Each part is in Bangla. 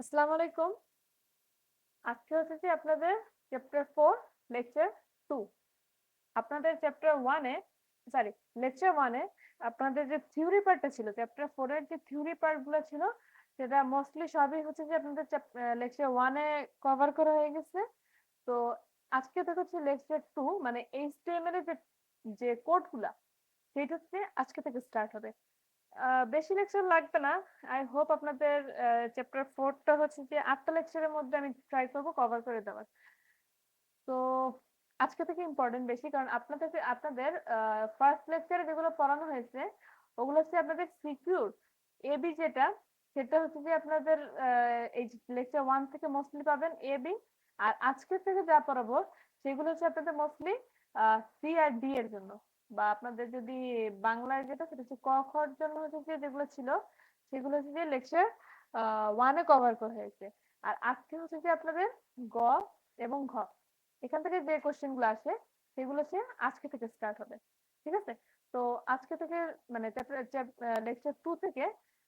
আসসালামু আলাইকুম। আজকে হচ্ছে যে আপনাদের চ্যাপ্টার 4 লেকচার 2। আপনাদের চ্যাপ্টার 1 এ সরি লেকচার 1 এ আপনাদের যে থিওরি পার্টটা ছিল চ্যাপ্টার 4 এর যে থিওরি পার্টগুলো ছিল সেটা মোস্টলি সবই হচ্ছে যে আপনাদের লেকচার 1 এ কভার করা হয়ে গেছে। তো আজকে থেকে হচ্ছে লেকচার 2 মানে এইচটিএমএল এর যে কোডগুলা সেটা হচ্ছে আজকে থেকে স্টার্ট হবে। বেশি লেকচার লাগবে না। আই হোপ আপনাদের চ্যাপ্টার 4টা হচ্ছে যে 8টা লেকচারের মধ্যে আমি ট্রাই করব কভার করে দেওয়ার। তো আজকে থেকে ইম্পর্টেন্ট বেশি, কারণ আপনাদের ফার্স্ট লেকচারে যেগুলো পড়ানো হয়েছে ওগুলো হচ্ছে আপনাদের সিকিউর এবি যেটা, সেটা হচ্ছে যে আপনাদের এই লেকচার 1 থেকে মোস্টলি পাবেন এবি। আর আজকে থেকে যা পড়াবো সেগুলো হচ্ছে আপনাদের মোস্টলি সি আর ডি এর জন্য, বা আপনাদের যদি বাংলায় যেটা সেটা হচ্ছে ক খ এর জন্য হচ্ছে যে যেগুলো ছিল সেগুলো হচ্ছে যে লেকচার 1 এ কভার করা হয়েছে। আর আজকে হচ্ছে যে আপনাদের গ এবং ঘ এখান থেকে যে কোশ্চেন গুলো আসে সেগুলো হচ্ছে আজকে থেকে স্টার্ট হবে। ঠিক আছে? তো আজকে থেকে মানে লেকচার 2 থেকে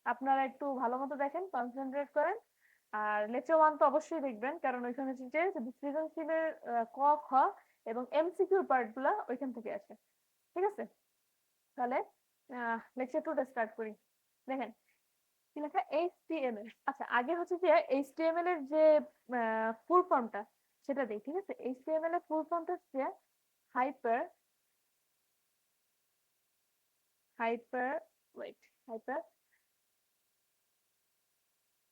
আপনারা একটু ভালো মতো দেখেন, কনসেন্ট্রেট করেন। আর লেকচার 1 তো অবশ্যই দেখবেন, কারণ ওইখানে হচ্ছে যে যদি সৃজনশীলের ক খ এবং এমসিকিউ পার্ট গুলা ওইখান থেকে আসে। ঠিক আছে? তাহলে লেকচার 2টা স্টার্ট করি। দেখেন কি লেখা, এইচটিএমএল। আচ্ছা, আগে হচ্ছে যে এইচটিএমএল এর যে ফুল ফর্মটা সেটা দেই। ঠিক আছে? এইচটিএমএল এর ফুল ফর্মটা হচ্ছে hyper hyper wait hyper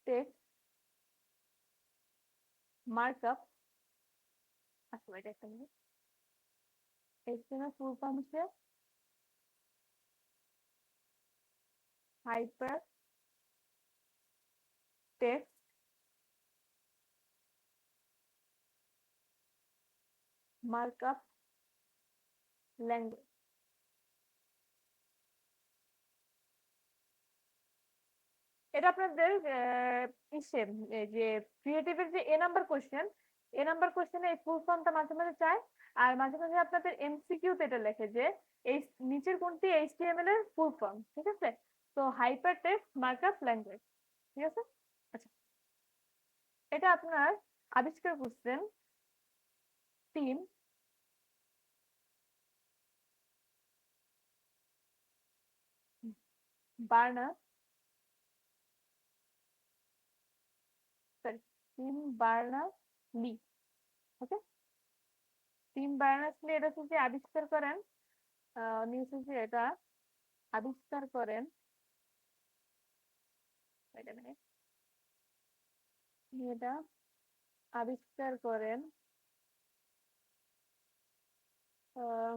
text markup. আচ্ছা, ওয়েট একটা মিনিট। এইচটিএমএল ফুল ফর্ম হচ্ছে হাইপার টেক্সট মার্কআপ ল্যাঙ্গুয়েজ। এটা আপনাদের ইসে এই যে ক্রিয়েটিভের যে এ নাম্বার কোশ্চেনে এই ফুল ফর্মটা মাঝে মাঝে চায়। আর মাঝে মাঝে আপনাদের এমসিকিউ তে এটা লেখে যে এই নিচের কোনটি এইচটিএমএল এর ফুল ফর্ম। ঠিক আছে? তো হাইপার টেক্সট মার্কআপ ল্যাঙ্গুয়েজ। ঠিক আছে? আচ্ছা, এটা আপনার আবিষ্কার করছেন Tim Berner sorry Tim Berner Lee. Okay, Tim Berners Lee এটা হচ্ছে যে আবিষ্কার করেন, উনি হচ্ছে যে এটা আবিষ্কার করেন, wait a minute, উনি এটা আবিষ্কার করেন আহ,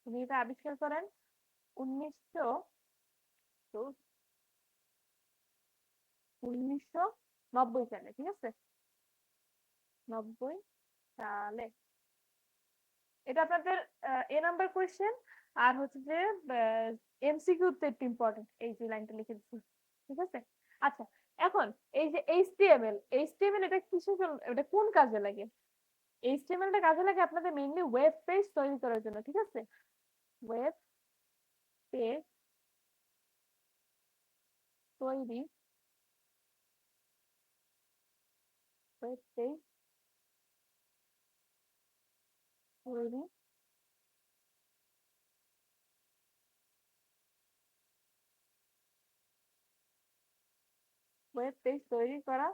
উনি এটা আবিষ্কার করেন 1990 সালে। ঠিক আছে? 90 সালে। এটা আপনাদের এ নাম্বার কোয়েশ্চেন। আর হচ্ছে যে এমসিকিউ তে একটু ইম্পর্টেন্ট এই যে লাইনটা লিখে দিচ্ছি। ঠিক আছে? আচ্ছা, এখন এই যে এইচটিএমএল এটা কিসের জন্য, এটা কোন কাজে লাগে? এইচটিএমএল টা কাজে লাগে আপনাদের মেইনলি ওয়েব পেজ তৈরি করার জন্য। ঠিক আছে? ওয়েব পেজ তৈরি ওয়েব পেজ তৈরি ওয়েব পেজ তৈরি করা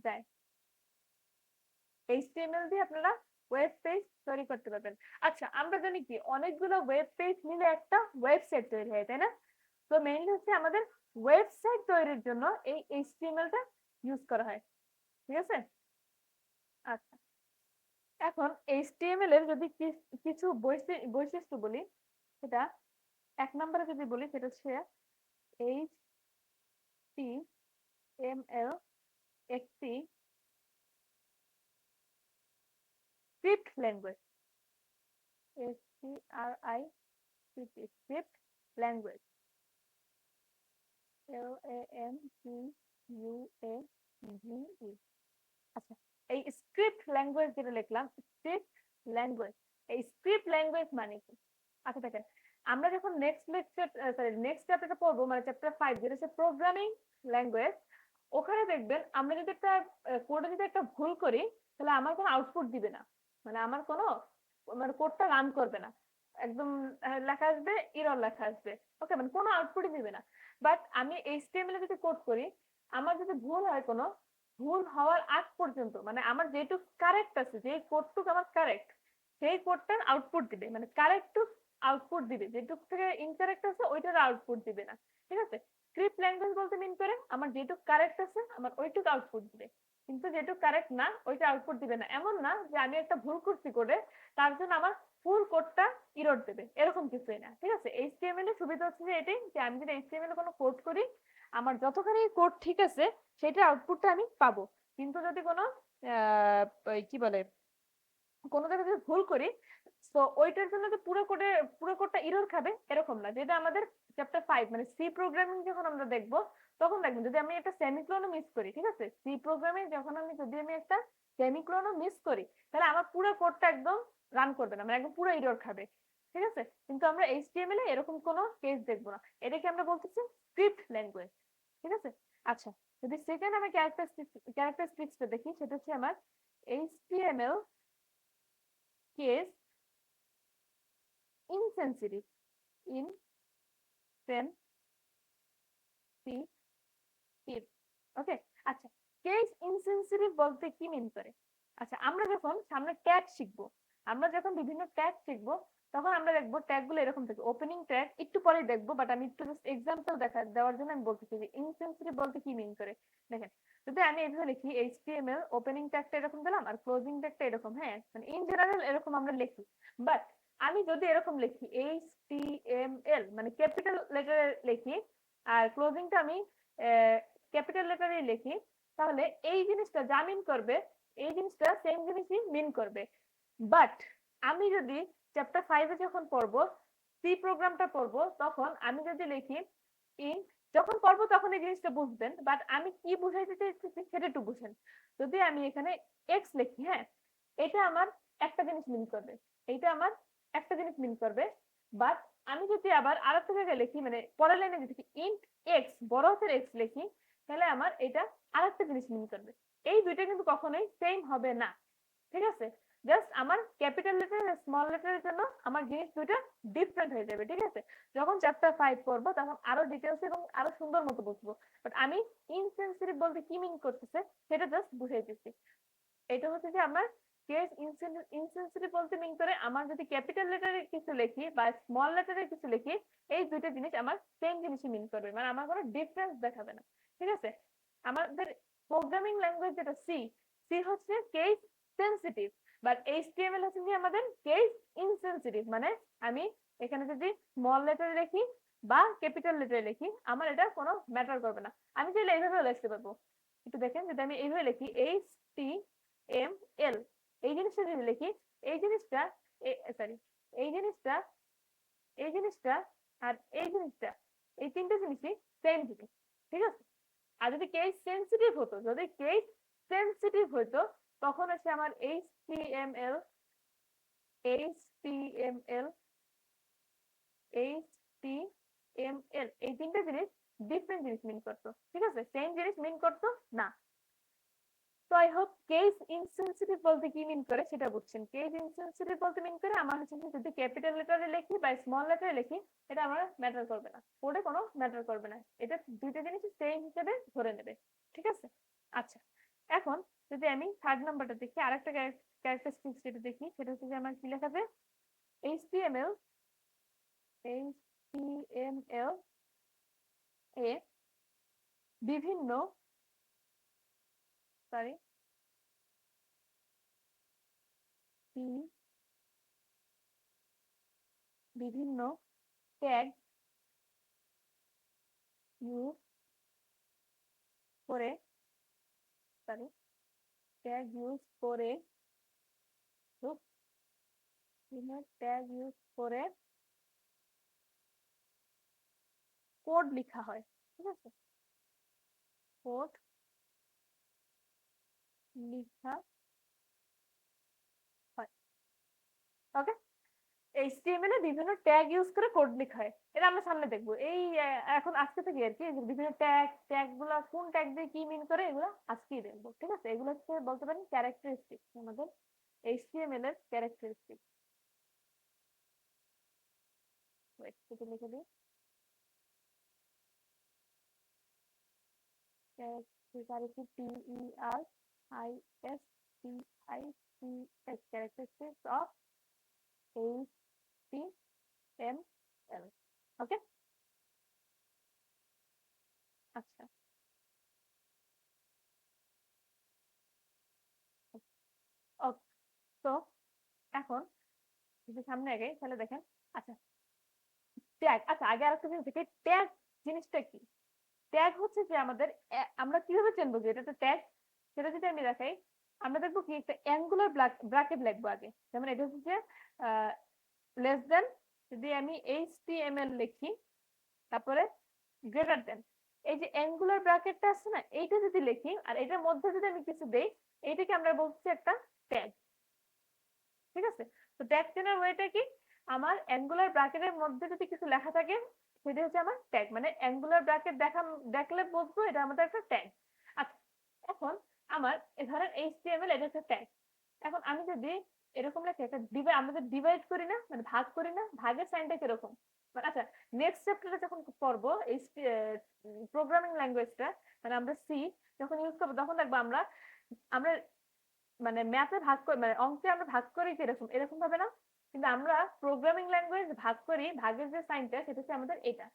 যায়। এইচটিএমএল দিয়ে আপনারা ওয়েব পেজ তৈরি করতে পারবেন। আচ্ছা, আমরা জানি কি অনেকগুলো ওয়েব পেজ মিলে একটা ওয়েবসাইট তৈরি হয়, তাই না? তো মেইনলি হচ্ছে আমাদের ওয়েবসাইট তৈরির জন্য এই এইচটিএমএল টা ইউজ করা হয়। ঠিক আছে? আচ্ছা, এখন এইচটিএমএল এর যদি কিছু বৈশিষ্ট্য বলি, সেটা এক নম্বরে যদি বলি সেটা হচ্ছে এইচটিএমএল একটি স্ক্রিপ্ট ল্যাঙ্গুয়েজ। এসটিআরআই স্ক্রিপ্ট ল্যাঙ্গুয়েজ। LAMPUAGE। আচ্ছা, এই স্ক্রিপ্ট ল্যাঙ্গুয়েজ যেটা লিখলাম, স্ক্রিপ্ট ল্যাঙ্গুয়েজ, এই স্ক্রিপ্ট ল্যাঙ্গুয়েজ মানে কি? আচ্ছা দেখেন, আমরা যখন নেক্সট চ্যাপ্টারটা পড়বো, মানে চ্যাপ্টার 5 যেটা হচ্ছে প্রোগ্রামিং ল্যাঙ্গুয়েজ, ওখানে দেখবেন আমরা যদি একটা কোডে যদি একটা ভুল করি, তাহলে আমার কোনো আউটপুট দিবে না, মানে আমার কোনো, মানে কোডটা রান করবে না, একদম লেখা আসবে এরর লেখা আসবে, ওকে, মানে কোনো আউটপুটই দিবে না। বাট আমি এইচটিএমএল এ যদি কোড করি, আমার যদি ভুল হয়, কোনো ভুল হওয়ার আগ পর্যন্ত, মানে আমার যেটুকু কারেক্ট আছে, যে কোডটুকু আমার কারেক্ট, সেই কোডটার আউটপুট দিবে, মানে কারেক্ট আউটপুট দিবে, যেটুক থেকে ইনকারেক্ট আছে ওইটার আউটপুট দিবে না। ঠিক আছে, স্ক্রিপ্ট ল্যাঙ্গুয়েজ বলতে মিন করে আমার যেটুক কারেক্ট আছে আমার ওইটুক আউটপুট দিবে, কিন্তু যেটুক কারেক্ট না ওইটা আউটপুট দিবে না। এমন না যে আমি একটা ভুল করছি করে তার জন্য আমার ফুল কোডটা ইরর দেবে, এরকম কিছুই না। ঠিক আছে, এইচটিএমএল এর সুবিধা হচ্ছে যে এটাই, যে আমি যদি এইচটিএমএল এ কোনো কোড করি, আমার যতখানি কোড ঠিক আছে সেটা আউটপুটটা আমি পাবো, কিন্তু যদি কোনো কি বলে কোনো জায়গায় যদি ভুল করি, তো ওইটার জন্য যে পুরো কোডটা ইরর খাবে এরকম না। যেটা আমাদের চ্যাপ্টার 5 মানে সি প্রোগ্রামিং যখন আমরা দেখবো, তখন দেখবেন যদি আমি একটা সেমিকোলনও মিস করি, ঠিক আছে, সি প্রোগ্রামিং যখন যদি আমি একটা সেমিকোলনও মিস করি, তাহলে আমার পুরো কোডটা একদম রান করবে না, মানে একদম পুরো ইরর খাবে। ঠিক আছে, কিন্তু আমরা এইচটিএমএল এ এরকম কোনো কেস দেখবো না, এটাকে আমরা বলতেছি স্ক্রিপ্ট ল্যাঙ্গুয়েজ। ঠিক আছে, আচ্ছা, যদি সেকেন্ড আমি ক্যারেক্টারিস্টিক্সটা দেখি, সেটা হচ্ছে আমার এইচটিএমএল কেস insensitive insensitive, ওকে। আচ্ছা, কেস ইনসেনসিটিভ বলতে কি মিন করে? আচ্ছা, আমরা যখন সামনে ট্যাগ শিখবো, আমরা যখন বিভিন্ন ট্যাগ শিখবো, তখন আমরা দেখবো ট্যাগ গুলো এরকম থাকে। ওপেনিং ট্যাগ একটু পরে দেখবো, বাট আমি একটু জাস্ট এক্সাম্পল দেওয়ার জন্য আমি বলতেছি যে ইনসেনসিটিভ বলতে কি মিন করে। দেখেন, যদি আমি এইভাবে লিখি এইচটিএমএল ওপেনিং ট্যাগটা এরকম দিলাম আর ক্লোজিং ট্যাগটা এরকম, হ্যাঁ, মানে ইন জেনারেল এরকম আমরা লিখি। বাট আমি যদি এরকম লিখি এইচটিএমএল মানে ক্যাপিটাল লেটারে লিখি, আর ক্লোজিংটা আমি ক্যাপিটাল লেটারে লিখি, তাহলে এই জিনিসটা যা মিন করবে, এই জিনিসটা সেম জিনিসই মিন করবে। বাট আমি যদি চ্যাপ্টার 5 এ যখন পড়বো, সি প্রোগ্রামটা পড়বো, তখন আমি যদি লিখি ইন, যখন পড়বো তখন এই জিনিসটা বুঝবেন, বাট আমি কি বুঝাইতে চাইতেছি সেটা একটু বুঝেন। যদি আমি এখানে এক্স লিখি, হ্যাঁ, এটা আমার একটা জিনিস মিন করবে, এইটা আমার একটা জিনিস মিন করবে। বাট আমি যদি আবার আরেকটা জায়গায় লিখি, মানে পরের লাইনে যদি ইন্ট এক্স বড় হাতের এক্স লিখি, তাহলে আমার এটা আরেকটা জিনিস মিন করবে। এই দুইটা কিন্তু কখনোই সেম হবে না। ঠিক আছে, জাস্ট আমার ক্যাপিটাল লেটার আর স্মল লেটারের জন্য আমার জিনিস দুইটা ডিফারেন্ট হয়ে যাবে। ঠিক আছে, যখন চ্যাপ্টার 5 পড়বো তখন আরো ডিটেলস এবং আরো সুন্দর মতো বুঝবো। বাট আমি ইনসেনসিটিভ বলতে কি মিন করতেছে সেটা জাস্ট বুঝাই দিচ্ছি। এটা হচ্ছে যে আমার কেস ইনসেনসিটিভ বলতে মিন করে আমার যদি ক্যাপিটাল লেটারে কিছু লিখি বা স্মল লেটারে কিছু লিখি, এই দুইটা জিনিস আমার সেম জিনিসই মিন করবে, মানে আমার কোনো ডিফারেন্স দেখাবে না। ঠিক আছে, আমাদের প্রোগ্রামিং ল্যাঙ্গুয়েজ যেটা সি, সি হচ্ছে কেস সেনসিটিভ, বাট এইচটিএমএল হচ্ছে যে আমাদের কেস ইনসেনসিটিভ। মানে আমি এখানে যদি স্মল লেটারে লিখি বা ক্যাপিটাল লেটারে লিখি, আমার এটা কোনো ম্যাটার করবে না। আমি চাইলে এইভাবে লিখতে পারবো, একটু দেখেন, যদি আমি এইভাবে লিখি এইচ টি এম এল, এই জিনিসটা যদি লিখি, এই জিনিসটা সরি, এই জিনিসটা, এই জিনিসটা আর এই জিনিসটা, এই তিনটে জিনিসই সেম জিনিস। ঠিক আছে, আর যদি কেস সেনসিটিভ হতো, যদি কেস সেনসিটিভ হতো, তখন হচ্ছে আমার এইচটিএমএল, এইচটিএমএল, এইচটিএমএল এই তিনটে জিনিস ডিফারেন্ট জিনিস মিন করতো। ঠিক আছে, সেম জিনিস মিন করতো না। তো আই হোপ কেস ইনসেনসিটিভ বলতে কি মিন করে সেটা বুঝছেন। কেস ইনসেনসিটিভ বলতে মিন করে আমার হচ্ছে যদি ক্যাপিটাল লেটারে লিখি বা স্মল লেটারে লিখি, এটা আমার ম্যাটার করবে না, কোডে কোনো ম্যাটার করবে না, এটা দুইটা জিনিস সেম হিসেবে ধরে নেবে। ঠিক আছে, আচ্ছা, এখন যদি আমি থার্ড নাম্বারটা দেখি, আরেকটা ক্যারেক্টারিস্টিক্স যেটা দেখি, সেটা হচ্ছে যে আমার কি লেখা আছে, এইচটিএমএল, এইচটিএমএল এ বিভিন্ন, সরি, বিভিন্ন ট্যাগ ইউজ করে, সরি, ট্যাগ ইউজ করে, ট্যাগ ইউজ করে কোড লেখা হয়। ঠিক আছে, কোড লেখা হয়, ওকে। এইচটিএমএল এ বিভিন্ন ট্যাগ ইউজ করে কোড লেখা হয়, এটা আমরা সামনে দেখবো। এই এখন আজকে থেকে আর কি বিভিন্ন ট্যাগ গুলা কোন ট্যাগ দিয়ে কি মিন করে এগুলো আজকেই দেখবো, ঠিক আছে? এগুলো হচ্ছে বলতে পারেন ক্যারেক্টারিস্টিক, আমাদের এইচটিএমএল এর ক্যারেক্টারিস্টিক। একটু লিখে দিই, ক্যারেক্টারিস্টিক্স অফ এইচটিএমএল। ওকে, আচ্ছা। ওকে, তো এখন যদি সামনে আগে তাহলে দেখেন। আচ্ছা, ট্যাগ, আচ্ছা আগে আরেকটা জিনিস দেখি, ট্যাগ জিনিসটা কি? ট্যাগ হচ্ছে যে আমাদের আমরা কিভাবে চিনবো যে এটা একটা ট্যাগ, সেটা যদি আমি দেখাই, আমরা দেখবো কি একটা অ্যাঙ্গুলার ব্র্যাকেট লিখবো আগে। যেমন এটা হচ্ছে যে লেস দেন, যদি আমি এইচটিএমএল লিখি, তারপরে গ্রেটার দেন, এই যে অ্যাঙ্গুলার ব্র্যাকেটটা আছে না, এইটা যদি লিখি আর এটার মধ্যে যদি আমি কিছু দেই, এইটাকে আমরা বলছি একটা ট্যাগ, ঠিক আছে? তো ট্যাগ চেনার ওয়েটা কি, আমার অ্যাঙ্গুলার ব্র্যাকেটের মধ্যে যদি কিছু লেখা থাকে সেটা হচ্ছে আমার ট্যাগ, মানে অ্যাঙ্গুলার ব্র্যাকেট দেখলে বুঝবো এটা আমাদের একটা ট্যাগ। আচ্ছা, এখন আমার ধরেন এইচটিএমএল এটা একটা ট্যাগ। এখন আমি যদি এরকম লেখে একটা আমরা ডিভাইড করি না, মানে ভাগ করি না, ভাগের সাইনটা কিরকম, মানে আচ্ছা নেক্সট চ্যাপ্টারে যখন পড়বো এই প্রোগ্রামিং ল্যাঙ্গুয়েজটা, মানে আমরা সি যখন ইউজ করবো তখন দেখবো আমরা আমরা মানে ম্যাথে ভাগ করি, মানে অঙ্কে আমরা ভাগ করি কিরকম এরকম ভাবে না, কিন্তু আমরা প্রোগ্রামিং ল্যাঙ্গুয়েজ ভাগ করি, ভাগের যে সাইনটা সেটা হচ্ছে আমাদের এটা,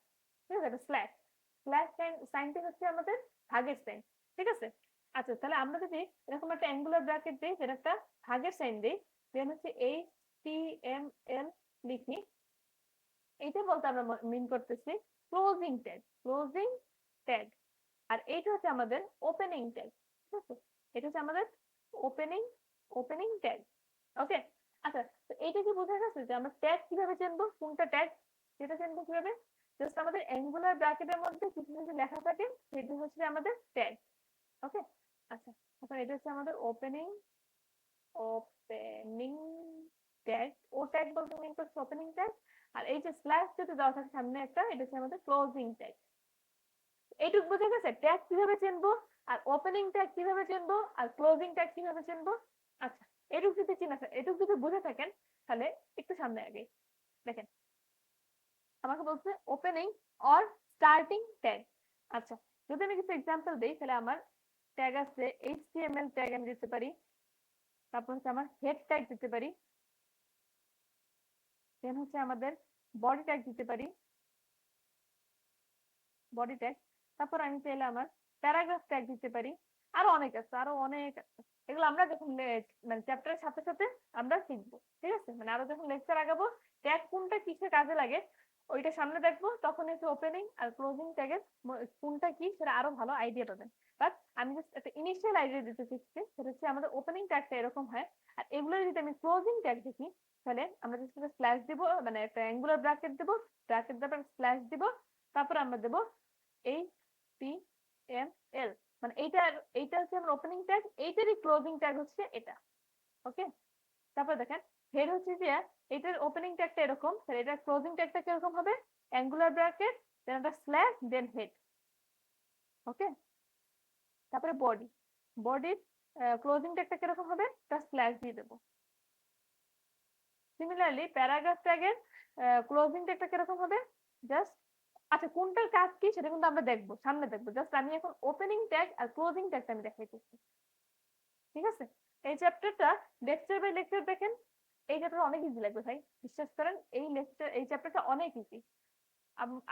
ঠিক আছে? এটা স্ল্যাশ, স্ল্যাশ সাইনটা হচ্ছে আমাদের ভাগের সাইন, ঠিক আছে? আচ্ছা, তাহলে আমরা যদি এরকম একটা অ্যাঙ্গুলার ব্র্যাকেট দিই, যেটা একটা ভাগের সাইন দিই, দেন হচ্ছে এইচ টি এম এল লিখি, এইটা বলতে আমরা মিন করতেছি ক্লোজিং ট্যাগ, ক্লোজিং ট্যাগ। আর এইটা হচ্ছে আমাদের ওপেনিং ট্যাগ, ঠিক আছে? এটা হচ্ছে আমাদের ওপেনিং ওপেনিং ট্যাগ। ওকে, আচ্ছা, তো এইটা কি বোঝা গেছে যে আমরা ট্যাগ কিভাবে চিনবো, কোনটা ট্যাগ সেটা চিনবো কিভাবে? জাস্ট আমাদের অ্যাঙ্গুলার ব্র্যাকেটের মধ্যে কিছু কিছু লেখা থাকে, সেটা হচ্ছে আমাদের ট্যাগ। ওকে, আচ্ছা, এখন এটা হচ্ছে আমাদের ওপেনিং ওপেনিং ট্যাগ, ও ট্যাগ বলতে মিন করছে ওপেনিং ট্যাগ। আর এই যে স্ল্যাশ যদি দেওয়া থাকে সামনে একটা, এটা হচ্ছে আমাদের ক্লোজিং ট্যাগ। এইটুকু বুঝে গেছে ট্যাগ কিভাবে চিনবো, আর ওপেনিং ট্যাগ কিভাবে চিনবো, আর ক্লোজিং ট্যাগ কিভাবে চিনবো? আচ্ছা, এটুকু যদি এটুকু যদি বুঝে থাকেন তাহলে একটু সামনে আগে দেখেন, আমাকে বলছে ওপেনিং অর স্টার্টিং ট্যাগ। আচ্ছা, যদি আমি কিছু এক্সাম্পল দিই, তাহলে আমার ট্যাগ আছে এইচটিএমএল ট্যাগ আমি দিতে পারি, তারপর হচ্ছে আমার হেড ট্যাগ দিতে পারি, দেন হচ্ছে আমাদের বডি ট্যাগ দিতে পারি, বডি ট্যাগ। তারপর আমি চাইলে আমার প্যারাগ্রাফ ট্যাগ দিতে পারি, আরো অনেক আছে, আরো অনেক আছে। এগুলো আমরা যখন মানে চ্যাপ্টারের সাথে সাথে আমরা শিখবো, ঠিক আছে? মানে আরো যখন লেকচার আগাবো, ট্যাগ কোনটা কিসে কাজে লাগে ওইটা সামনে দেখবো, তখন হচ্ছে ওপেনিং আর ক্লোজিং ট্যাগের কোনটা কি সেটা আরো ভালো আইডিয়া পাবেন। বাট আমি জাস্ট একটা ইনিশিয়াল আইডিয়া দিতে চাচ্ছি, সেটা হচ্ছে আমাদের ওপেনিং ট্যাগটা এরকম হয়। আর এগুলো যদি আমি ক্লোজিং ট্যাগ দেখি, তাহলে আমরা জাস্ট একটা স্ল্যাশ দিব, মানে একটা অ্যাঙ্গুলার ব্র্যাকেট দিব, ব্র্যাকেট দেওয়ার স্ল্যাশ দিব, তারপর আমরা দেবো এইচ টি এম এল, মানে এইটা হচ্ছে আমার ওপেনিং ট্যাগ, এইটারই ক্লোজিং ট্যাগ হচ্ছে এটা। ওকে, তারপর দেখেন হেড হচ্ছে যে এটার ওপেনিং ট্যাগটা এরকম, তাহলে এটার ক্লোজিং ট্যাগটা কিরকম হবে? অ্যাঙ্গুলার ব্র্যাকেট, দেন একটা স্ল্যাশ, দেন হেড। ওকে, তারপরে বডির ক্লোজিং ট্যাগটা কিরকম হবে? একটা স্ল্যাশ দিয়ে দেবো। সিমিলারলি প্যারাগ্রাফ ট্যাগের ক্লোজিং ট্যাগটা কিরকম হবে? জাস্ট, আচ্ছা কোনটার কাজ কি সেটা কিন্তু আমরা দেখবো, সামনে দেখবো। জাস্ট আমি এখন ওপেনিং ট্যাগ আর ক্লোজিং ট্যাগটা আমি দেখাইতেছি, ঠিক আছে? এই চ্যাপ্টারটা লেকচার বাই লেকচার দেখেন, এই চ্যাপ্টার অনেক ইজি লাগবে ভাই, বিশ্বাস করেন। এই চ্যাপ্টারটা অনেক ইজি।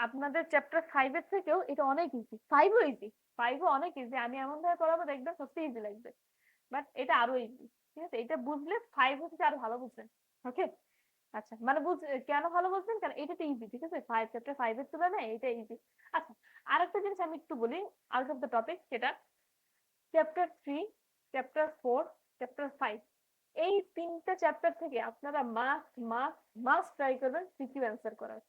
আপনাদের চ্যাপ্টার 5 এর থেকেও এটা অনেক ইজি, 5ও ইজি, 5ও অনেক ইজি। আমি এমন ভাবে পড়াবো দেখবেন সত্যি ইজি লাগবে, বাট এটা আরো ইজি, ঠিক আছে? এটা বুঝলে 5 হচ্ছে আরো ভালো বুঝবেন। ওকে, আচ্ছা, মানে কেন ভালো বুঝবেন, কারণ এটা তো ইজি, ঠিক আছে? চ্যাপ্টার 5 এর তুলনায় এটা ইজি। আচ্ছা, আরেকটা জিনিস আমি একটু বলি আউট অফ দ্য টপিক, সেটা চ্যাপ্টার 3, চ্যাপ্টার 4, চ্যাপ্টার 5, এই তিনটা চ্যাপ্টার থেকে আপনারা মাস্ট মাস্ট মাস্ট ট্রাই করবেন সিকিউ অ্যান্সার করার,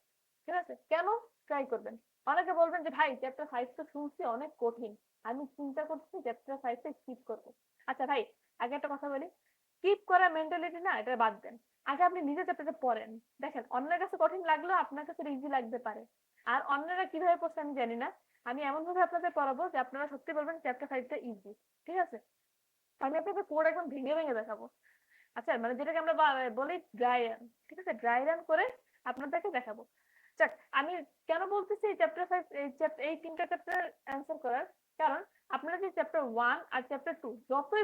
ঠিক আছে? কেন ট্রাই করবেন? অনেকে বলবেন যে ভাই চ্যাপ্টার 5 তো শুনছি অনেক কঠিন, আমি চিন্তা করছি চ্যাপ্টার 5 টা স্কিপ করবো। আচ্ছা ভাই, আগে একটা কথা বলি, স্কিপ করার মেন্টালিটি না, এটা বাদ দেন। আগে আপনি নিজে চ্যাপ্টারটা পড়েন। দেখেন অন্যের কাছে কঠিন লাগলেও আপনার কাছে ইজি লাগতে পারে। আর অন্যরা কিভাবে পড়ছে আমি জানি না। আমি এমন ভাবে আপনাদের পড়াবো যে আপনারা সত্যি বলবেন চ্যাপ্টার 5টা ইজি। ঠিক আছে? আমি আপনাদের কোড একদম ভেঙে ভেঙে দেখাবো। আচ্ছা মানে যেটাকে আমরা বলি ড্রাই রান। ঠিক আছে? ড্রাই রান করে আপনাদেরকে দেখাবো। যাক, আমি কেন বলতেছি এই চ্যাপ্টার 5 এই তিনটা চ্যাপ্টার অ্যানসার করার কারণ আপনারা যে চ্যাপ্টার 1 আর চ্যাপ্টার 2 যতই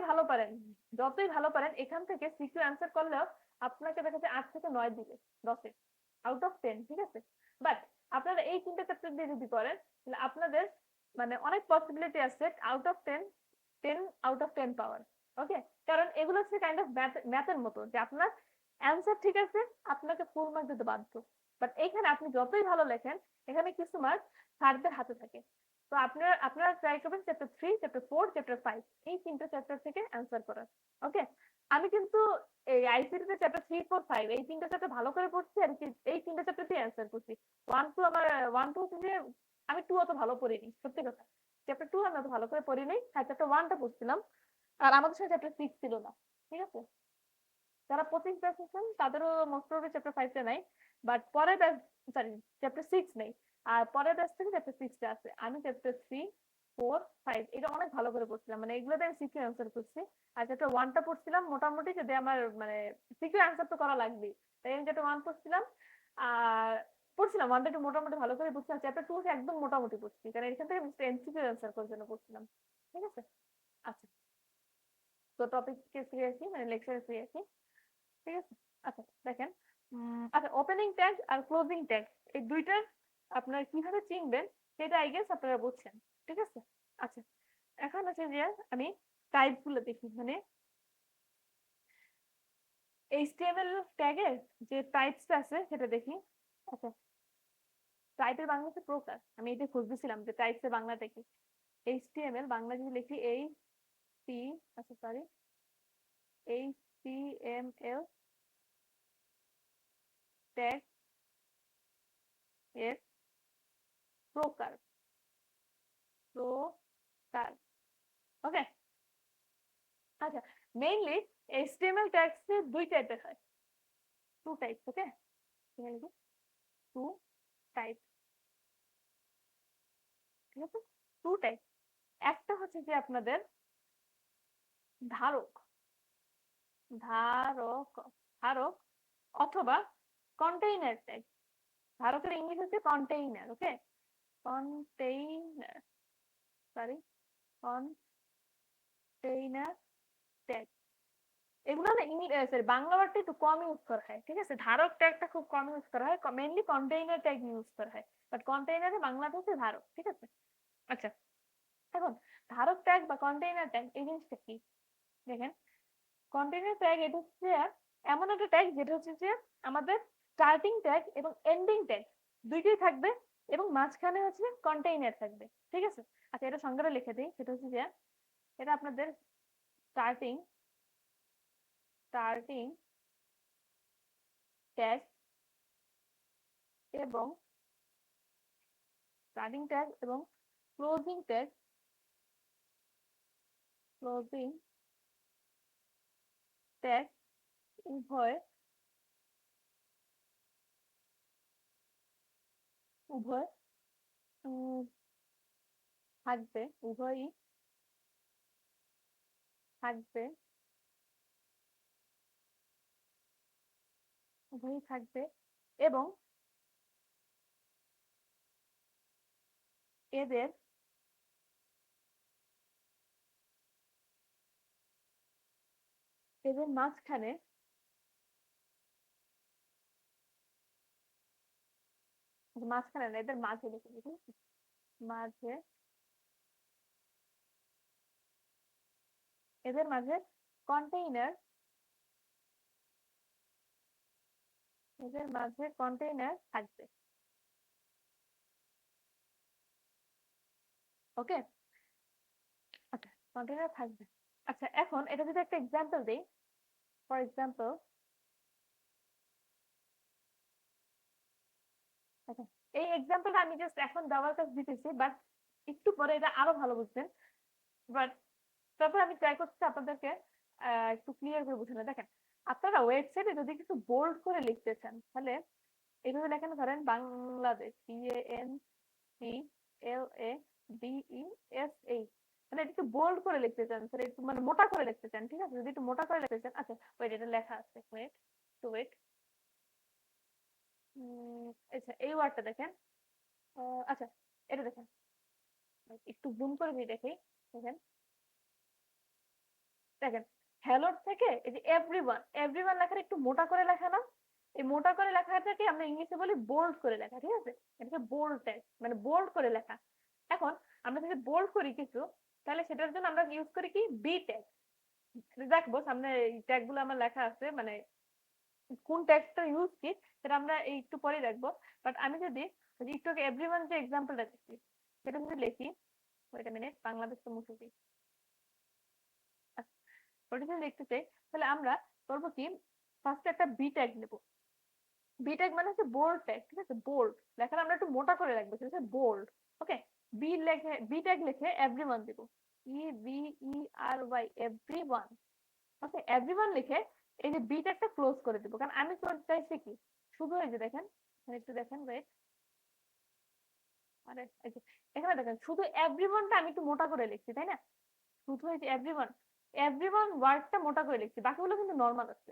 ভালো পারেন এখান থেকে সিকিউ অ্যানসার করলেও আপনাকে দেখা যায় 8 থেকে 9 দিবে 10-এ আউট অফ 10। ঠিক আছে? বাট আপনারা এই তিনটা চ্যাপ্টার দিয়ে যদি করেন তাহলে আপনাদের মানে অনেক পসিবিলিটি আছে আউট অফ 10 10 আউট অফ 10 পাওয়ার। ওকে? কারণ এগুলো হচ্ছে কাইন্ড অফ ম্যাথের মতো যে আপনার অ্যানসার ঠিক আছে আপনাকে ফুল মার্ক দিতে বাধ্য। বাট এইখানে আপনি যতই ভালো লেখেন এখানে কিছু মার্ক স্যারদের হাতে থাকে। তো আপনারা ট্রাই করবেন চ্যাপ্টার 3 চ্যাপ্টার 4 চ্যাপ্টার 5 এই তিনটা চ্যাপ্টার থেকে অ্যানসার করার। ওকে? আমি কিন্তু এই আইসিটি তে চ্যাপ্টার 3 4 5 এই তিনটা চ্যাপ্টার ভালো করে পড়ছি আর এই তিনটা চ্যাপ্টার দিয়ে অ্যানসার করছি। 1 2 আমার 1 2 হচ্ছে যে আমি 2 অত ভালো পড়িনি সত্যি কথা। চ্যাপ্টার 2 আমি অত ভালো করে পড়িনি। হ্যাঁ চ্যাপ্টার 1 টা পড়ছিলাম। আর আমাদের সাথে চ্যাপ্টার 6 ছিল না। ঠিক আছে? যারা 25 ব্যাচ আছেন তাদেরও মোস্ট প্রবাবলি চ্যাপ্টার 5 টা নাই। বাট পরের ব্যাচ সরি চ্যাপ্টার 6 নেই। আর পরের ব্যাচ থেকে চ্যাপ্টার 6 টা আছে। আমি চ্যাপ্টার 3 4 5 এটা অনেক ভালো করে পড়ছিলাম। মানে এগুলোতে আমি সিকিউ অ্যানসার করছি। আর চ্যাপ্টার 1 টা পড়ছিলাম মোটামুটি যদি আমার মানে সিকিউ অ্যানসার তো করা লাগবেই। তাই আমি চ্যাপ্টার 1 পড়ছিলাম। আর পড়ছিলাম 1 টা একটু মোটামুটি ভালো করে পড়ছিলাম। চ্যাপ্টার 2 একদম মোটামুটি পড়ছি। কারণ এখান থেকে এমসিকিউ অ্যানসার করার জন্য পড়ছিলাম। ঠিক আছে? আচ্ছা। তো টপিকে ফিরে আসি মানে লেকচারে ফিরে আসি। ঠিক আছে? আচ্ছা দেখেন আচ্ছা ওপেনিং ট্যাগ আর ক্লোজিং ট্যাগ এই দুইটার আপনারা কিভাবে চিনবেন সেটা আই গেস আপনারা বুঝছেন। ঠিক আছে? আচ্ছা এখন হচ্ছে যে আমি টাইপ গুলো দেখি মানে এইচটিএমএল ট্যাগের যে টাইপসটা আছে সেটা দেখি। আচ্ছা টাইপের বাংলাতে প্রকার আমি এটা খুঁজতেছিলাম যে টাইপসের বাংলাটা কি। এইচটিএমএল বাংলা যদি লিখি এই টি আচ্ছা সরি এইচটিএমএল ট্যাগ এর প্রকার প্রকার ওকে। আচ্ছা মেইনলি HTML ট্যাগস দুই টাইপের হয়। টু টাইপস ওকে। টু টাইপ ঠিক আছে? টু টাইপ একটা হচ্ছে যে আপনাদের ধারক ধারক ধারক অথবা কন্টেইনার ট্যাগ। ধারকের ইংলিশ হচ্ছে কন্টেইনার ওকে। কন্টেইনার সরি কন্টেইনার ট্যাগ এগুলো না সরি বাংলা ওয়ার্ডটা একটু কম ইউজ করা হয়। ঠিক আছে? ধারক ট্যাগটা খুব কম ইউজ করা হয় মেইনলি কন্টেইনার ট্যাগ ইউজ করা হয়। বাট কন্টেইনারে বাংলাটা হচ্ছে ধারক। ঠিক আছে? আচ্ছা এখন ধারক ট্যাগ বা কন্টেইনার ট্যাগ এই জিনিসটা কি দেখেন। কন্টেইনার ট্যাগ এটা হচ্ছে এমন একটা ট্যাগ যেটা হচ্ছে যে আমাদের স্টার্টিং ট্যাগ এবং এন্ডিং ট্যাগ দুইটাই থাকবে এবং মাঝখানে হচ্ছে কন্টেইনার থাকবে। ঠিক আছে? আচ্ছা এটা সংজ্ঞাটা লিখে দিই সেটা হচ্ছে যে এটা আপনাদের স্টার্টিং স্টার্টিং ট্যাগ এবং স্টার্টিং ট্যাগ এবং ক্লোজিং ট্যাগ ক্লোজিং ট্যাগ উভয় উভয় উম, থাকবে উভয়ই থাকবে উভয়ই থাকবে এবং এদের এদের মাঝখানে মাঝখানে না এদের মাঝে লিখে দিই। ঠিক আছে? মাঝে এদের মাঝে কন্টেইনার এদের মাঝে কন্টেইনার থাকবে। ওকে। আচ্ছা কন্টেইনার থাকবে। আচ্ছা এখন এটা যদি একটা এক্সাম্পল দেই ফর এক্সাম্পল আচ্ছা এই এক্সাম্পলটা আমি জাস্ট এখন দেওয়ার কাছে দিতেছি বাট একটু পরে এটা আরো ভালো বুঝবেন। বাট তারপর আমি ট্রাই করছি আপনাদেরকে একটু ক্লিয়ার করে বুঝানো দেখেন। আপনারা ওয়েবসাইটে যদি কিছু বোল্ড করে লিখতে চান তাহলে এইভাবে লেখেন, ধরেন বাংলাদেশ, BANGLADESH, মানে একটু বোল্ড করে লিখতে চান, একটু মানে মোটা করে লিখতে চান, ঠিক আছে? যদি একটু মোটা করে লিখতে চান, আচ্ছা ওয়েট, এটা লেখা আছে, ওয়েট টু ওয়েট। আচ্ছা এই ওয়ার্ডটা দেখেন, আচ্ছা এটা দেখেন, একটু জুম করে দিয়ে দেখি, দেখেন দেখেন হ্যালোর থেকে এই যে এভরিওয়ান, এভরিওয়ান লেখার একটু মোটা করে লেখা না? এই মোটা করে লেখাটাকে আমরা ইংলিশে বলি বোল্ড করে লেখা, ঠিক আছে? এটাকে বোল্ড টেক্সট মানে বোল্ড করে লেখা। এখন আমরা যদি বোল্ড করি কিছু, তাহলে সেটার জন্য আমরা ইউজ করি কি বি ট্যাগ। দেখবো সামনে এই ট্যাগ গুলো আমার লেখা আছে, মানে কোন ট্যাগটা ইউজ কি সেটা আমরা এই একটু পরে দেখবো। বাট আমি যদি একটু আগে এভরিওয়ান যে এক্সাম্পলটা দিচ্ছি সেটা যদি লিখি, ওয়েট আ মিনিট, বাংলাদেশ তো মুছে দিই, ওটা যদি দেখতে চাই তাহলে আমরা করবো কি, ফার্স্টে একটা বি ট্যাগ নেবো। বি ট্যাগ মানে হচ্ছে বোল্ড ট্যাগ, ঠিক আছে? বোল্ড লেখাটা আমরা একটু মোটা করে রাখবো, ঠিক আছে? বোল্ড, ওকে। বি ট্যাগ লিখে এভরিওয়ান দিব, EVERY, এভরিওয়ান, ওকে। এভরিওয়ান লিখে এই যে বি ট্যাগটা ক্লোজ করে দিব, কারণ আমি করতে চাইছি কি শুধু এই যে দেখেন, একটু দেখেন ওয়েট, আরে এই যে এখানে দেখেন শুধু এভরিওয়ানটা আমি একটু মোটা করে লিখছি, তাই না? শুধু এই যে এভরিওয়ান, এভরিওয়ান ওয়ার্ডটা মোটা করে লিখছি, বাকিগুলো কিন্তু নর্মাল আছে।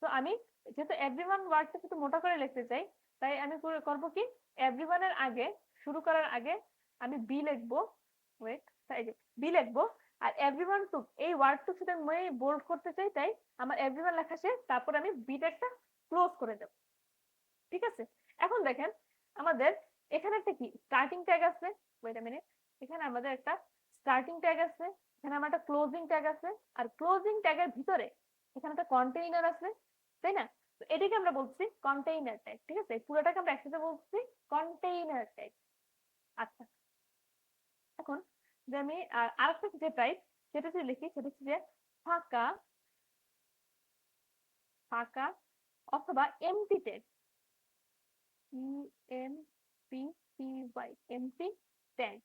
তো আমি যেহেতু এভরিওয়ান ওয়ার্ডটা একটু মোটা করে লিখতে চাই, তাই আমি করব কি, এভরিওয়ানের আগে, শুরু করার আগে আমি বি লিখবো, ওয়েট, তাই যে বি লিখবো। আর এভরিওয়ান টু এই ওয়ার্ডটুক সাথে আমি বোল্ড করতে চাই, তাই আমার এভরিওয়ান লেখা শেষ, তারপর আমি বিটা একটা ক্লোজ করে দেব, ঠিক আছে? এখন দেখেন আমাদের এখানে একটা কি স্টার্টিং ট্যাগ আছে, ওয়েট আ মিনিট, এখানে আমাদের একটা স্টার্টিং ট্যাগ আছে, এখানে আমার একটা ক্লোজিং ট্যাগ আছে, আর ক্লোজিং ট্যাগের ভিতরে এখানে একটা কন্টেইনার আছে, তাই না? তো এটাকে আমরা বলছি কন্টেইনার ট্যাগ, ঠিক আছে? পুরোটাকে আমরা একসাথে বলছি কন্টেইনার ট্যাগ। আচ্ছা এখন যে আমি আরেকটা যে টাইপ সেটা যদি লিখি, সেটা হচ্ছে যে ফাঁকা, ফাঁকা অথবা MT tag, EMPTY, MT tag,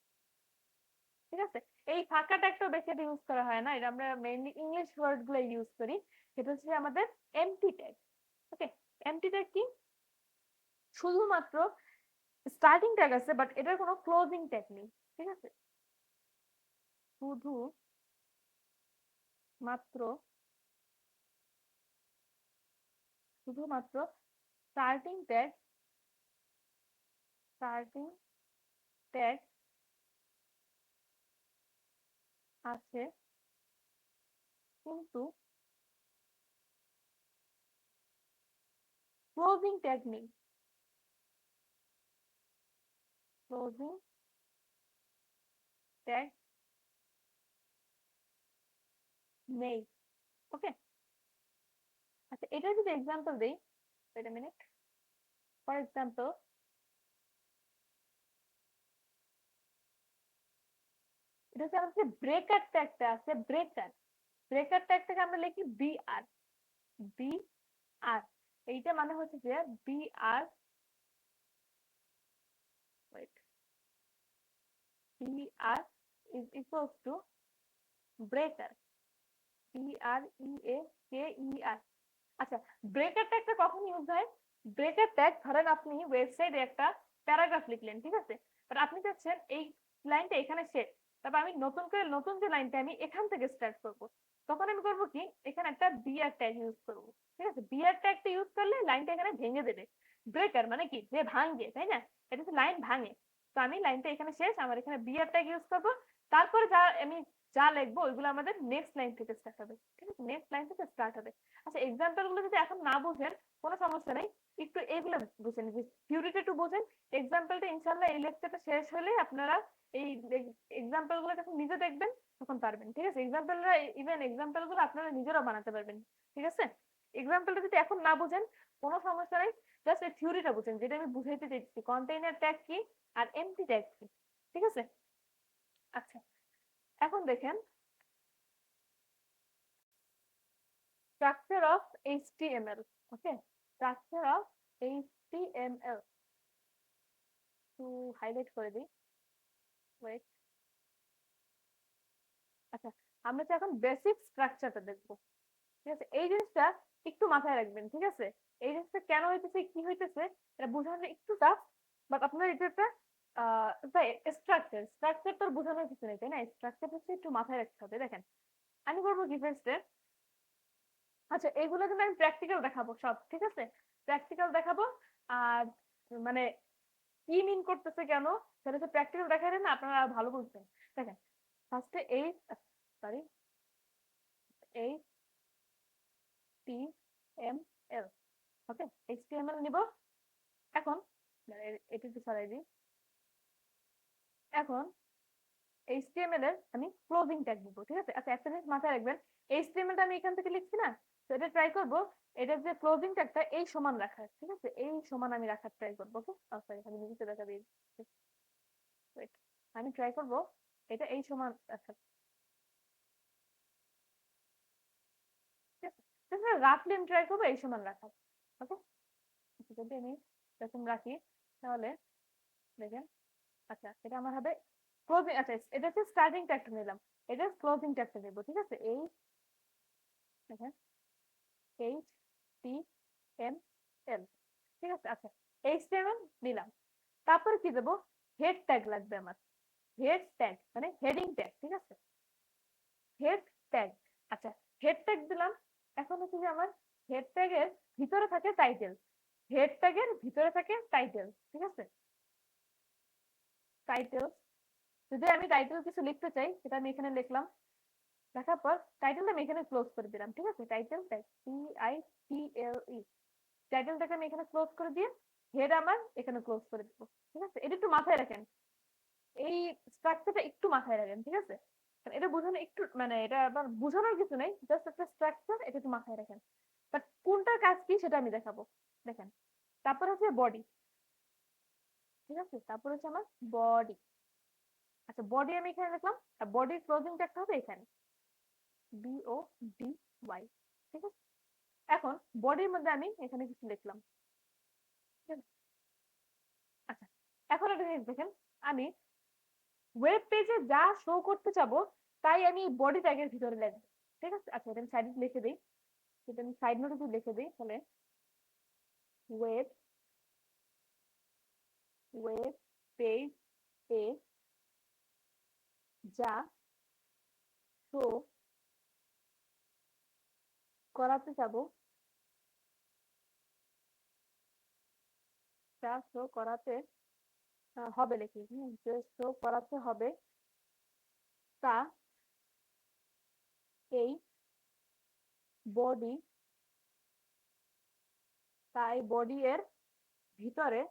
ঠিক আছে? এই ফাঁকা ট্যাগটাও বেশি ইউজ করা হয় না, এটা আমরা মেইনলি ইংলিশ ওয়ার্ড গুলো ইউজ করি। সেটা হচ্ছে আমাদের এমটি ট্যাগ, ওকে। এমটি ট্যাগ কি, শুধুমাত্র স্টার্টিং ট্যাগ আছে বাট এটার কোনো ক্লোজিং ট্যাগ নেই, ঠিক আছে? শুধু মাত্র, শুধুমাত্র স্টার্টিং ট্যাগ, স্টার্টিং ট্যাগ আছে, কিন্তু ক্লোজিং ট্যাগ নেই, ক্লোজিং ট্যাগ নেই, ওকে। আচ্ছা এটার যদি এক্সাম্পল দেই, wait a minute, for example এটা হচ্ছে আমাদের ব্রেকার ট্যাগটা আছে, ব্রেকার, ব্রেকার ট্যাগটাকে আমরা লিখি বিআর, বিআর, এইটা মানে হচ্ছে যে BR, wait, BR is equals to breaker, BREAKER। আচ্ছা ব্রেকার ট্যাগটা কখন ইউজ হয়? ব্রেকার ট্যাগ ধরেন আপনি ওয়েবসাইটে একটা প্যারাগ্রাফ লিখলেন, ঠিক আছে? বাট আপনি চাচ্ছেন এই লাইনটা এখানে শেষ, তারপর আমি নতুন করে নতুন যে লাইনটা আমি এখান থেকে স্টার্ট করব, তখন আমি করব কি এখানে একটা বিআর ট্যাগ ইউজ করব, ঠিক আছে? বিআর ট্যাগটা ইউজ করলে লাইনটা এখানে ভেঙে দেবে। ব্রেকার মানে কি, যে ভাঙে, তাই না? এটা হচ্ছে লাইন ভাঙে। তো আমি লাইনটা এখানে শেষ, আমার এখানে বিআর ট্যাগ ইউজ করব, তারপরে যা আমি যা লিখবো ওইগুলো আমাদের নেক্সট লাইন থেকে স্টার্ট হবে, ঠিক আছে? নেক্সট লাইন থেকে স্টার্ট হবে। আচ্ছা এক্সাম্পল গুলো যদি এখন না বুঝেন কোনো সমস্যা নেই, একটু এইগুলো বুঝেন, থিওরিটা একটু বুঝেন, এক্সাম্পলটা ইনশাল্লাহ এই লেকচারটা শেষ হলে আপনারা এই এক্সাম্পল গুলো যখন নিজে দেখবেন তখন পারবেন, ঠিক আছে? এক্সাম্পলরা, ইভেন এক্সাম্পল গুলো আপনারা নিজেরাও বানাতে পারবেন, ঠিক আছে? এক্সাম্পলটা যদি এখন না বুঝেন কোনো সমস্যা নেই, জাস্ট এই থিওরিটা বুঝেন, যেটা আমি বুঝাইতে চাইছি কন্টেইনার ট্যাগ কি আর এমটি ট্যাগ কি, ঠিক আছে? আচ্ছা এখন দেখেন structure of HTML, okay, structure of HTML, একটু হাইলাইট করে দিই, ওয়েট। আচ্ছা আমরা তো এখন বেসিক স্ট্রাকচারটা দেখবো, ঠিক আছে? এই জিনিসটা একটু মাথায় রাখবেন, ঠিক আছে? এই জিনিসটা কেন হইতেছে, কি হইতেছে, এটা বোঝানো একটু টাফ, বাট আপনার এটা একটা স্ট্রাকচার তো বোঝানোর কিছু নেই, তাই না? স্ট্রাকচার হচ্ছে একটু মাথায় রাখতে হবে। দেখেন আমি করবো কি ফার্স্টে, আচ্ছা এগুলো কিন্তু আমি প্র্যাকটিক্যাল দেখাবো সব, ঠিক আছে? প্র্যাকটিক্যাল দেখাবো। আর মানে কি মিন করতেছে কেন, সেটা হচ্ছে প্র্যাকটিক্যাল দেখালে না আপনারা ভালো বুঝবেন। দেখেন ফার্স্টে sorry H T M L, okay HTML নিব। এখন এটি একটু সরাই দিই। এখন HTML এর আমি ক্লোজিং ট্যাগ দিব, ঠিক আছে? আচ্ছা একটা জিনিস মাথায় রাখবেন, HTML টা আমি এখান থেকে লিখছি না, তো এটা ট্রাই করব এটার যে ক্লোজিং ট্যাগটা এই সমান রাখার, ঠিক আছে? এই সমান আমি রাখার ট্রাই করবো। ওকে সরি আমি নিচে দেখা দিই, ওয়েট, আমি ট্রাই করব এটা এই সমান রাখার, ঠিক আছে? রাফলি আমি ট্রাই করবো এই সমান রাখার। ওকে যদি আমি এরকম রাখি তাহলে দেখেন, আচ্ছা এটা আমার হবে ক্লোজিং, আচ্ছা এটা হচ্ছে স্টার্টিং ট্যাগটা নিলাম, এটা ক্লোজিং ট্যাগটা দেবো, ঠিক আছে? এই দেখেন HTML, ঠিক আছে? আচ্ছা HTML দিলাম, তারপর কি দেবো, হেড ট্যাগ লাগবে আমার, হেড ট্যাগ মানে হেডিং ট্যাগ, ঠিক আছে? হেড ট্যাগ, আচ্ছা হেড ট্যাগ দিলাম। এখন হচ্ছে যে আমার হেড ট্যাগের ভিতরে থাকে টাইটেল, হেড ট্যাগের ভিতরে থাকে টাইটেল, ঠিক আছে? টাইটেল, যদি আমি টাইটেল কিছু লিখতে চাই সেটা আমি এখানে লিখলাম, লেখার পর টাইটেলটা আমি এখানে ক্লোজ করে দিলাম, ঠিক আছে? টাইটেল ট্যাগ TITLE, টাইটেলটাকে আমি এখানে ক্লোজ করে দিয়ে হেড আমার এখানে ক্লোজ করে দিব, ঠিক আছে? এটা একটু মাথায় রাখেন, এই স্ট্রাকচারটা একটু মাথায় রাখেন, ঠিক আছে? এটা বোঝানো একটু মানে এটা আবার বোঝানোর কিছু নেই, জাস্ট একটা স্ট্রাকচার, এটা একটু মাথায় রাখেন। বাট কোনটার কাজ কি সেটা আমি দেখাবো। দেখেন তারপর হচ্ছে বডি, ঠিক আছে? তারপর হচ্ছে আমার বডি, আচ্ছা বডি আমি এখানে লিখলাম, আর বডির ক্লোজিং ট্যাগটা হবে এখানে BODY, ঠিক আছে? এখন বডির মধ্যে আমি এখানে কিছু লিখলাম, ঠিক আছে? আচ্ছা এখন একটা জিনিস দেখেন, আমি ওয়েব পেজে যা শো করতে চাবো তাই আমি বডি ট্যাগের ভিতরে লিখবো, ঠিক আছে? আচ্ছা এটা আমি সাইডে লিখে দিই, এটা আমি সাইড নোটে যদি লিখে দিই তাহলে ওয়েব ওয়েব পেজ এ যা শো করাতে চাবো, যা শো করাতে হবে লিখি, যে শো করাতে হবে তা এই বডি, তাই বডি এর ভিতরে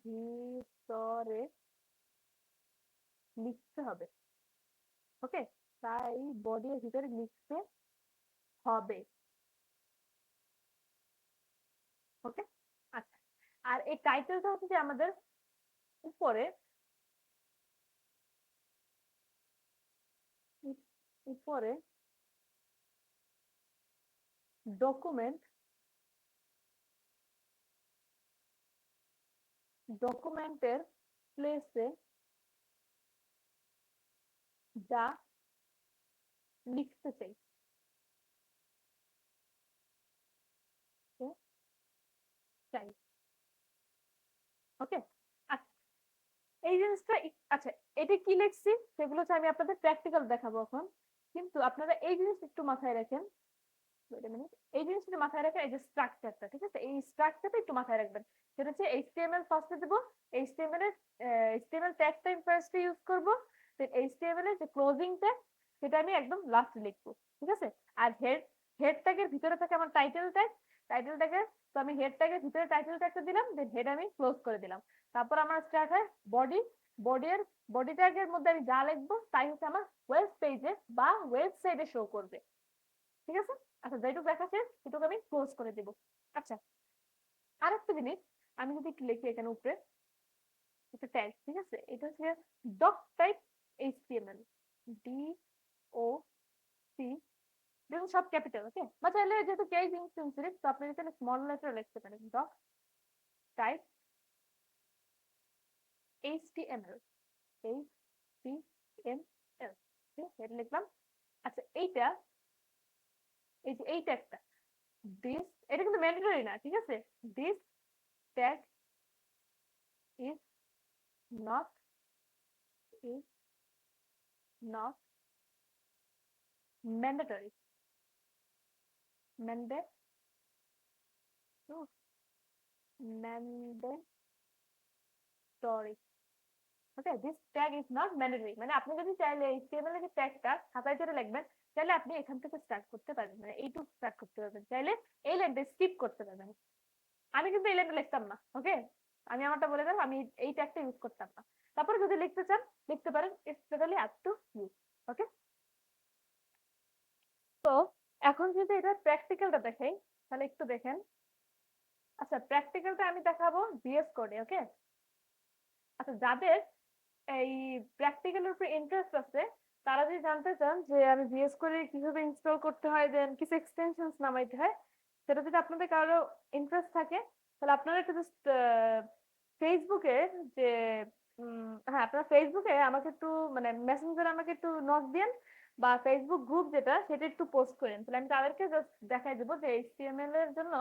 ভিতরে লিখতে হবে, ওকে? তাই বডি এর ভিতরে লিখতে হবে, ওকে? আচ্ছা আর এই টাইটেলটা হচ্ছে যে আমাদের উপরে উপরে ডকুমেন্ট ডকুমেন্টের প্লেসে যা লিখতে চাই, চাই, ওকে? আচ্ছা এই জিনিসটা আচ্ছা এটা কি লিখছি সেগুলো হচ্ছে আমি আপনাদের প্র্যাকটিক্যাল দেখাবো এখন, কিন্তু আপনারা এই জিনিস একটু মাথায় রাখেন, wait a minute, এই জিনিসটা মাথায় রাখেন, এই যে স্ট্রাকচারটা, ঠিক আছে? এই স্ট্রাকচারটা একটু মাথায় রাখবেন, সেটা হচ্ছে HTML ফার্স্টে দেব, HTML এর HTML ট্যাগটা আমি ফার্স্টে ইউজ করব, দেন HTML এর যে ক্লোজিং ট্যাগ সেটা আমি একদম লাস্টে লিখবো, ঠিক আছে? আর হেড ট্যাগের ভিতরে থাকে আমার টাইটেল ট্যাগের, তো আমি হেড ট্যাগের ভিতরে টাইটেল ট্যাগটা দিলাম, দেন হেড আমি ক্লোজ করে দিলাম। তারপর আমার স্টার্ট হয় বডি, বডির বডি ট্যাগের মধ্যে আমি যা লিখবো তাই হচ্ছে আমার ওয়েব পেজে বা ওয়েবসাইটে শো করবে, ঠিক আছে? আচ্ছা যেটুকু দেখা শেষ সেটুকু আমি ক্লোজ করে দেব। আচ্ছা আরেকটা জিনিস, আমি যদি একটু লিখি এখানে উপরে একটা ট্যাগ, ঠিক আছে? এটা হচ্ছে ডক টাইপ HTML, DOC, দেখুন সব ক্যাপিটাল, ওকে? বা চাইলে যেহেতু কেস ইনসেন্সিটিভ তো আপনি চাইলে স্মল লেটার লিখতে পারেন, ডক টাইপ HTML, HTML, ঠিক আছে? এটা লিখলাম। আচ্ছা এই যে এই ট্যাগটা, দিস, এটা কিন্তু ম্যান্ডেটরি না, ঠিক আছে? This tag is not is not mandatory, mandatory. Okay, this tag is not mandatory, মানে আপনি যদি চাইলে এইচটিএমএল এর যে ট্যাগটা খাতায় ধরে লিখবেন, চাইলে আপনি এখান থেকে স্টার্ট করতে পারবেন, মানে এইটুকু স্টার্ট করতে পারবেন, চাইলে এই লাইনটা স্কিপ করতে পারবেন। আমি কিন্তু এই লাইনটা লিখতাম না, ওকে? আমি আমারটা বলে দিলাম, আমি এই ট্যাগটা ইউজ করতাম না। তারপরে যদি লিখতে চান লিখতে পারেন, it's totally up to you. Okay, তো এখন যদি এটা প্র্যাকটিক্যালটা দেখাই, তাহলে একটু দেখেন। আচ্ছা, প্র্যাকটিক্যালটা আমি দেখাবো ভিএস কোডে, ওকে? আচ্ছা, যাদের এই প্র্যাকটিক্যালের উপরে ইন্টারেস্ট আছে, তারা যদি জানতে চান যে আমি ভিএস কোডে কিভাবে ইনস্টল করতে হয়, দেন কিছু এক্সটেনশনস নামাইতে হয়, সেটা যদি আপনাদের কারো ইন্টারেস্ট থাকে, তাহলে আপনারা একটু জাস্ট ফেসবুকে যে হ্যাঁ, আপনারা ফেসবুকে আমাকে একটু মানে মেসেঞ্জারে আমাকে একটু নক দিন, বা ফেসবুক গ্রুপ যেটা সেটা একটু পোস্ট করেন, তাহলে আমি তাদেরকে জাস্ট দেখাই দেবো যে এইচটিএমএল এর জন্য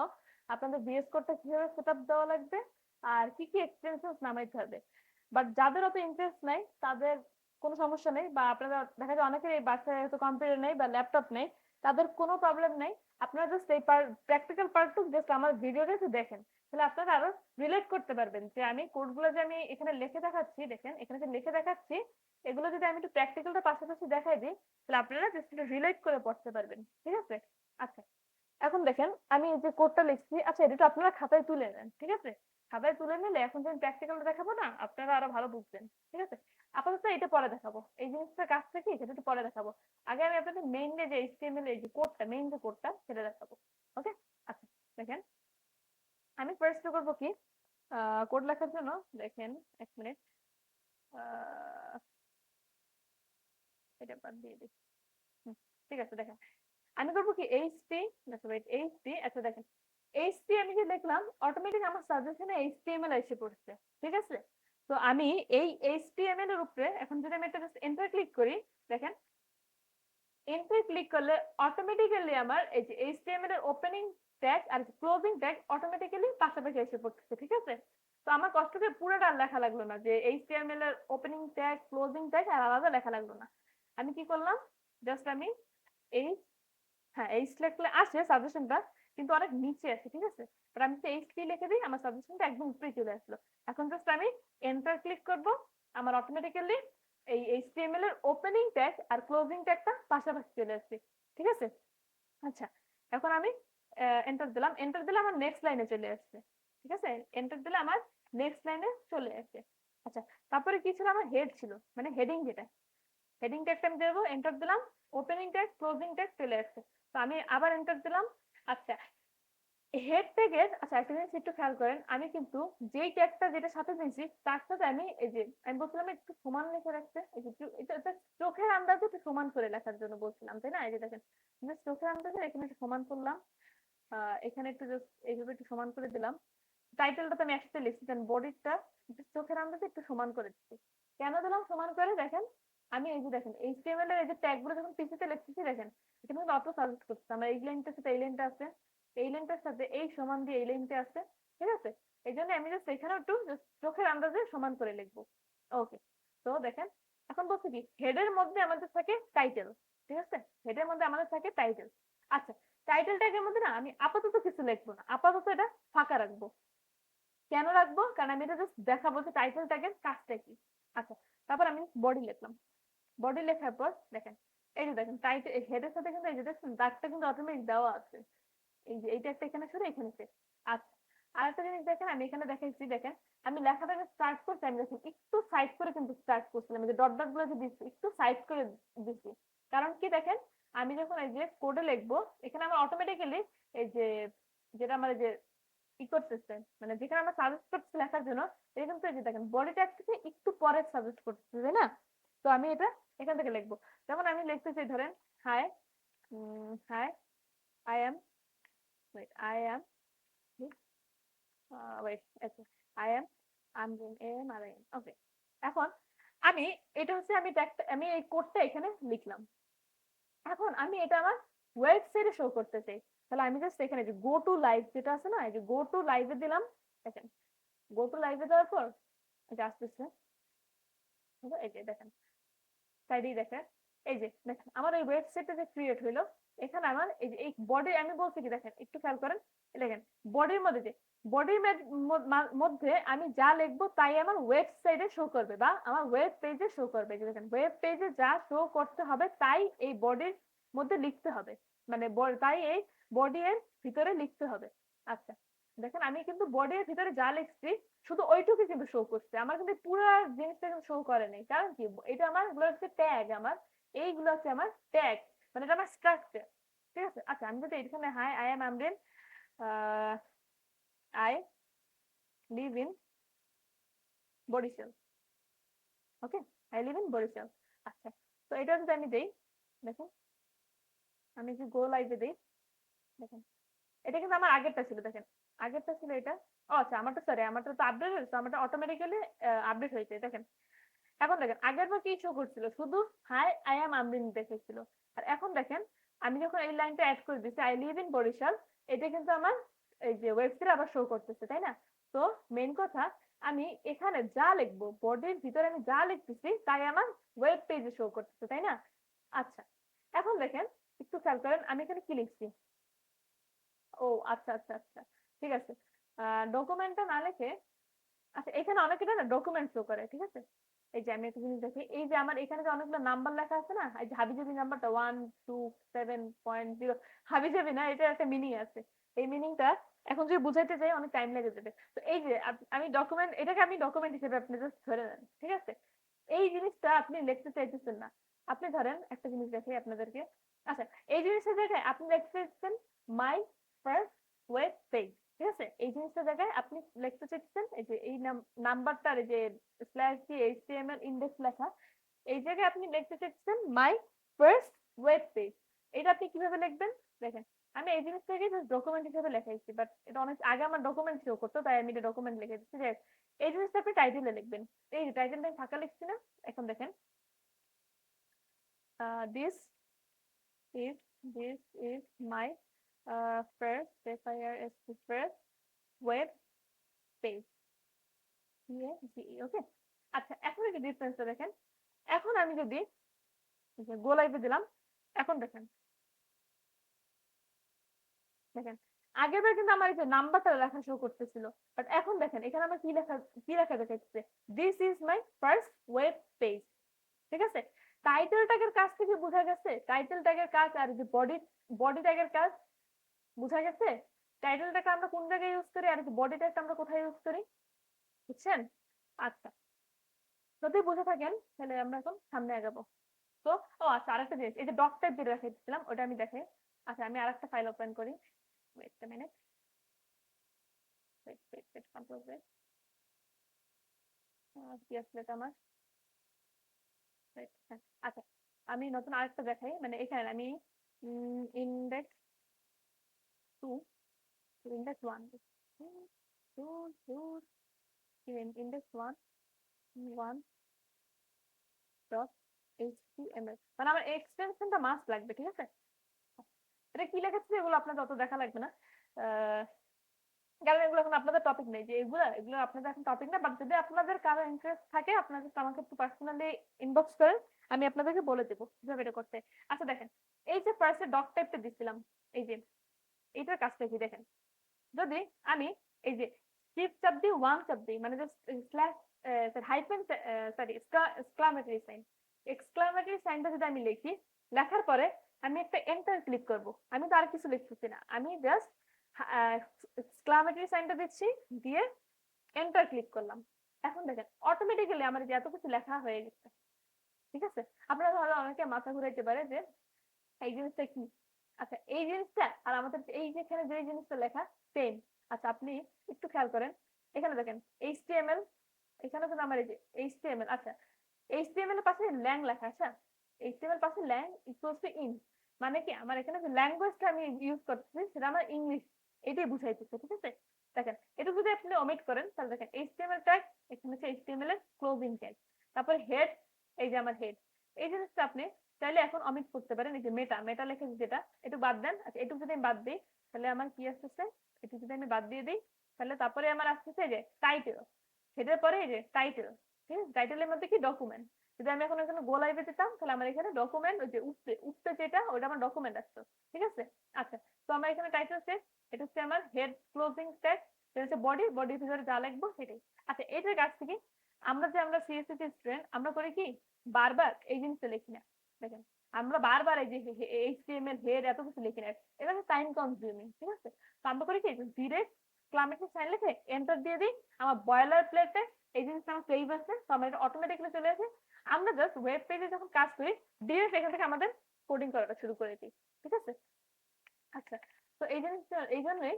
আপনাদের ভিএস কোডটা কিভাবে সেটআপ দেওয়া লাগবে আর কি কি এক্সটেনশনস নামাইতে হবে। বাট যাদের অত ইন্টারেস্ট নাই তাদের কোনো সমস্যা নেই, বা আপনারা দেখা যায় অনেকের এই বাসায় হয়তো কম্পিউটার নেই বা ল্যাপটপ নেই, তাদের কোনো প্রবলেম নেই। আপনারা জাস্ট এই প্র্যাকটিক্যাল পার্টটুকু জাস্ট আমার ভিডিওটা একটু দেখেন, তাহলে আপনারা আরো রিলেট করতে পারবেন যে আমি কোডগুলো যে আমি এখানে লিখে দেখাচ্ছি, দেখেন এখানে যে লিখে দেখাচ্ছি, এগুলো যদি আমি একটু প্র্যাকটিক্যালটা পাশাপাশি দেখাই দিই, তাহলে আপনারা জাস্ট একটু রিলেট করে পড়তে পারবেন, ঠিক আছে? আচ্ছা, এখন দেখেন আমি এই যে কোডটা লিখছি, আচ্ছা এটা একটু আপনারা খাতায় তুলে নেন, ঠিক আছে? খাতায় তুলে নিলে এখন যখন প্র্যাকটিক্যালটা দেখাবো না, আপনারা আরো ভালো বুঝবেন, ঠিক আছে? আপাতত এটা পরে দেখাবো, এই জিনিসটা কাজটা কি সেটা একটু পরে দেখাবো। আগে আমি আপনাদের মেইন যে এইচটিএমএল এই যে কোডটা, মেইন যে কোডটা সেটা দেখাবো, ওকে? আচ্ছা, দেখেন আমি ফার্স্ট করবো কি, কোড লেখার জন্য দেখেন, এক মিনিট, এটা বাদ দিয়ে দিই। ঠিক আছে, দেখেন আমি করবো কি এইচটি, আচ্ছা ওয়েট, এইচটি, আচ্ছা দেখেন এইচটি আমি যে লিখলাম, অটোমেটিক আমার সাজেশনে এইচটিএমএল এসে পড়ছে, ঠিক আছে? তো আমি এই এইচটিএমএল এর উপরে এখন যদি আমি একটা জাস্ট এন্টার ক্লিক করি, দেখেন এন্টার ক্লিক করলে অটোমেটিক্যালি আমার এই যে এইচটিএমএল এর ওপেনিং ট্যাগ আর ক্লোজিং ট্যাগ অটোমেটিক্যালি পাশাপাশি এসে পড়ছে, ঠিক আছে? তো আমার কষ্ট করে পুরোটা লেখা লাগলো না, যে এইচটিএমএল এর ওপেনিং ট্যাগ ক্লোজিং ট্যাগ আর আলাদা লেখা লাগলো না। আমি কি করলাম, জাস্ট আমি এই, হ্যাঁ এইচ লিখলে আসে সাজেশনটা, কিন্তু অনেক নিচে আছে, ঠিক আছে? বাট আমি যদি এইচটি লিখে দিই, আমার সাজেশনটা একদম উপরে চলে আসলো। এখন জাস্ট আমি এন্টার ক্লিক করব, আমার অটোমেটিক্যালি এই এইচটিএমএল এর ওপেনিং ট্যাগ আর ক্লোজিং ট্যাগটা পাশাপাশি চলে আসছে, ঠিক আছে? আচ্ছা, এখন আমি এন্টার দিলাম, এন্টার দিলে আমার নেক্সট লাইনে চলে আসছে, ঠিক আছে? এন্টার দিলে আমার নেক্সট লাইনে চলে আসছে। আচ্ছা, তারপরে কি ছিল, আমার হেড ছিল, মানে হেডিং যেটা, হেডিং ট্যাগটা আমি দেবো, এন্টার দিলাম, ওপেনিং ট্যাগ ক্লোজিং ট্যাগ চলে আসছে। তো আমি আবার এন্টার দিলাম। আচ্ছা, হেড ট্যাগের, আচ্ছা একটা জিনিস একটু খেয়াল করেন, আমি কিন্তু যেই ট্যাগটা যেটা সাথে দিয়েছি তার সাথে আমি এই যে আমি বলছিলাম একটু সমান লিখে রাখতে, এই যে এটা চোখের আন্দাজে একটু সমান করে লেখার জন্য বলছিলাম, তাই না? এই যে দেখেন চোখের আন্দাজে এখানে একটু সমান করলাম, এখানে একটু জাস্ট এইভাবে একটু সমান করে দিলাম। টাইটেলটা তো আমি একসাথে লিখছি, দেন বডিটা চোখের আন্দাজে একটু সমান করে দিচ্ছি। কেন দিলাম সমান করে, দেখেন আমি এই যে দেখেন এইচটিএমএল এর এই যে ট্যাগ গুলো যখন পিসিতে লিখতেছি, দেখেন এখানে কিন্তু অত সাজেস্ট করছে, আমার এই লাইনটার সাথে এই লাইনটা আছে, এই লাইনটার সাথে এই সমান দিয়ে এই লাইনটা আছে, ঠিক আছে? এই জন্য আমি জাস্ট এখানে একটু চোখের আন্দাজে সমান করে লিখবো, ওকে? তো দেখেন এখন বলছি কি, হেডের মধ্যে আমাদের থাকে টাইটেল, ঠিক আছে? হেডের মধ্যে আমাদের থাকে টাইটেল। আচ্ছা, টাইটেল ট্যাগের মধ্যে না আমি আপাতত কিছু লিখবো না, আপাতত এটা ফাঁকা রাখবো। কেন রাখবো, কারণ আমি এটা জাস্ট দেখাবো যে টাইটেল ট্যাগের কাজটা কি। আচ্ছা, তারপর আমি বডি লিখলাম, বডি লেখার পর দেখেন এই যে দেখেন টাইটেল হেডের সাথে কিন্তু এই যে দেখছেন দাগটা কিন্তু অটোমেটিক দেওয়া আছে, এই যে এইটা একটা এখানে সরে এখানে সে। আচ্ছা, আরেকটা জিনিস দেখেন আমি এখানে দেখাইছি, দেখেন আমি লেখাটা স্টার্ট করছি, আমি দেখেন একটু সাইড করে কিন্তু স্টার্ট করছিলাম, এই যে ডট ডট গুলো যে দিচ্ছি একটু সাইড করে দিচ্ছি, কারণ কি দেখেন আমি যখন এই যে কোডে লিখবো, এখানে আমার অটোমেটিক্যালি এই যে যেটা আমার এই যে ই করতেছে, মানে যেখানে আমরা সাজেস্ট করছি লেখার জন্য, এটা কিন্তু এই যে দেখেন বডি ট্যাগ থেকে একটু পরে সাজেস্ট করতেছে, তাই না? তো আমি এটা এখান থেকে লিখবো, যেমন আমি লিখতেছি ধরেন hi, hi I am, wait I am, wait আচ্ছা, I am Amrin, M R M, okay? এখন আমি এটা হচ্ছে আমি ট্যাগটা আমি এই কোডটা এখানে লিখলাম। এখন আমি এটা আমার ওয়েবসাইটে শো করতে চাই, তাহলে আমি জাস্ট এখানে যে গো টু লাইভ যেটা আছে না, এই যে গো টু লাইভে দিলাম। দেখেন গো টু লাইভে দেওয়ার পর এটা আসতেছে, এই যে দেখেন সাইডেই দেখেন, এই যে দেখেন আমার এই ওয়েবসাইটটা যে ক্রিয়েট হইলো, এখানে আমার এই যে এই বডি আমি বলছি কি দেখেন একটু খেয়াল করেন, দেখেন বডির মধ্যে যে বডির মধ্যে আমি যা লিখবো তাই আমার ওয়েবসাইটে শো করবে বা আমার ওয়েব পেজে শো করবে। দেখেন ওয়েব পেজে যা শো করতে হবে তাই এই বডির মধ্যে লিখতে হবে, মানে তাই এই বডি এর ভিতরে লিখতে হবে। আচ্ছা দেখেন আমি কিন্তু বডি এর ভিতরে যা লিখছি শুধু ওইটুকু কিন্তু শো করছে, আমার কিন্তু পুরো জিনিসটা কিন্তু শো করে নাই। কারণ কি এটা আমার এগুলো হচ্ছে ট্যাগ, আমার এইগুলো হচ্ছে আমার ট্যাগ, মানে এটা আমার স্ট্রাকচার। ঠিক আছে, আচ্ছা আমি যদি এখানে hi I am Amrin, I live in Barishal, okay I live in Barishal. আচ্ছা তো এটা যদি আমি দেই, দেখুন আমি যদি গো লাইভে দেই, দেখেন এটা কিন্তু আমার আগেরটা ছিল, দেখেন আগেরটা ছিল এটা। ও আচ্ছা আমারটা সরি আমারটা তো আপডেট হয়েছে, আমারটা অটোমেটিক্যালি আপডেট হয়েছে। দেখেন এখন দেখেন আগের বার কি শো করছিল, শুধু হাই আই এম আমরিন দেখেছিল। আর এখন দেখেন আমি যখন এই লাইনটা অ্যাড করে দিচ্ছি আই লিভ ইন বরিশাল, এটা কিন্তু আমার এই যে ওয়েবসাইটে আবার শো করতেছে, তাই না? তো মেইন কথা আমি এখানে যা লিখবো বডির ভিতরে আমি যা লিখতেছি তাই আমার ওয়েব পেজে শো করতেছে, তাই না? আচ্ছা এখন দেখেন একটু খেয়াল করেন আমি এখানে কি লিখছি। ও আচ্ছা আচ্ছা আচ্ছা ঠিক আছে, ডকুমেন্টটা না লিখে, আচ্ছা এখানে অনেক এটা না ডকুমেন্ট শো করে, ঠিক আছে। এই যে আমি একটা জিনিস দেখি, এই যে আমার এখানে যে অনেকগুলো নাম্বার লেখা আছে না, এই যে হাবিজাবি নাম্বারটা 127.0, হাবিজাবি না, এটা একটা মিনিং আছে। এই মিনিংটা এখন যদি বুঝাইতে যাই অনেক টাইম লেগে যাবে। তো এই যে আমি ডকুমেন্ট, এটাকে আমি ডকুমেন্ট হিসেবে আপনি জাস্ট ধরে নেন, ঠিক আছে। এই জিনিসটা আপনি লিখতে চাইতেছেন না, আপনি ধরেন একটা জিনিস দেখে আপনাদেরকে। আচ্ছা এই জিনিসটা দেখে আপনি লিখতে চাইছেন মাই ফার্স্ট ওয়েব পেজ, ঠিক আছে। এই জিনিসটা জায়গায় আপনি লিখতে চাইছেন এই যে এই নাম্বারটার এই যে স্ল্যাশ দিয়ে এইচটিএমএল ইন্ডেক্স লেখা, এই জায়গায় আপনি লিখতে চাইছেন মাই ফার্স্ট ওয়েব পেজ। এটা আপনি কিভাবে লিখবেন দেখেন, আমি এই জিনিসটাকে জাস্ট ডকুমেন্ট হিসেবে লেখাইছি, বাট এটা অনেক আগে আমার ডকুমেন্ট শো করতো তাই আমি এটা ডকুমেন্ট লিখে দিচ্ছি। যে এই জিনিসটা আপনি টাইটেলে লিখবেন, এই যে টাইটেলটা আমি ফাঁকা লিখছি না, এখন দেখেন this is this is my first first web page, ওকে। আচ্ছা এখন একটু ডিফারেন্সটা দেখেন, এখন আমি যদি গো লাইভে দিলাম, এখন দেখেন দেখেন আগের বার কিন্তু আমার এই যে নাম্বারটা লেখা শো করতেছিল, বাট এখন দেখেন এখানে আমার কি লেখা দেখাচ্ছে, this is my first web page, ঠিক আছে। টাইটেল ট্যাগের কাছ থেকে বোঝা গেছে, টাইটেল ট্যাগের কাজ আর যে বডি ট্যাগের কাজ বোঝা গেছে। টাইটেল ট্যাগ আমরা কোন জায়গায় ইউজ করি আর বডি ট্যাগটা আমরা কোথায় ইউজ করি, বুঝছেন? আচ্ছা যদি বুঝে থাকেন তাহলে আমরা এখন সামনে আগাবো। তো ও আচ্ছা আরেকটা জিনিস, এই যে ডক টাইপ যেটা দেখাইছিলাম ওটা আমি দেখাই। আচ্ছা আমি আরেকটা ফাইল ওপেন করি, wait a minute, wait control Z, কি আসলে এটা আমার wait, হ্যাঁ, আচ্ছা আমি নতুন আরেকটা দেখাই, মানে এখানে আমি index two, index one, two two index one one dot HTML, মানে আমার এক্সটেনশনটা মাস্ট লাগবে, ঠিক আছে। এটা কি লেখাচ্ছে এগুলো আপনাদের অত দেখা লাগবে না, কারণ এগুলো এখন আপনাদের টপিক নেই, যে এগুলো আপনাদের এখন টপিক না, বাট যদি আপনাদের কারো ইন্টারেস্ট থাকে আপনাদের আমাকে একটু পার্সোনালি ইনবক্স করেন, আমি আপনাদেরকে বলে দেবো কিভাবে এটা করতে। আচ্ছা দেখেন এই যে ফার্স্টে ডক টাইপটা দিছিলাম, এই যে এইটার কাজটা কি দেখেন, যদি আমি এই যে শিফট চাপ দিই ওয়ান চাপ দিই, মানে just slash hyphen sorry exclamatory sign, exclamatory সাইনটা যদি আমি লিখি, লেখার পরে আমি একটা এন্টার ক্লিক করব, আমি তো আর কিছু লিখতেছি না, আমি জাস্ট এক্সক্লামেটরি সাইনটা দিচ্ছি, দিয়ে এন্টার ক্লিক করলাম। এখন দেখেন অটোমেটিক্যালি আমার যে এত কিছু লেখা হয়ে গেছে, ঠিক আছে। আপনারা ধরো অনেকে মাথা ঘুরাইতে পারে যে এই জিনিসটা কি। আচ্ছা এই জিনিসটা আর আমাদের এই যেখানে যে জিনিসটা লেখা সেম। আচ্ছা আপনি একটু খেয়াল করেন, এখানে দেখেন এইচটিএমএল, এখানে কিন্তু আমার এই যে এইচটিএমএল, আচ্ছা এইচটিএমএল এর পাশে ল্যাং লেখা, আচ্ছা এইচটিএমএল পাশে ল্যাং ইকুয়ালস টু ইন, মানে কি আমার এখানে যে ল্যাঙ্গুয়েজটা আমি ইউজ করতেছি সেটা আমার ইংলিশ, এটাই বুঝাইতেছে, ঠিক আছে। দেখেন এটা যদি আপনি ওমিট করেন তাহলে দেখেন এইচটিএমএল ট্যাগ, এখানে হচ্ছে এইচটিএমএল এর ক্লোজিং ট্যাগ, তারপর হেড, এই যে আমার হেড, এই জিনিসটা আপনি চাইলে এখন অমিট করতে পারেন, এই যে মেটা মেটা লেখা যেটা একটু বাদ দেন। আচ্ছা এটুকু যদি আমি বাদ দিই তাহলে আমার কি আসতেছে, একটু যদি আমি বাদ দিয়ে দিই তাহলে তারপরে আমার আসতেছে যে টাইটেল, হেডের পরে এই যে টাইটেল, ঠিক আছে, টাইটেলের মধ্যে কি ডকুমেন্ট। যদি আমি এখন এখানে গোলাইভে দিতাম তাহলে আমার এখানে ডকুমেন্ট, ওই যে উঠতে উঠতে যেটা ওটা আমার ডকুমেন্ট আসতো, ঠিক আছে। আচ্ছা তো আমার এখানে টাইটেল সেট, এটা হচ্ছে আমার হেড ক্লোজিং ট্যাগ, এটা হচ্ছে বডি, বডির ভিতরে যা লিখবো সেটাই। আচ্ছা এটার কাছ থেকে আমরা সিএসএস স্টুডেন্ট আমরা করি কি বারবার এই জিনিসটা লিখি না। দেখেন আমরা বারবার এই যে এইচটিএমএল হেড এত কিছু লিখি না, এটা হচ্ছে টাইম কনজিউমিং, ঠিক আছে। তো আমরা করি কি ডিরেক্ট ক্লামেটিক সাইন লিখে এন্টার দিয়ে দিই, আমার বয়লার প্লেটে এই জিনিসটা আমার সেভ আছে, তো আমার এটা অটোমেটিক্যালি চলে আসে। আমরা জাস্ট ওয়েব পেজে যখন কাজ করি ডিরেক্ট এখান থেকে আমাদের কোডিং করাটা শুরু করে দিই, ঠিক আছে। আচ্ছা তো এই জিনিসটা এই জন্যই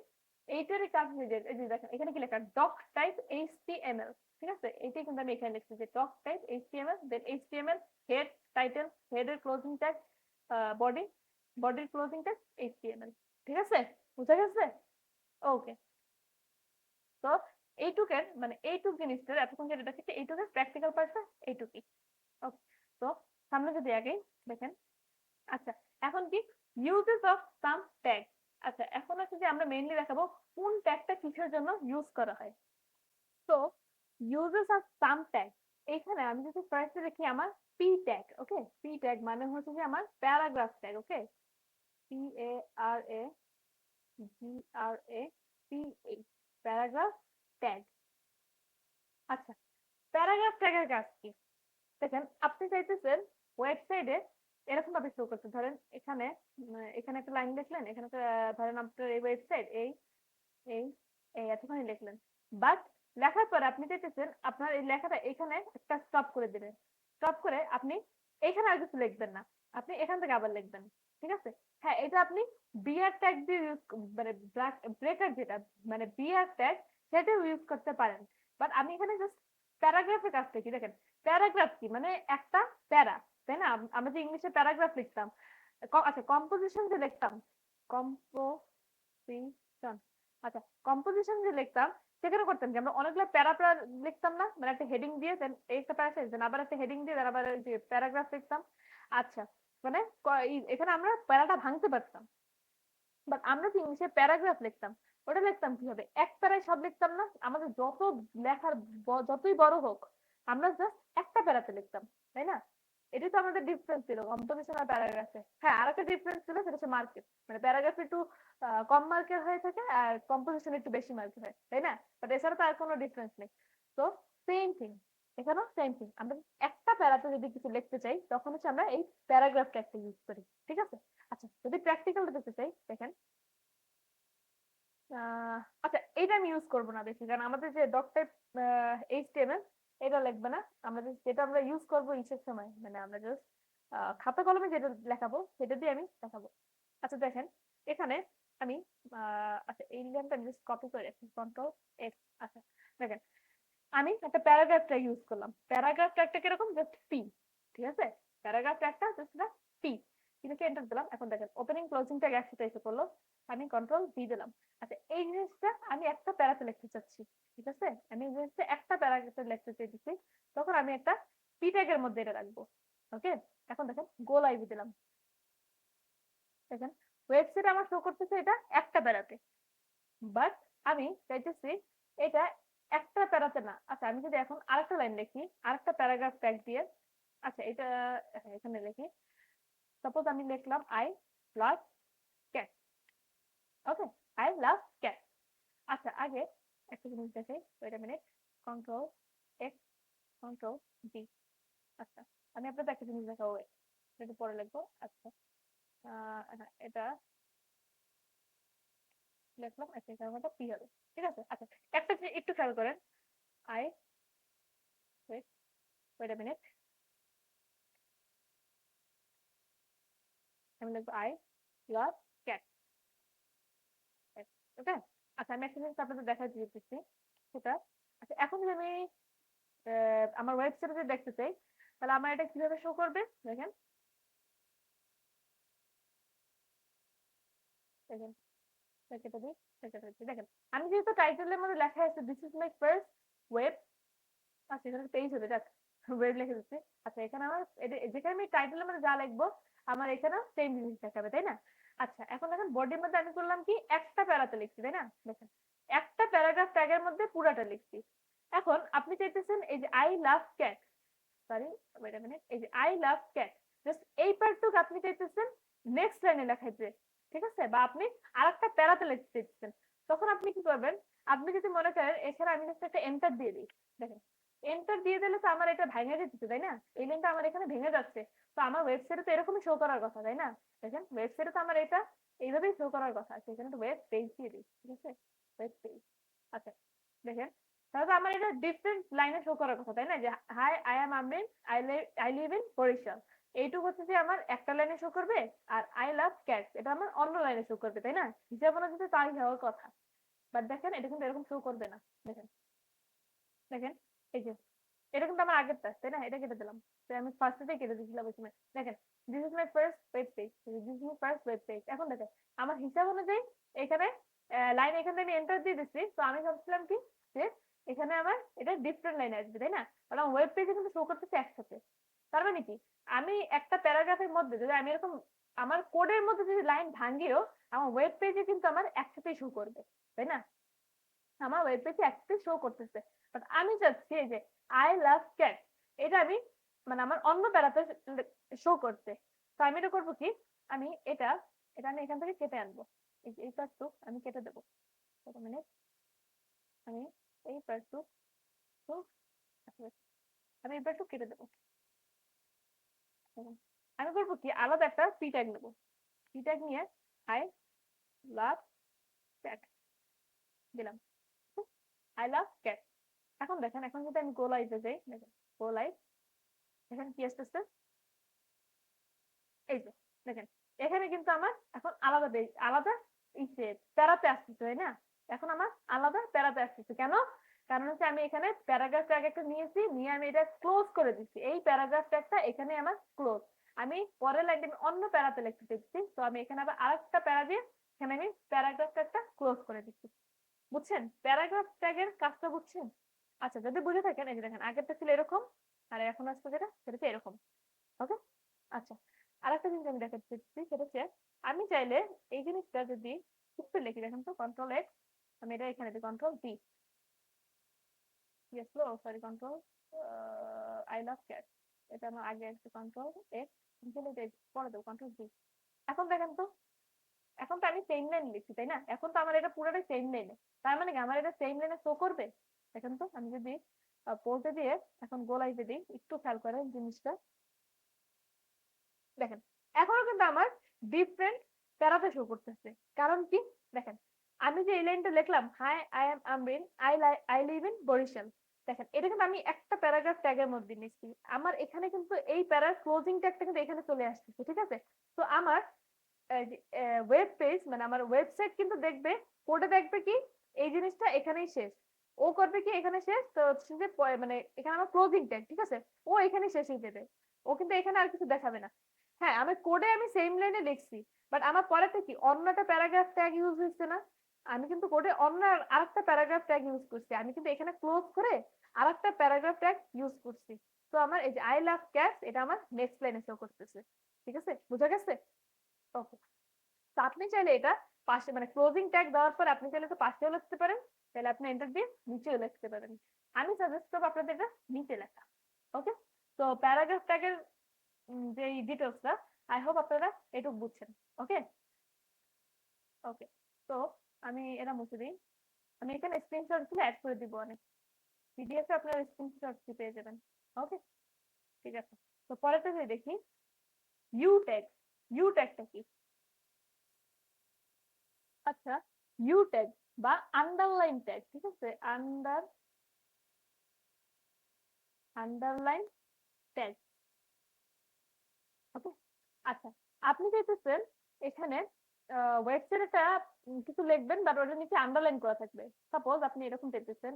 এইটারই কাজ হয়ে যায়। এই যে দেখেন এখানে কি লেখা ডক টাইপ এইচটিএমএল, ঠিক আছে, এইটাই কিন্তু আমি এখানে লিখছি যে doc type HTML, then HTML head title, হেডের ক্লোজিং ট্যাগ বডি, বডির ক্লোজিং ট্যাগ এইচটিএমএল, ঠিক আছে, বুঝা গেছে। ওকে তো এইটুকের মানে এইটুক জিনিসটার এতক্ষণ যেটা দেখেছি এইটুকের প্র্যাকটিক্যাল পার্টটা এইটুকুই। ওকে তো সামনে যদি আগে দেখেন। আচ্ছা এখন কি ইউজেস অফ সাম ট্যাগ। আচ্ছা এখন হচ্ছে যে আমরা মেইনলি দেখাবো কোন ট্যাগটা কিসের জন্য ইউজ করা হয়। তো ইউজেস অফ সাম ট্যাগ, এখানে আমি যদি ফার্স্টে দেখি আমার P tag, okay P tag মানে হচ্ছে যে আমার paragraph tag, okay P A R A G R A P H, paragraph tag. আচ্ছা প্যারাগ্রাফ ট্যাগের কাজ কি, দেখেন আপনি চাইতেছেন ওয়েবসাইটে এরকম ভাবে শো করতে, ধরেন এখানে এখানে একটা লাইন লিখলেন, এখানে ধরেন আপনার এই ওয়েবসাইট এই এই এই এতখানি লিখলেন, বাট লেখার পরে আপনি চাইতেছেন আপনার এই লেখাটা এখানে একটা স্টপ করে দিবেন, স্টপ করে আপনি এখানে আর কিছু লিখবেন না, আপনি এখান থেকে আবার লিখবেন, ঠিক আছে। হ্যাঁ এটা আপনি বিআর ট্যাগ দিয়ে ইউজ মানে ব্রেকার যেটা মানে বিআর ট্যাগ সেটাও ইউজ করতে পারেন, বাট আমি এখানে জাস্ট প্যারাগ্রাফের কাছ থেকে দেখেন প্যারাগ্রাফ কি মানে একটা প্যারা, তাই না, আমরা যে ইংলিশে প্যারাগ্রাফ লিখতাম, আচ্ছা কম্পোজিশন যে লিখতাম, কম্পোজিশন, আচ্ছা কম্পোজিশন যে লিখতাম সেখানে করতাম কি আমরা অনেকগুলো প্যারা প্যারা লিখতাম না, মানে একটা হেডিং দিয়ে দেন একটা প্যারা শেষ দেন আবার একটা হেডিং দিয়ে দেন আবার যে প্যারাগ্রাফ লিখতাম। আচ্ছা মানে এখানে আমরা প্যারাটা ভাঙতে পারতাম, বাট আমরা যে ইংলিশে প্যারাগ্রাফ লিখতাম ওটা লিখতাম কিভাবে এক প্যারায় সব লিখতাম না, আমাদের যত লেখার যতই বড় হোক আমরা জাস্ট একটা প্যারাতে লিখতাম, তাই না। এটাই তো আমাদের ডিফারেন্স ছিল কম্পোজিশন আর প্যারাগ্রাফে। হ্যাঁ আরেকটা ডিফারেন্স ছিল সেটা হচ্ছে মার্কেট, মানে প্যারাগ্রাফ একটু কম মার্কের হয়ে থাকে আর কম্পোজিশন একটু বেশি মার্কের হয়, তাই না, বাট এছাড়া তো আর কোনো ডিফারেন্স নেই। তো সেম থিং এখানেও সেম থিং, আমরা একটা প্যারাতে যদি কিছু লিখতে চাই তখন হচ্ছে আমরা এই প্যারাগ্রাফটা একটা ইউজ করি, ঠিক আছে। আচ্ছা যদি প্র্যাকটিক্যাল দেখতে চাই দেখেন আচ্ছা এইটা আমি ইউজ করবো না বেশি, কারণ আমাদের যে ডক টাইপ এইচটিএমএল এটা লিখবে না, আমাদের যেটা আমরা ইউজ করবো ইসের সময় মানে আমরা জাস্ট খাতা কলমে যেটা লেখাবো সেটা দিয়ে আমি দেখাবো। আচ্ছা দেখেন এখানে আমি আচ্ছা এই লাইনটা আমি জাস্ট কপি করে রাখি কন্ট্রোল এক্স। আচ্ছা দেখেন আমি একটা প্যারাগ্রাফ ট্যাগ ইউজ করলাম, প্যারাগ্রাফ ট্যাগটা কিরকম জাস্ট পি, ঠিক আছে, প্যারাগ্রাফ ট্যাগটা জাস্ট না পি, এটাকে এন্টার দিলাম। এখন দেখেন ওপেনিং ক্লোজিং ট্যাগ একসাথে এসে পড়লো, আমি কন্ট্রোল ভি দিলাম। আচ্ছা এই জিনিসটা আমি একটা প্যারাতে লিখতে চাচ্ছি, ঠিক আছে, আমি এই জিনিসটা একটা প্যারাগ্রাফে লিখতে চাইছি, তখন আমি একটা পি ট্যাগের মধ্যে এটা রাখবো, ওকে। এখন দেখেন গো লাইভ দিলাম, দেখেন ওয়েবসাইট আমার শো করতেছে এটা একটা প্যারাতে, বাট আমি চাইতেছি এটা একটা প্যারাতে না। আচ্ছা আমি যদি এখন আরেকটা লাইন লিখি আরেকটা প্যারাগ্রাফ ট্যাগ দিয়ে, আচ্ছা এটা হ্যাঁ, এখানে লিখি সাপোজ আমি লিখলাম I love cat, okay I love cat. আচ্ছা আগে একটা জিনিস দেখাই, wait a minute, control X control G. আচ্ছা আমি আপনাদের একটা জিনিস দেখাবো, একটু পরে লিখবো। আচ্ছা হ্যাঁ এটা লিখলাম, একটা জায়গাটা পি হবে, ঠিক আছে। আচ্ছা একটা জিনিস একটু খেয়াল করেন, I wait wait a minute, আমি লিখবো আই লাভ ক্যাট, ওকে। আচ্ছা আমি একটা জিনিস আপনাদের দেখা দিতেছি সেটা, আচ্ছা এখন যদি আমি আমার ওয়েবসাইটে দেখতে চাই তাহলে আমার এটা কিভাবে শো করবে দেখেন, দেখেন দেখতে দিই দেখেন আমি যেহেতু টাইটেলের মধ্যে লেখা আছে this is my first web, আচ্ছা এখানে পেজ হবে দেখ, ওয়েব লিখে দিচ্ছি। আচ্ছা এখানে আমার যেখানে আমি টাইটেলের মধ্যে যা লিখবো আমার এখানেও সেম জিনিস দেখাবে, তাই না? আচ্ছা এখন দেখেন বডির মধ্যে আমি করলাম কি একটা প্যারাতে লিখছি, তাই না? দেখেন একটা প্যারাগ্রাফ ট্যাগের মধ্যে পুরাটা লিখছি। এখন আপনি চাইতেছেন এই যে I love cat, sorry wait a minute, এই যে আই লাভ ক্যাট, জাস্ট এই পার্টটুকু আপনি চাইতেছেন নেক্সট লাইনে লেখাইতে, ঠিক আছে? বা আপনি আরেকটা প্যারাতে লিখতে চাইতেছেন, তখন আপনি কি করবেন? আপনি যদি মনে করেন এখানে আমি জাস্ট একটা এন্টার দিয়ে দিই, দেখেন এন্টার দিয়ে দিলে তো আমার এটা ভেঙে যেতেছে, তাই না? এই লাইনটা আমার এখানে ভেঙে যাচ্ছে। তো আমার ওয়েবসাইটে তো এরকমই শো করার কথা, তাই না? দেখেন ওয়েবসাইটে তো আমার এটা এইভাবেই শো করার কথা, সেখানে তো ওয়েব পেজ দিয়ে দিই, ঠিক আছে? Web page. আচ্ছা দেখেন তাহলে তো আমার এটা ডিফারেন্ট লাইনে শো করার কথা, তাই না? যে hi I am Amrin, I live in Barishal, এইটুকু হচ্ছে যে আমার একটা লাইনে শো করবে। আর আই লাভ ক্যাটস এটা আমার অন্য লাইনে শো করবে, তাই না? হিসাব অনুযায়ী তাই হওয়ার কথা। বাট দেখেন এটা কিন্তু এরকম শো করবে না। দেখেন দেখেন এই যে এটা কিন্তু আমার আগের টাস্ক, তাই না? এটা কেটে দিলাম, তো আমি ফার্স্টে কেটে দিয়েছিলাম ওই সময়। দেখেন this is my first web page, this is my first web page. এখন দেখেন আমার হিসাব অনুযায়ী এখানে লাইন এখানে আমি এন্টার দিয়ে দিচ্ছি, তো আমি ভাবছিলাম কি যে এখানে আমার এটা ডিফারেন্ট লাইন আসবে, তাই না? কারণ ওয়েব পেজে কিন্তু শো করতেছে একসাথে। তার মানে কি আমি একটা প্যারাগ্রাফের মধ্যে যদি আমি এরকম আমার কোডের মধ্যে যদি লাইন ভাঙিও আমার ওয়েব পেজে কিন্তু আমার একসাথে শো করবে, তাই না? আমার ওয়েব পেজে একসাথে শো করতেছে। বাট আমি চাচ্ছি এই যে আই লাভ ক্যাট এটা আমি মানে আমার অন্য প্যারাতে শো করতে। তো আমি এটা করবো কি, আমি এটা এটা আমি এখান থেকে কেটে আনবো, এই যে এই পার্টটু আমি কেটে দেবো। মিনিট, আমি এই পার্টটু আমি এই পার্টটু কেটে দেবো। আমি করবো কি আলাদা একটা পি ট্যাগ নেবো, পি ট্যাগ নিয়ে আই লাভ ক্যাট দিলাম, আই লাভ ক্যাট। এখন দেখেন এখন যদি আমি গো লাইভে যাই, দেখেন গো লাইভ, দেখেন কি আসতেছে, এই যে দেখেন এখানে কিন্তু আমার এখন আলাদা আলাদা ইসে প্যারাতে আসতেছে, তাই না? এখন আমার আলাদা প্যারাতে আসতেছে কেন? কারণ হচ্ছে আমি এখানে প্যারাগ্রাফ ট্যাগ একটা নিয়েছি, নিয়ে আমি এটা ক্লোজ করে দিচ্ছি, এই প্যারাগ্রাফ ট্যাগটা এখানে আমার ক্লোজ। আমি পরের লাইনে আমি অন্য প্যারাতে লিখতে দিচ্ছি, তো আমি এখানে আবার আরেকটা প্যারা দিয়ে এখানে আমি প্যারাগ্রাফ ট্যাগটা ক্লোজ করে দিচ্ছি। বুঝছেন প্যারাগ্রাফ ট্যাগের কাজটা? বুঝছেন? আচ্ছা যদি বুঝে থাকেন এই যে দেখেন আগেরটা ছিল এরকম আর এখন আসছে যেটা সেটা হচ্ছে এরকম। ওকে আচ্ছা আরেকটা জিনিস আমি দেখাতে চাচ্ছি, সেটা হচ্ছে আমি চাইলে এই জিনিসটা যদি উপরে লিখি, দেখেন তো কন্ট্রোল এক্স, আমি এটা এখানে দিই কন্ট্রোল ভি, আসলো sorry control I love cat, এটা আমার আগে আছে কন্ট্রোল এক্স, পরে দেবো কন্ট্রোল ভি। এখন দেখেন তো এখন তো আমি সেম লাইন লিখছি, তাই না? এখন তো আমার এটা পুরোটাই সেম লাইনে, তার মানে কি আমার এটা সেম লাইনে শো করবে। দেখেন তো আমি যদি পোর্টে দিয়ে এখন গো লাইভে দিই, একটু খেয়াল করেন জিনিসটা, দেখেন এখনো কিন্তু আমার ডিফারেন্ট প্যারাতে শো করতেছে। কারণ কি দেখেন আমি যে এই লাইনটা লিখলাম hi I am Amrin, I live in Barishal, দেখেন এটা কিন্তু আমি একটা প্যারাগ্রাফ ট্যাগের মধ্যে নিচ্ছি, আমার এখানে কিন্তু এই প্যারার ক্লোজিং ট্যাগটা কিন্তু এখানে চলে আসতেছে, ঠিক আছে? তো আমার ওয়েব পেজ মানে আমার ওয়েবসাইট কিন্তু দেখবে কোডে দেখবে কি এই জিনিসটা এখানেই শেষ, ও করবে কি এখানে শেষ, তো হচ্ছে যে মানে এখানে আমার ক্লোজিং ট্যাগ, ঠিক আছে? ও এখানে শেষ হয়ে যাবে, ও কিন্তু এখানে আর কিছু দেখাবে না। হ্যাঁ আমি কোডে আমি সেম লাইনে লিখছি, বাট আমার পরেতে কি অন্য একটা প্যারাগ্রাফ ট্যাগ ইউজ হচ্ছে না? আমি কিন্তু কোডে অন্য আরেকটা প্যারাগ্রাফ ট্যাগ ইউজ করছি, আমি কিন্তু এখানে ক্লোজ করে আরেকটা প্যারাগ্রাফ ট্যাগ ইউজ করছি। তো আমার এই যে আই লাভ ক্যাটস এটা আমার নেক্সট লাইনে শো করতেছে, ঠিক আছে? বুঝা গেছে? ওকে তো আপনি চাইলে এটা পাশে মানে ক্লোজিং ট্যাগ দেওয়ার পর আপনি চাইলে তো পাশেও লিখতে পারেন, তাহলে আপনি এন্টার দিয়ে নিচেও লিখতে পারেন। আমি সাজেস্ট করবো আপনাদের এটা নিচে লেখা। ওকে তো প্যারাগ্রাফ ট্যাগের যে ডিটেলসটা আই হোপ আপনারা এটুকু বুঝছেন। ওকে ওকে তো আমি এটা মুছে দিই, আমি এখানে স্ক্রিনশট গুলো অ্যাড করে দিব, অনেক পিডিএফ এ আপনারা স্ক্রিনশট পেয়ে যাবেন। ওকে ঠিক আছে তো পরেরটা যদি দেখি ইউ ট্যাগ, ইউ ট্যাগটা কি? আচ্ছা ইউ ট্যাগ বা আন্ডারলাইন ট্যাগ, ঠিক আছে? Underline tag. ওকে আচ্ছা আপনি চাইতেছেন এখানে ওয়েবসাইটটা কিছু লিখবেন বাট ওটার নিচে আন্ডারলাইন করা থাকবে। সাপোজ আপনি এরকম চাইতেছেন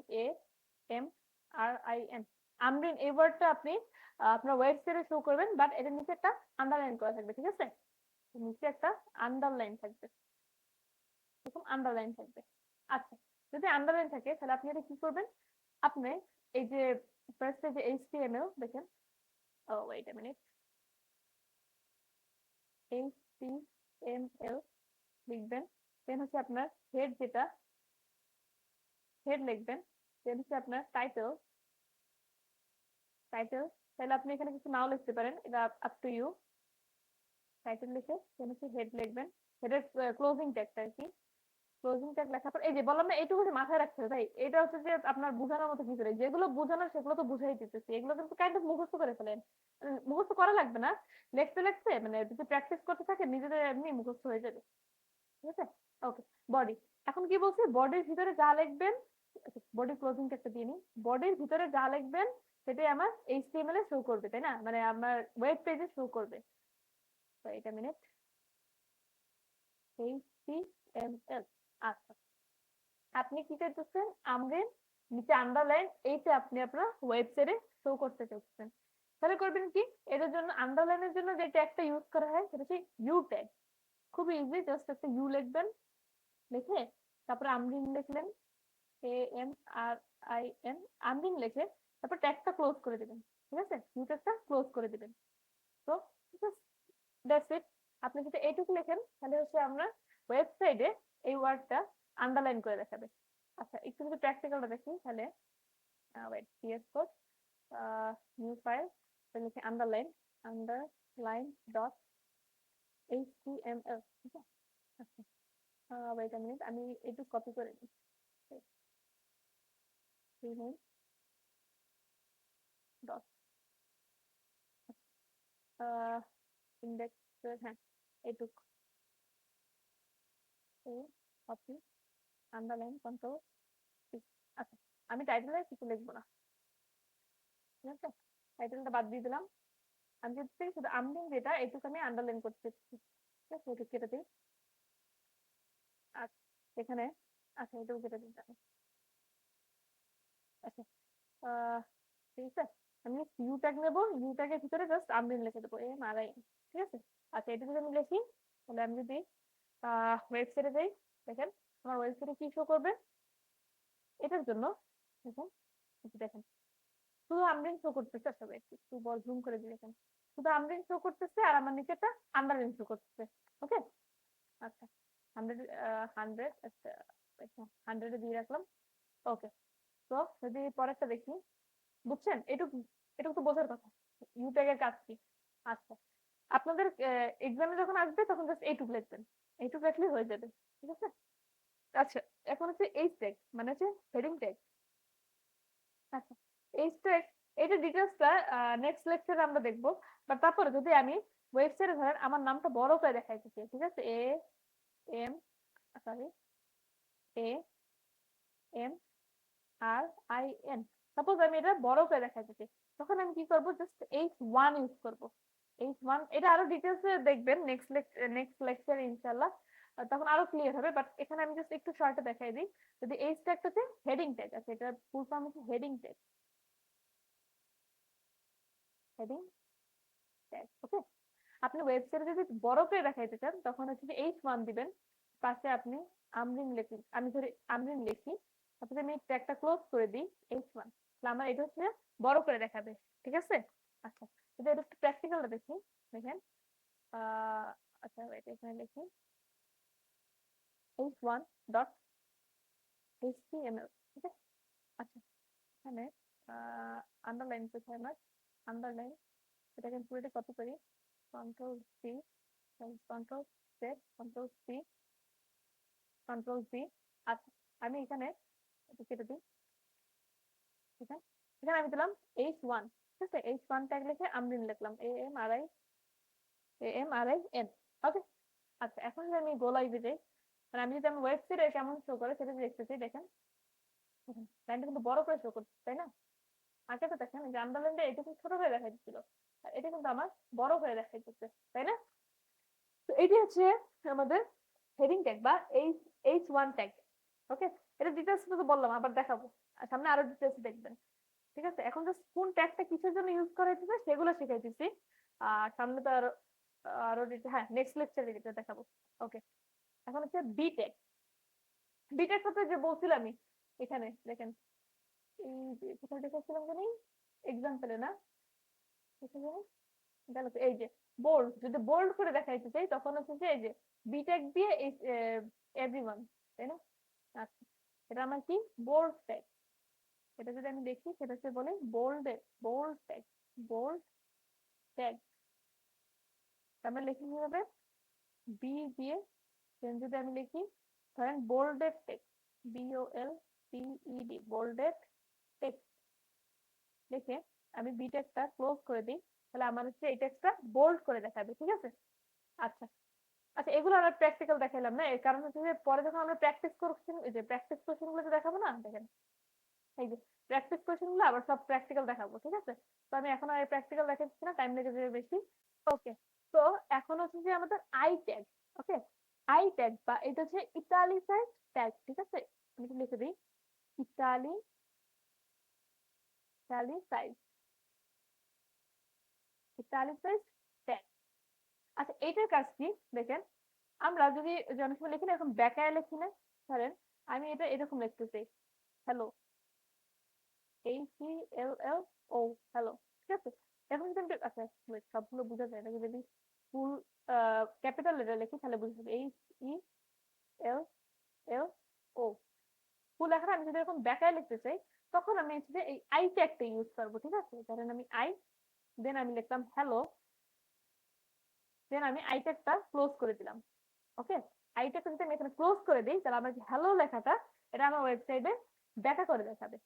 AMRIN আমরিন এই ওয়ার্ডটা আপনি আপনার ওয়েবসাইটে শো করবেন, বাট এটার নিচে একটা আন্ডারলাইন করা থাকবে, ঠিক আছে? নিচে একটা আন্ডারলাইন থাকবে, এরকম আন্ডারলাইন থাকবে। আচ্ছা যদি আন্ডারলাইন থাকে তাহলে আপনি এটা কি করবেন, আপনি এই যে হচ্ছে যে HTML দেখেন, ও ওয়েট আ মিনিট, HTML লিখবেন, দেন হচ্ছে আপনার হেড, যেটা হেড লিখবেন, দেন হচ্ছে আপনার টাইটেল, টাইটেল তাহলে আপনি এখানে কিছু নাও লিখতে পারেন, এটা আপ টু ইউ। টাইটেল লিখে দেন হচ্ছে হেড লিখবেন, হেডের ক্লোজিং ট্যাগটা আর কি, ক্লোজিং ট্যাগ লেখার পর এই যে বললাম না এইটুকু মাথায় রাখতে হবে ভাই, এটা হচ্ছে যে আপনার বোঝানোর মতো কিছু নেই, যেগুলো বোঝানোর সেগুলো তো বুঝাই দিতেছি, এগুলো কিন্তু কাইন্ড অফ মুখস্থ করে ফেলেন, মুখস্থ করা লাগবে না, লিখতে লিখতে মানে যদি প্র্যাকটিস করতে থাকে নিজেদের এমনি মুখস্থ হয়ে যাবে, ঠিক আছে। ওকে, বডি, এখন কি বলছি, বডির ভিতরে যা লিখবেন, বডি ক্লোজিং ট্যাগটা দিয়ে নিই, বডির ভিতরে যা লিখবেন সেটাই আমার HTML এ শো করবে, তাই না, মানে আমার ওয়েব পেজে শো করবে। তো এটা মিনিট, HTML, আচ্ছা আপনি কি চাইতেছেন, আমরিন নিচে আন্ডারলাইন, এইটা আপনি আপনার ওয়েবসাইটে শো করতে চাইছেন, তাহলে করবেন কি, এটার জন্য আন্ডারলাইনের জন্য যে ট্যাগটা ইউজ করা হয় সেটা হচ্ছে ইউ ট্যাগ, খুবই ইজি, জাস্ট একটা ইউ লিখবেন, লিখে তারপরে আমরিন লিখলেন, AMRIN, আমরিন লিখে তারপর ট্যাগটা ক্লোজ করে দিবেন, ঠিক আছে, ইউ ট্যাগটা ক্লোজ করে দিবেন। তো দ্যাটস ইট, আপনি যদি এইটুকু লেখেন তাহলে হচ্ছে আমরা ওয়েবসাইটে এই ওয়ার্ডটা আন্ডারলাইন করে দেখাবে। আচ্ছা একটু যদি প্র্যাকটিক্যালটা দেখি তাহলে, wait, CS code, new file, লিখে আন্ডারলাইন, আন্ডারলাইন ডট HTML, ঠিক আছে। আচ্ছা ওয়েট আ মিনিট, আমি একটু কপি করে নিই, ডট ইন্ডেক্স, হ্যাঁ এইটুক, কপি, আন্ডারলাইন, কন্ট্রোল। আচ্ছা আমি টাইটেলে কিছু লিখবো না, ঠিক আছে, টাইটেলটা বাদ দিয়ে দিলাম, আমি যদি শুধু আমরিন যেটা এইটুকু আমি আন্ডারলাইন করতে, ঠিক আছে, এটা কেটে দিই। আচ্ছা এখানে, আচ্ছা এটাও কেটে দিই আমি। আচ্ছা ঠিক আছে, আমি ইউ ট্যাগ নেবো, ইউ ট্যাগের ভিতরে জাস্ট আমরিন লিখে দেবো, MRIN, ঠিক আছে। আচ্ছা এটা যদি আমি লিখি তাহলে আমি যদি ওয়েবসাইটে যাই, দেখেন আমার ওয়েবসাইটে কি শো করবে, এটার জন্য দেখেন, দেখেন শুধু আমরিন শো করতেছে, সবাই একটু বল জুম করে দিয়ে দেখেন, শুধু আমরিন শো করতেছে আর আমার নিচেটা আন্ডারলাইন শো করতেছে, ওকে। আচ্ছা 100, 100, আচ্ছা 100 দিয়ে রাখলাম, ওকে। তো যদি পরেরটা দেখি, বুঝছেন, এটুকু, এটুকু তো বোঝার কথা, ইউ ট্যাগের কাজ কি। আচ্ছা আপনাদের এক্সামে যখন আসবে তখন জাস্ট এইটুকু লিখবেন, এইটুকু লিখলেই হয়ে যাবে, ঠিক আছে। আচ্ছা এখন হচ্ছে এইচ ট্যাগ, মানে হচ্ছে হেডিং ট্যাগ। আচ্ছা এইচ ট্যাগ, এইটা ডিটেলসটা নেক্সট লেকচারে আমরা দেখবো, বাট তারপরে যদি আমি ওয়েবসাইটে ধরেন আমার নামটা বড় করে দেখাইতে চাই, ঠিক আছে, এম সরি AMRIN, সাপোজ আমি এটা বড় করে দেখাইতে চাই, তখন আমি কি করব, জাস্ট H1 ইউজ করব, H1, এটা আরো ডিটেলসে দেখবেন নেক্সট লেকচার ইনশাআল্লাহ, তখন আরো ক্লিয়ার হবে, বাট এখানে আমি জাস্ট একটু শর্টে দেখাই দিই। যদি এইচ ট্যাগটাতে হেডিং ট্যাগ আছে, এটা ফুল ফর্ম হচ্ছে হেডিং ট্যাগ, হেডিং ট্যাগ, ওকে। আপনি ওয়েবসাইটে যদি বড় করে দেখাইতে চান তখন হচ্ছে যে H1 দিবেন, পাশে আপনি আমরিন লিখি, আমি ধরি আমরিন লিখি, তারপরে আমি ট্যাগটা ক্লোজ করে দিই H1, তাহলে আমার এটা হচ্ছে বড় করে দেখাবে, ঠিক আছে। আচ্ছা যদি এটা একটু প্র্যাকটিক্যালটা দেখি, দেখেন আহ আচ্ছা এটা এখানে লিখি H1 ডট HTML, ঠিক আছে। আচ্ছা এখানে আন্ডারলাইন কোথায় আমার, আন্ডারলাইন, এটাকে পুরোটা কপি করি, control C, control set, control C, control C. আচ্ছা আমি এখানে এটা কেটে দিই, ঠিক আছে, এখানে আমি দিলাম H1, ঠিক আছে, H1 ট্যাগ লিখে আমরিন লিখলাম, AMRIN, ওকে। আচ্ছা এখন যদি আমি গো লাইভে যাই, মানে আমি যদি আমার ওয়েবসাইটে কেমন শো করে সেটা দেখতেছি, দেখেন লাইনটা কিন্তু বড় করে শো করছে, তাই না, আগে তো দেখেন যে আন্ডারলাইনটা এটা কিন্তু ছোট হয়ে দেখাইছিল, আর এটা কিন্তু আমার বড় হয়ে দেখাইতেছে, তাই না। তো এটি হচ্ছে আমাদের হেডিং ট্যাগ বা H1 ট্যাগ, ওকে। এটা ডিটেলস তো বললাম, আবার দেখাবো, আর সামনে আরো ডিটেলস দেখবেন, ঠিক আছে। এখন জাস্ট কোন ট্যাগটা কিসের জন্য ইউজ করা হইতেছে সেগুলো শিখাইতেছি, আর সামনে তো আরো আরো হ্যাঁ নেক্সট লেকচারে এটা দেখাবো, ওকে। এখন হচ্ছে বি ট্যাগ, বি ট্যাগ হচ্ছে যে বলছিলাম আমি, এখানে দেখেন এই যে কোথায় দেখাচ্ছিলাম জানি, এক্সাম্পলে না, এই যে বোল্ড, যদি বোল্ড করে দেখাইতে চাই তখন হচ্ছে যে এই যে বিটেক দিয়ে এভরিওয়ান, তাই না? আচ্ছা, এটা আমার কি বোল্ড ট্যাগ। এটা যদি আমি দেখি সেটা হচ্ছে বলে bold, bold tag, bold tag. আমরা লিখি কিভাবে, বি দিয়ে দেন যদি আমি লিখি ধরেন বোল্ডেড টেক্সট, BOLTED, বোল্ডেড টেক্সট লিখে আমি বি ট্যাগটা ক্লোজ করে দিই, তাহলে আমার হচ্ছে এই টেক্সটটা বোল্ড করে দেখাবে, ঠিক আছে? আচ্ছা আচ্ছা, এগুলো আমরা প্র্যাকটিক্যাল দেখাইলাম না, এর কারণ হচ্ছে যে পরে যখন আমরা প্র্যাকটিস কোশ্চেন, এই যে প্র্যাকটিস কোশ্চেন গুলো দেখাবো না, দেখেন এই যে প্র্যাকটিস কোশ্চেন গুলো আবার সব প্র্যাকটিক্যাল দেখাবো, ঠিক আছে? তো আমি এখন আর প্র্যাকটিক্যাল দেখাচ্ছি না, টাইম লেগে যাবে বেশি। ওকে, তো এখন হচ্ছে যে আমাদের I tag. Okay, I tag বা এটা হচ্ছে ইতালিসাইজ ট্যাগ, ঠিক আছে? আমি একটু লিখে দিই, ইতালি, ইতালিসাইজ, ইতালিসাইজ ট্যাগ। আচ্ছা, এইটার কাজ কি দেখেন, আমরা যদি অনেক সময় লিখি না এরকম ব্যাকায় লিখি না, ধরেন আমি এটা এরকম লিখতেছি, হ্যালো, HELLO, হ্যালো, ঠিক আছে? এখন যদি আমি আচ্ছা wait, সবগুলো বোঝা যায় না, যদি ফুল ক্যাপিটাল লেটার লিখি তাহলে বুঝতে হবে, HELLO, ফুল লেখাটা আমি যদি এরকম ব্যাকায় লিখতে চাই তখন আমি হচ্ছে যে এই আই ট্যাগটা ইউজ করবো, ঠিক আছে? ধরেন আমি আই, দেন আমি লিখলাম হ্যালো, দেন আমি আই ট্যাগটা ক্লোজ করে দিলাম। ওকে, আই ট্যাগটা যদি আমি এখানে ক্লোজ করে দিই তাহলে আমার যে হ্যালো লেখাটা এটা আমার ওয়েবসাইটে ব্যাকা করে দেখাবে।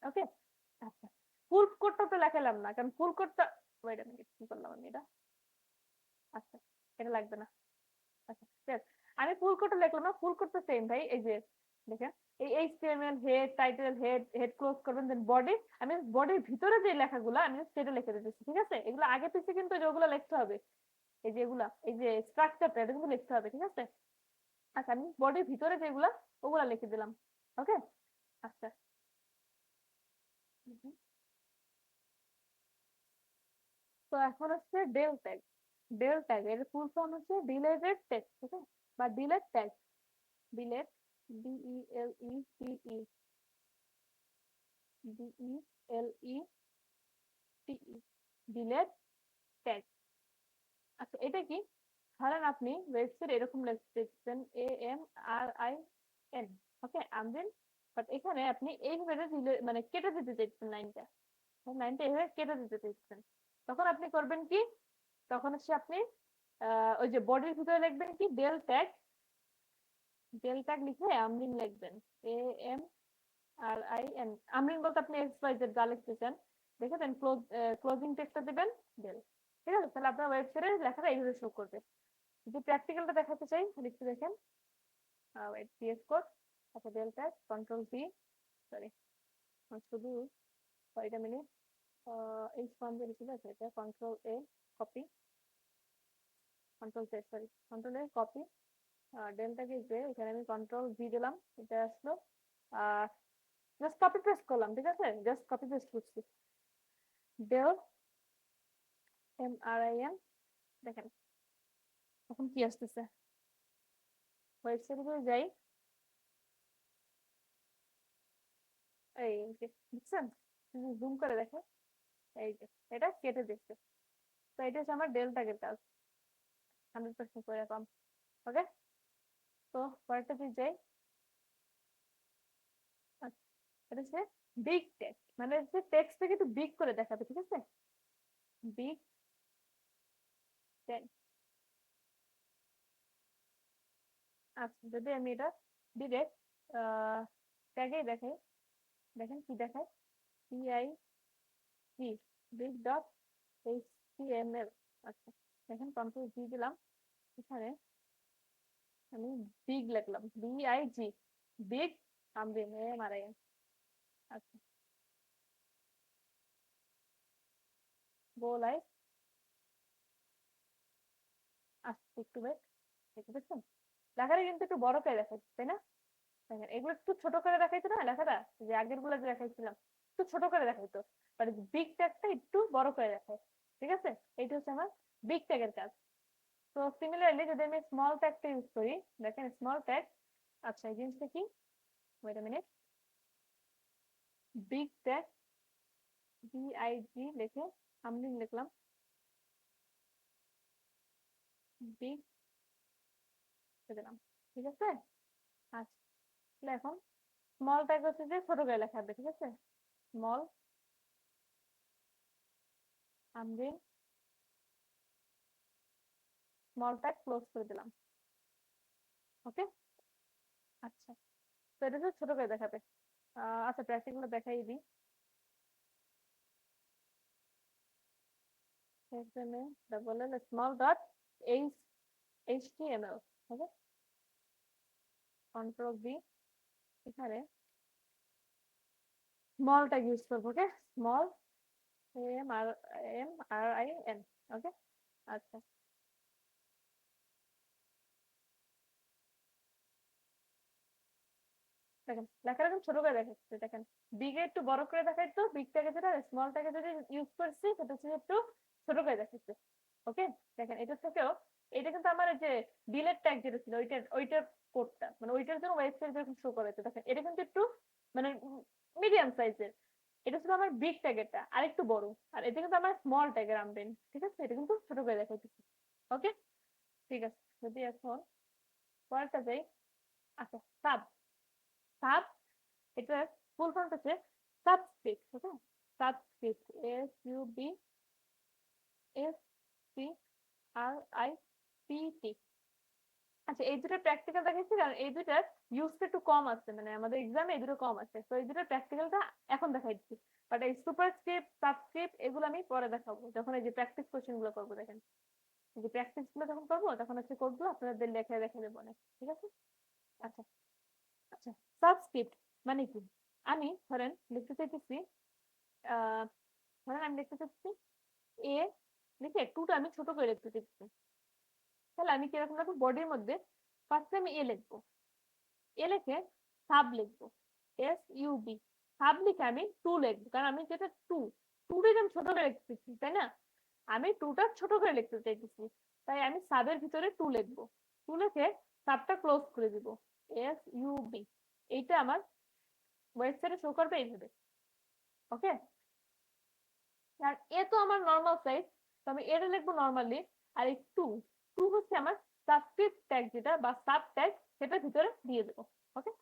ওকে, আচ্ছা, ফুল কোডটা তো লেখালাম না, কারণ ফুল কোডটা, ওয়েট আমি কি করলাম আমি এটা, আচ্ছা এটা লাগবে না। আচ্ছা ঠিক আছে, আমি ফুল কোডটা লিখলাম না, ফুল কোড তো সেম ভাই, এই যে দেখেন এই HTML head, title, head, head close করবেন, দেন বডি, আমি বডির ভিতরে যে লেখাগুলো আমি সেটা লিখে দিতেছি, ঠিক আছে? এগুলো আগে পিছে কিন্তু যেগুলো লিখতে হবে, এই যে এগুলা, এই যে স্ট্রাকচারটা এটা কিন্তু লিখতে হবে, ঠিক আছে? আচ্ছা, আমি বডির ভিতরে যেগুলা ওগুলা লিখে দিলাম। ওকে, আচ্ছা, হুম। তো এখন হচ্ছে ডেল ট্যাগ। ডেল ট্যাগ এর ফুল ফর্ম হচ্ছে ডিলেটেড টেক্সট, ঠিক আছে? বা delete tag, delete, DELETE, DELETE, delete tag. আচ্ছা, এটা কি, ধরেন আপনি ওয়েবসাইট এরকম লিখতেছেন AMRIN, ওকে, আমরিন, বাট এখানে আপনি এইভাবে মানে কেটে দিতে চাইছেন লাইনটা, লাইনটা এভাবে কেটে দিতে চাইছেন, তখন আপনি করবেন কি, তখন হচ্ছে আপনি ওই যে বডির ভিতরে লিখবেন কি ডেল ট্যাগ, ডেল ট্যাগ লিখে আমরিন লিখবেন, AMRIN, আমরিন বলতে আপনি XYZ যা লিখতেছেন দেখে দেন ক্লোজিং টেক্সটটা দিবেন ডেল, ঠিক আছে? তাহলে আপনার ওয়েবসাইটে লেখাটা এইভাবে শো করবে। যদি প্র্যাকটিক্যালটা দেখাতে চাই লিখতে দেখেন, PS কোড, আচ্ছা del tag control V, sorry শুধু, কয়টা মিনিট, H1 যে লিখে আছে এটা control A, copy, control Z, sorry control A copy, ডেলটাকে যে এখানে আমি কন্ট্রোল V দিলাম, এটা আসলো, জাস্ট কপি পেস্ট করলাম, ঠিক আছে? জাস্ট কপি পেস্ট করছি, ডেল MRIN, দেখেন এখন কি আসতেছে, ওয়েবসাইটে যাই, এই যে বুঝছেন, জুম করে দেখে, এই যে এটা কেটে দিচ্ছে, তো এটা হচ্ছে আমার ডেল ট্যাগের কাজ, 100% করে কম। ওকে, তো পরেরটা দিয়ে যাই, আচ্ছা, এটা হচ্ছে বিগ টেক্সট, মানে হচ্ছে টেক্সটটাকে একটু বিগ করে দেখাবে, ঠিক আছে? Big text. আচ্ছা, যদি আমি এটা ডিরেক্ট ট্যাগেই দেখাই, দেখেন কি দেখায়, PIG, বিগ ডট HTML। আচ্ছা, দেখেন কন্ট্রোল V দিলাম, এখানে আমি বিগ লিখলাম, BIG, বিগ, আমরিন, AMRIN। আচ্ছা, গো লাইভ, আচ্ছা একটু ওয়েট, দেখতে পাচ্ছেন লেখাটা কিন্তু একটু বড় করে দেখাচ্ছে, তাই না? দেখেন এগুলো একটু ছোট করে দেখাইতো না লেখাটা, যে আগের গুলো যে দেখাইছিলাম একটু ছোট করে দেখাইতো, মানে বিগ ট্যাগটা একটু বড় করে দেখায়, ঠিক আছে? এইটা হচ্ছে আমার বিগ ট্যাগের কাজ। তো সিমিলারলি যদি আমি স্মল ট্যাগটা ইউজ করি, দেখেন স্মল ট্যাগ, আচ্ছা এই জিনিসটা কি, wait a minute, big tag, BIG লিখে আমলিং লিখলাম, বিগ দিলাম, ঠিক আছে। আচ্ছা, তাহলে এখন স্মল ট্যাগ হচ্ছে যে ছোট করে লেখা হবে, ঠিক আছে। স্মল আমলিং স্মল ট্যাগ ক্লোজ করে দিলাম, ওকে। আচ্ছা, তো এটা হচ্ছে ছোট করে দেখাবে। আচ্ছা, প্র্যাকটিক্যাল দেখাই দিই। এখানে double L small dot HTML, ওকে। কন্ট্রোল বি, এখানে স্মল ট্যাগ ইউজ করবো, ওকে। স্মল AMRIN, ওকে। আচ্ছা, দেখেন লেখার এখন ছোট করে দেখাচ্ছে, দেখেন বিগে একটু বড় করে দেখাইতো, বিগটাকে যেটা স্মলটাকে যদি ইউজ করছি সেটা হচ্ছে একটু ছোট করে দেখাচ্ছে, ওকে। দেখেন এটা থেকেও, এটা কিন্তু আমার এই যে ডিলেট ট্যাগ যেটা ছিল ওইটার কোডটা, মানে ওইটার জন্য ওয়েবসাইট যেরকম শো করেছে, দেখেন এটা কিন্তু একটু মানে মিডিয়াম সাইজের। এটা ছিল আমার বিগ ট্যাগেরটা আর একটু বড়, আর এটা কিন্তু আমার স্মল ট্যাগের আমবেন, ঠিক আছে। এটা কিন্তু ছোট করে দেখাইতেছি, ওকে। ঠিক আছে, যদি এখন পরেরটা যাই। আচ্ছা, সাব সাব এটা ফুল ফর্ম হচ্ছে সাবস্ক্রিপ্ট, ওকে। Subscript, SUBSCRIPT। আচ্ছা, এই দুটো প্র্যাকটিক্যাল দেখাচ্ছি কারণ এই দুটার ইউজটা একটু কম আছে, মানে আমাদের এক্সামে এই দুটো কম আছে, তো এই দুটোর প্র্যাকটিক্যালটা এখন দেখাই দিচ্ছি। বাট এই সুপারস্ক্রিপ্ট সাবস্ক্রিপ্ট এগুলো আমি পরে দেখাবো, যখন এই যে প্র্যাকটিস কোশ্চেন গুলো করবো। দেখেন এই যে প্র্যাকটিস গুলো যখন করবো তখন হচ্ছে কোডগুলো আপনাদের লেখা দেখা দেবো অনেক, ঠিক আছে। আচ্ছা, আচ্ছা, সাবস্ক্রিপ্ট মানে কি? আমি ধরেন লিখতে চাইতেছি, ধরেন আমি লিখতে চাচ্ছি এ লিখে টুটা আমি ছোট করে লিখতে চাচ্ছি, তাহলে আমি কিরকম লিখবো? বডির মধ্যে ফার্স্টে আমি এ লিখবো, এ লিখে সাব লিখবো, SUB। সাব লিখে আমি টু লিখবো, কারণ আমি যেটা টুটা আমি ছোট করে লিখতেছি, তাই না? আমি টুটা ছোট করে লিখতে চাইতেছি, তাই আমি সাবের ভিতরে টু লিখবো। টু লিখে সাবটা ক্লোজ করে দিব, SUB। এইটা আমার ওয়েবসাইটে শো করবে এইভাবে, ওকে। আর এ তো আমার নর্মাল সাইজ, তো আমি এটা লিখবো নর্মালি। আর এই টু টু হচ্ছে আমার সাবস্ক্রিপ্ট ট্যাগ যেটা বা সাব ট্যাগ, সেটার ভিতরে দিয়ে দেবো, ওকে।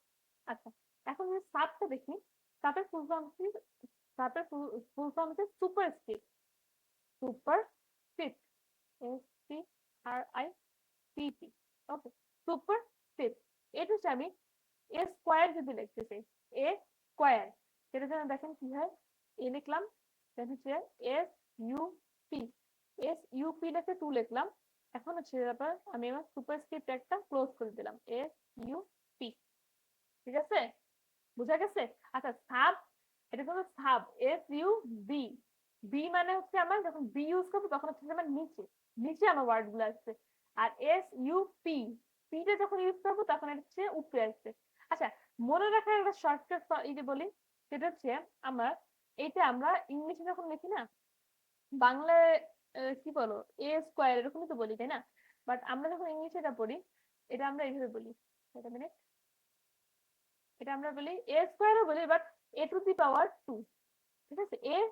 আচ্ছা, এখন আমি সাবটা দেখি। সাবের ফুল ফর্ম কি? সাবের ফুল ফর্ম হচ্ছে সুপারস্ক্রিপ্ট, সুপারস্ক্রিপ্ট, SCRIPT, ওকে। সুপারস্ক্রিপ্ট, এটা হচ্ছে আমি এ স্কোয়ার যদি লিখতে চাই, এ স্কোয়ার, সেটা যেন দেখেন কি হয়। এ লিখলাম, দেন হচ্ছে SUP, SUP লিখে টু লিখলাম। এখন হচ্ছে ব্যাপার, আমি আমার সুপারস্ক্রিপ্ট একটা ক্লোজ করে দিলাম, SUP, ঠিক আছে, বুঝা গেছে। আচ্ছা, সাব, এটা হলো সাব, SUB। বি মানে হচ্ছে আমার যখন বি ইউজ করবো তখন হচ্ছে আমার নিচে, নিচে আমার ওয়ার্ড গুলো আসছে। আর SUP, পিটা যখন ইউজ করবো তখন এটা হচ্ছে উপরে আসছে। আচ্ছা, মনে রাখার একটা শর্টকাট এই যে বলি, সেটা হচ্ছে আমার এইটা আমরা ইংলিশে যখন লিখি না, বাংলায় কি বলো, এ স্কোয়ার এরকমই তো বলি, তাই না? বাট আমরা যখন ইংলিশে এটা পড়ি, এটা আমরা এইভাবে বলি, এটা মানে এটা আমরা বলি এ স্কোয়ারও বলি, বাট A⁻², ঠিক আছে, A⁻²,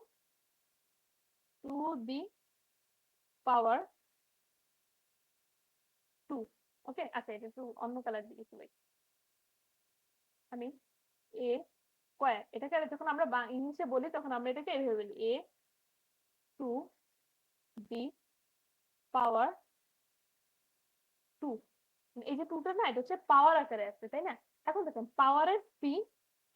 ওকে। আচ্ছা, এটা একটু অন্য কালার দিকে চলে, আমি এ স্কোয়ার এটাকে যখন আমরা ইংলিশে বলি তখন আমরা এটাকে এইভাবে বলি, A⁻²। এই যে টুটা না, এটা হচ্ছে পাওয়ার আকারে আছে, তাই না? এখন দেখেন পাওয়ারের পি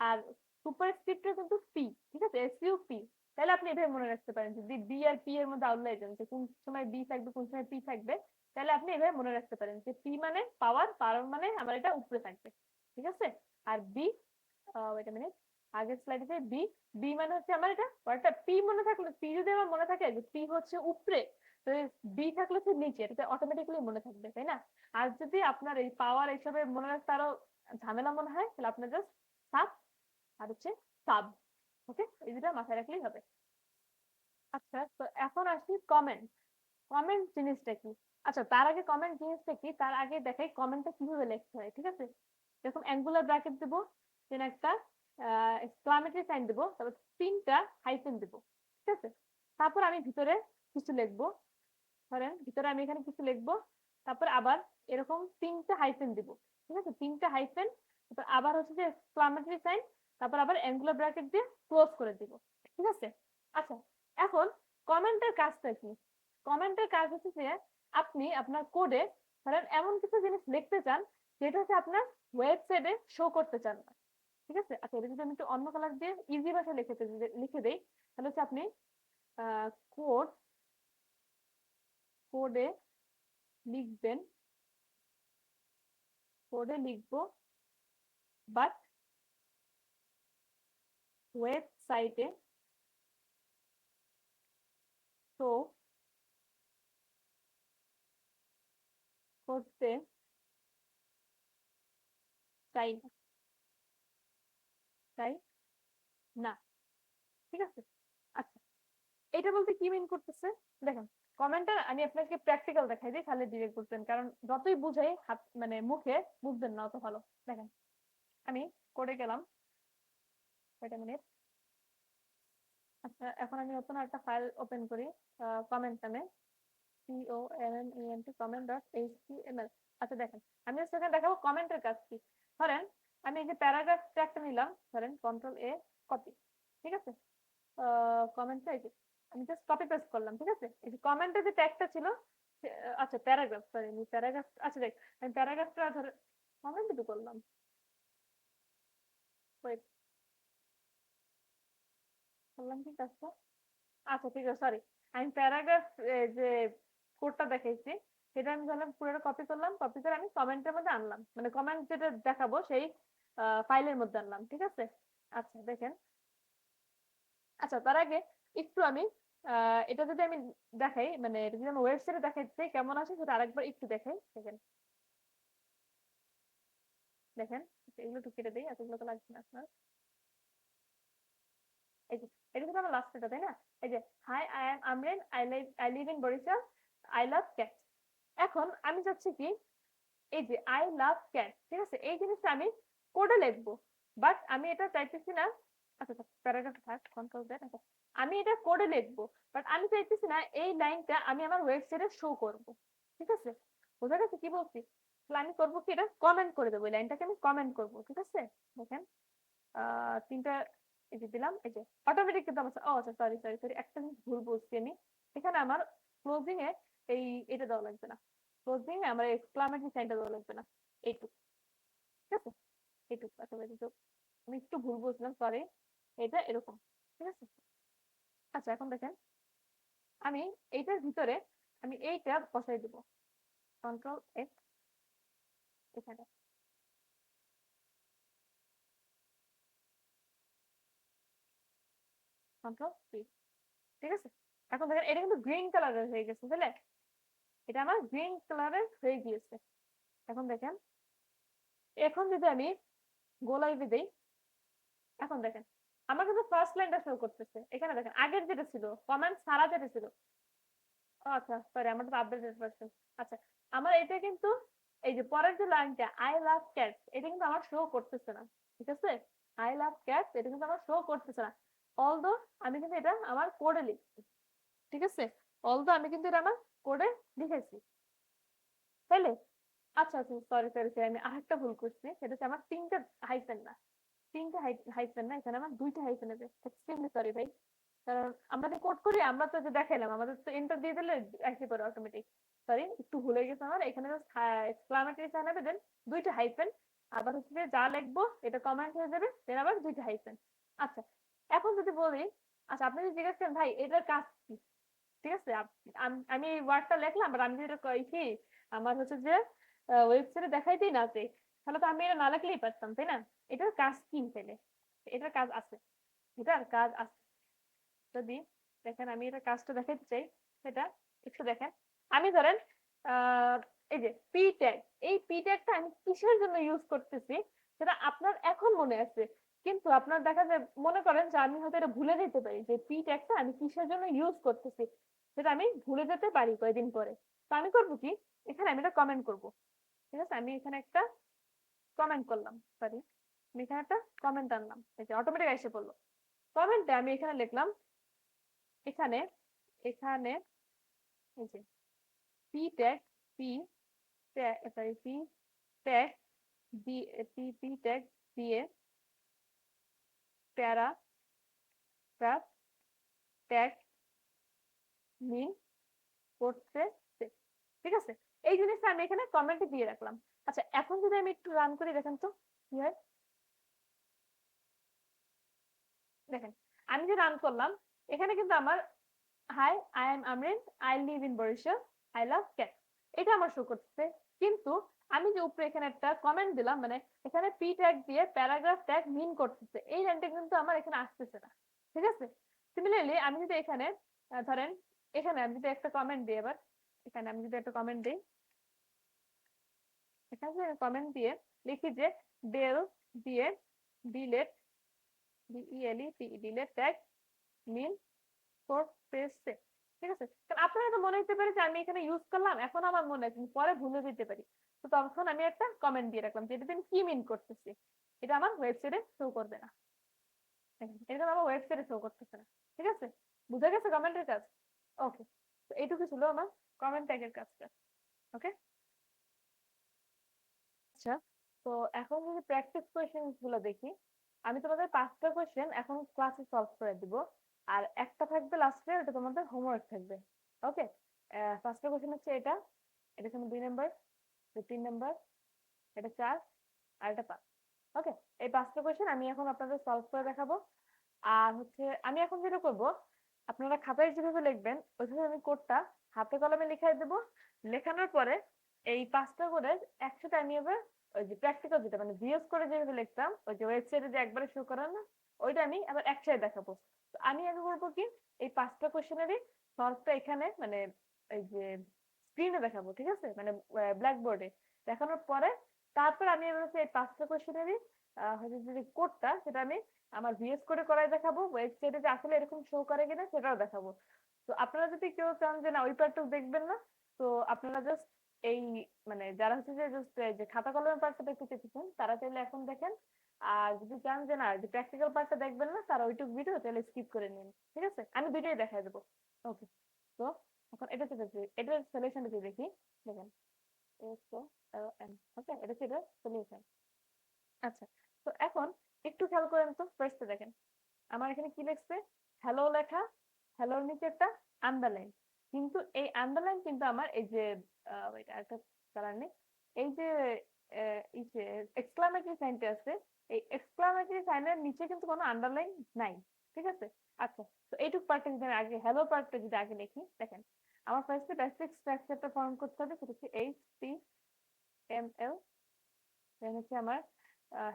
আর সুপারস্ক্রিপ্টের কিন্তু পি, ঠিক আছে, SUP। তাহলে আপনি এভাবে মনে রাখতে পারেন, যদি বি আর পি এর মধ্যে আউটলাইন যে কোন সময় বি থাকবে কোন সময় পি থাকবে, তাহলে আপনি এভাবে মনে রাখতে পারেন যে পি মানে পাওয়ার, পাওয়ার মানে আমার এটা উপরে থাকবে, ঠিক আছে। আর বি, ওয়েট আ মিনিট, আগের স্লাইডে বি, বি মানে হচ্ছে আমার এটা ওয়ার্ডটা পি মনে থাকলে, পি যদি আমার মনে থাকে যে পি হচ্ছে উপরে, তো বি থাকলে হচ্ছে নিচে, এটা অটোমেটিক্যালি মনে থাকবে, তাই না? আর যদি আপনার এই পাওয়ার হিসাবে মনে রাখতে আরো ঝামেলা মনে হয়, তাহলে আপনার জাস্ট সাব আর হচ্ছে সাব, ওকে, এই দুটা মাথায় রাখলেই হবে। আচ্ছা, তো এখন আসি কমেন্ট। কমেন্ট জিনিসটা কি? আচ্ছা, তার আগে কমেন্ট জিনিসটা কি তার আগে দেখাই কমেন্টটা কিভাবে লিখতে হয়, ঠিক আছে। যখন অ্যাঙ্গুলার ব্র্যাকেট দেবো, দেন একটা এক্সক্লামেটরি সাইন দেবো, তারপর তিনটা হাইফেন দেবো, ঠিক আছে। তারপর আমি ভিতরে কিছু লিখবো, ধরেন ভিতরে আমি এখানে কিছু লিখবো, তারপর আবার এরকম 3টে হাইফেন দিব। ঠিক আছে, 3টে হাইফেন, তারপর আবার হচ্ছে যে এক্সক্লামেটরি সাইন, তারপর আবার অ্যাঙ্গুলার ব্র্যাকেট দিয়ে ক্লোজ করে দিব। ঠিক আছে। আচ্ছা, এখন কমেন্টের কাজটা কি? কমেন্টের কাজ হচ্ছে যে আপনি আপনার কোডে ধরেন এমন কিছু জিনিস লিখতে চান যেটা হচ্ছে আপনার ওয়েবসাইটে শো করতে চান না। ঠিক আছে। আচ্ছা, এটা যদি আমি একটু অন্য কালার দিয়ে ইজি ভাষায় লিখে দেই, তাহলে হচ্ছে আপনি কোড কোডে লিখবেন, কোডে লিখবো বাট ওয়েবসাইটে শো করতে চাই না, চাই না। ঠিক আছে। আচ্ছা, এটা বলতে কি মিন করতেছে? দেখেন, কমেন্টটা আমি আপনাকে প্র্যাকটিক্যাল দেখাই দিই, তাহলে ডিরেক্ট বুঝবেন, কারণ যতই বুঝাই হাত মানে মুখে বুঝবেন না অত ভালো। দেখেন, আমি কোডে গেলাম, কয়টা মিনিট। আচ্ছা, এখন আমি নতুন একটা ফাইল ওপেন করি, কমেন্ট নামে, comment.html। আচ্ছা দেখেন, আমি সেখানে দেখাবো কমেন্টের কাজ কি। ধরেন আমি এই যে প্যারাগ্রাফ ট্যাগটা নিলাম, ধরেন কন্ট্রোল এ, কপি। ঠিক আছে। কমেন্টটা এই যে আমি জাস্ট কপি পেস্ট করলাম। ঠিক আছে, এই যে কমেন্টের যে ট্যাগটা ছিল, আচ্ছা প্যারাগ্রাফ, সরি আমি প্যারাগ্রাফ, আচ্ছা দেখ আমি প্যারাগ্রাফটা ধরে কমেন্ট তো করলাম, ওয়েট করলাম কি কাজটা। আচ্ছা ঠিক আছে, সরি, আমি প্যারাগ্রাফ যে কোডটা দেখাইছি সেটা আমি ধরলাম পুরোটা কপি করলাম, কপি করে আমি কমেন্টের মধ্যে আনলাম, মানে কমেন্ট যেটা দেখাবো সেই ফাইলের মধ্যে আনলাম। ঠিক আছে। আচ্ছা দেখেন, আচ্ছা তার আগে একটু আমি এটা যদি আমি দেখাই, মানে এটা যদি আমি ওয়েবসাইটে দেখাইতে কেমন আছে সেটা আরেকবার একটু দেখাই। দেখেন, দেখেন, এগুলো একটু কেটে দিই, এতগুলো তো লাগছে না আপনার। এই যে এটা কিন্তু আমার লাস্ট, এটা তাই না? এই যে hi, I am Amrin, I live in Barishal, I love cat. এখন আমি চাচ্ছি কি, এই যে আই লাভ ক্যাট, ঠিক আছে, এই জিনিসটা আমি কোডে লিখবো, বাট আমি এটা চাইতেছি না। আচ্ছা প্যারাগ্রাফ থাক, কন্ট্রোল জেড। আচ্ছা, আমি এটা কোডে লিখবো, বাট আমি চাইতেছি না এই লাইনটা আমি আমার ওয়েবসাইটে শো করব। ঠিক আছে, বোঝা গেছে কি বলছি? তাহলে আমি করবো কি, এটা কমেন্ট করে দেবো, এই লাইনটাকে আমি কমেন্ট করবো। ঠিক আছে, দেখেন, 3টা এই যে দিলাম, এই যে অটোমেটিক কিন্তু আমার, ও আচ্ছা সরি সরি সরি, একটা জিনিস ভুল বলছি আমি। এখানে আমার ক্লোজিং এ এই এটা দেওয়া লাগবে না, ক্লোজিং এ আমার এক্সক্লামেটরি সাইনটা দেওয়া লাগবে না, এইটুকু। ঠিক আছে, এইটুকু। আচ্ছা আমি একটু ভুল বলছিলাম, সরি, এটা এরকম। ঠিক আছে। আচ্ছা এখন দেখেন, আমি এইটার ভিতরে আমি এইটা বসাই দিব, কন্ট্রোল এক্স, এখানে কন্ট্রোল সি। ঠিক আছে। এখন দেখেন এটা কিন্তু গ্রিন কালারের হয়ে গেছে, বুঝলে? এটা আমার গ্রিন কালারের হয়ে গিয়েছে। এখন দেখেন, এখন যদি আমি গোলাইভে দেই, এখন দেখেন আমার কিন্তু ফার্স্ট লাইনটা শো করতেছে। এখানে দেখেন আগের যেটা ছিল, কমেন্ট সারা যেটা ছিল, আচ্ছা সরি, আমার তো আপডেটেড ভার্সন। আচ্ছা, আমার এটা কিন্তু এই যে পরের যে লাইনটা আই লাভ ক্যাটস, এটা কিন্তু আমার শো করতেছে না। ঠিক আছে, আই লাভ ক্যাটস এটা কিন্তু আমার শো করতেছে না, অলদো আমি কিন্তু এটা আমার কোডে লিখছি। ঠিক আছে, অলদো আমি কিন্তু এটা আমার কোডে লিখেছি, তাইলে? আচ্ছা আচ্ছা সরি সরি সরি, আমি আরেকটা ভুল করছি, সেটা হচ্ছে আমার 3টে হাইফেন না, 3টে হাইফেন না, এখানে আমার 2টা হাইফেন আছে। এক্সট্রিমলি সরি ভাই, কারণ আমরা যে কোড করি আমরা তো যে দেখাইলাম, আমাদের তো এন্টার দিয়ে দিলে আসে পড়ে অটোমেটিক। সরি, একটু ভুলে গেছে আমার, এখানে এক্সক্লামেটরি সাইন হবে, দেন 2টা হাইফেন, আবার হচ্ছে যে যা লিখবো এটা কমেন্ট হয়ে যাবে, দেন আবার 2টা হাইফেন। আচ্ছা, এখন যদি বলি, আচ্ছা আপনি যদি জিজ্ঞেস করেন ভাই এটার কাজ কি, ঠিক আছে, আমি এই ওয়ার্ডটা লিখলাম, বাট আমি যেটা কই কি, আমার হচ্ছে যে ওয়েবসাইটে দেখাইতেই না যে, তাহলে তো আমি এটা না লিখলেই পারতাম, তাই না? এটার কাজ কি তাইলে? এটার কাজ আছে, এটার কাজ আছে। যদি দেখেন আমি এটা কাজটা দেখাতে চাই, সেটা একটু দেখেন। আমি ধরেন আহ এই যে পি ট্যাগ, এই পি ট্যাগটা আমি কিসের জন্য ইউজ করতেছি সেটা আপনার এখন মনে আছে, কিন্তু আপনার দেখা যায় মনে করেন যে আমি হয়তো এটা ভুলে যেতে পারি যে পি ট্যাগটা আমি কিসের জন্য ইউজ করতেছি, সেটা আমি ভুলে যেতে পারি কয়েকদিন পরে। তো আমি করবো কি, এখানে আমি এটা কমেন্ট করব। ঠিক আছে, আমি এখানে একটা কমেন্ট করলাম, সরি, আমি এখানে একটা কমেন্ট আনলাম, এই যে অটোমেটিক এসে পড়লো। কমেন্টে আমি এখানে লিখলাম এখানে এখানে এই যে P tag P sorry P tag দিয়ে পি ট্যাগ দিয়ে প্যারাগ্রাফ ট্যাগ মিন করতেছে, ঠিক আছে? এই জিনিসটা আমি এখানে কমেন্টে দিয়ে রাখলাম। আচ্ছা এখন যদি আমি একটু রান করি দেখেন তো কি হয়। দেখেন আমি যে রান করলাম এখানে কিন্তু আমার hi I am Amrin, I live in Barishal, I love cat, এটা আমার শো করতেছে। কিন্তু আমি যে উপরে এখানে একটা কমেন্ট দিলাম, মানে এখানে পি ট্যাগ দিয়ে প্যারাগ্রাফ ট্যাগ মিন করতেছে, এই লাইনটা কিন্তু আমার এখানে আসতেছে না, ঠিক আছে? সিমিলারলি আমি যদি এখানে ধরেন এখানে আমি যদি একটা কমেন্ট দিই, এবার এখানে আমি যদি একটা কমেন্ট দিই, এখানে কমেন্ট দিয়ে লিখি যে ডেল দিয়ে ডিলেট ডিলেট ট্যাগ মিন করতেছে, ঠিক আছে? কারণ আপনারা তো মনে হতে পারে যে আমি এখানে ইউজ করলাম, এখন আমার মনে আছে পরে ভুলে যেতে পারি, তো তখন আমি একটা কমেন্ট দিয়ে রাখলাম যে এটা কি মিন করতেছি, এটা আমার ওয়েবসাইটে শো করবে না, এটা আমার ওয়েবসাইটে শো করতেছে না, ঠিক আছে? বুঝা গেছে কমেন্টের কাজ? ওকে, তো এইটুকু ছিল আমার কমেন্ট ট্যাগের কাজটা। ওকে, আচ্ছা, তো এখন যদি প্র্যাকটিস কোয়েশ্চেন গুলো দেখি, আমি তোমাদের 5টা কোয়েশ্চেন এখন ক্লাসে সলভ করে দিব, আর একটা থাকবে লাস্টে, ওটা তোমাদের হোমওয়ার্ক থাকবে। ওকে, ফার্স্ট কোয়েশ্চেন হচ্ছে এটা, এটা হচ্ছে 2 নাম্বার, 3 নাম্বার, এটা 4, আর এটা 5। ওকে, এই 5টা কোয়েশ্চেন আমি এখন আপনাদের সলভ করে দেখাবো। আর হচ্ছে আমি এখন যেটা করব, আপনারা খাতায় যেভাবে লিখবেন ওইভাবে আমি কোডটা হাতে কলমে লিখাই দেবো। লেখানোর পরে এই 5টা করে একসাথে আমি এবার ওই যে প্র্যাকটিক্যাল যেটা মানে ভিএস করে যেভাবে লিখতাম ওই যে ওয়েবসাইটে যে একবারে শো করার না, ওইটা আমি আবার একসাথে দেখাবো। তো আমি আগে করবো কি, এই 5টা কোশ্চেনেরই সলভটা এখানে মানে এই যে স্ক্রিনে দেখাবো, ঠিক আছে? মানে ব্ল্যাকবোর্ডে দেখানোর পরে তারপর আমি এবার হচ্ছে এই 5টা কোশ্চেনেরই হচ্ছে যে কোডটা সেটা আমি আমার ভিএস করে করাই দেখাবো, ওয়েবসাইটে যে আসলে এরকম শো করে কিনা সেটাও দেখাবো। তো আপনারা যদি কেউ চান যে না ওই পার্টটুকু দেখবেন না, তো আপনারা জাস্ট এই মানে যারা হচ্ছে যে জাস্ট যে খাতা কলমের পার্টটা দেখতে চেয়েছেন তারা চাইলে এখন দেখেন, আর যদি চান যে না যে প্র্যাকটিক্যাল পার্টটা দেখবেন না তারা ওইটুকু ভিডিও তাহলে স্কিপ করে নিন, ঠিক আছে? আমি দুইটাই দেখাই দেবো। ওকে, তো এখন এটা হচ্ছে এটার সলিউশনটা কি দেখি, দেখেন ওকে, এটা হচ্ছে এটার সলিউশন। আচ্ছা, তো এখন একটু খেয়াল করেন তো, ফার্স্টে দেখেন আমার এখানে কি লিখছে, হ্যালো লেখা, হ্যালোর নিচে একটা আন্ডারলাইন, কিন্তু এই আন্ডারলাইন কিন্তু আমার এই যে এটা একটা কালার নেই, এই যে এই যে এক্সক্লামেটরি সাইনটা আছে, এই এক্সক্লামেটরি সাইনের নিচে কিন্তু কোনো আন্ডারলাইন নাই, ঠিক আছে? আচ্ছা, তো এইটুক পার্টটা যদি আমি আগে হ্যালো পার্টটা যদি আগে লিখি, দেখেন আমার ফার্স্টে বেসিক স্ট্রাকচারটা ফর্ম করতে হবে, সেটা হচ্ছে HTML, দেন হচ্ছে আমার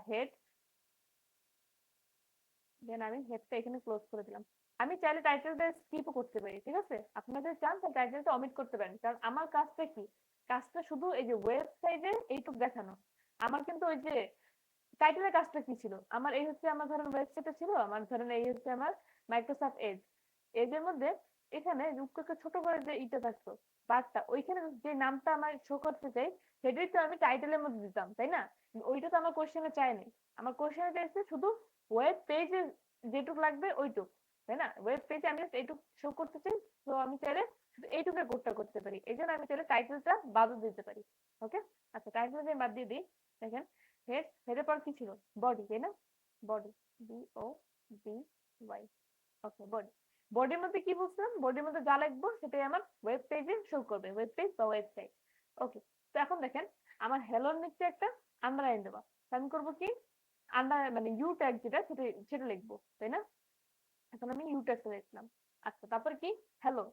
হেড, দেন আমি হেডটা এখানে ক্লোজ করে দিলাম। আমি চাইলে টাইটেলটা স্কিপও করতে পারি, ঠিক আছে? আপনাদের চান তাহলে টাইটেলটা অমিট করতে পারেন, কারণ আমার কাজটা কি, কাজটা শুধু এই যে ওয়েবসাইটে এইটুক দেখানো। আমার কিন্তু ওই যে টাইটেলের কাজটা কি ছিল, আমার এই হচ্ছে আমার ধরেন ওয়েবসাইটে ছিল, আমার ধরেন এই হচ্ছে আমার মাইক্রোসফট এজ, এজের মধ্যে এখানে রূপকে ছোট করে যে ইটা থাকতো বারটা, ওইখানে যে নামটা আমার শো করতে চাই সেটাই তো আমি টাইটেলের মধ্যে দিতাম, তাই না? ওইটা তো আমার কোশ্চেনে চাইনি, আমার কোশ্চেনে চাইছে শুধু ওয়েব পেজে যেটুক লাগবে ওইটুক, তাই না? ওয়েব পেজে আমি এইটুক শো করতে চাই, তো আমি চাইলে শুধু এইটুকের কোডটা করতে পারি, এই জন্য আমি চাইলে টাইটেলটা বাদও দিতে পারি। ওকে, আচ্ছা টাইটেল আমি বাদ দিয়ে দিই। দেখেন হেড, হেডের পর কি ছিল, বডি, তাই না? বডি, BODY, ওকে বডি, বডির মধ্যে কি বুঝলাম, বডির মধ্যে যা লিখবো সেটাই আমার ওয়েব পেজে শো করবে, ওয়েব পেজ বা ওয়েবসাইট। ওকে, তো এখন দেখেন আমার হ্যালোর নিচে একটা আন্ডারলাইন দেবো, আমি করবো কি, আন্ডার মানে ইউ ট্যাগ যেটা সেটা সেটা লিখবো, তাই না? এখন আমি ইউ ট্যাগ লিখলাম। আচ্ছা তারপর কি, হ্যালো,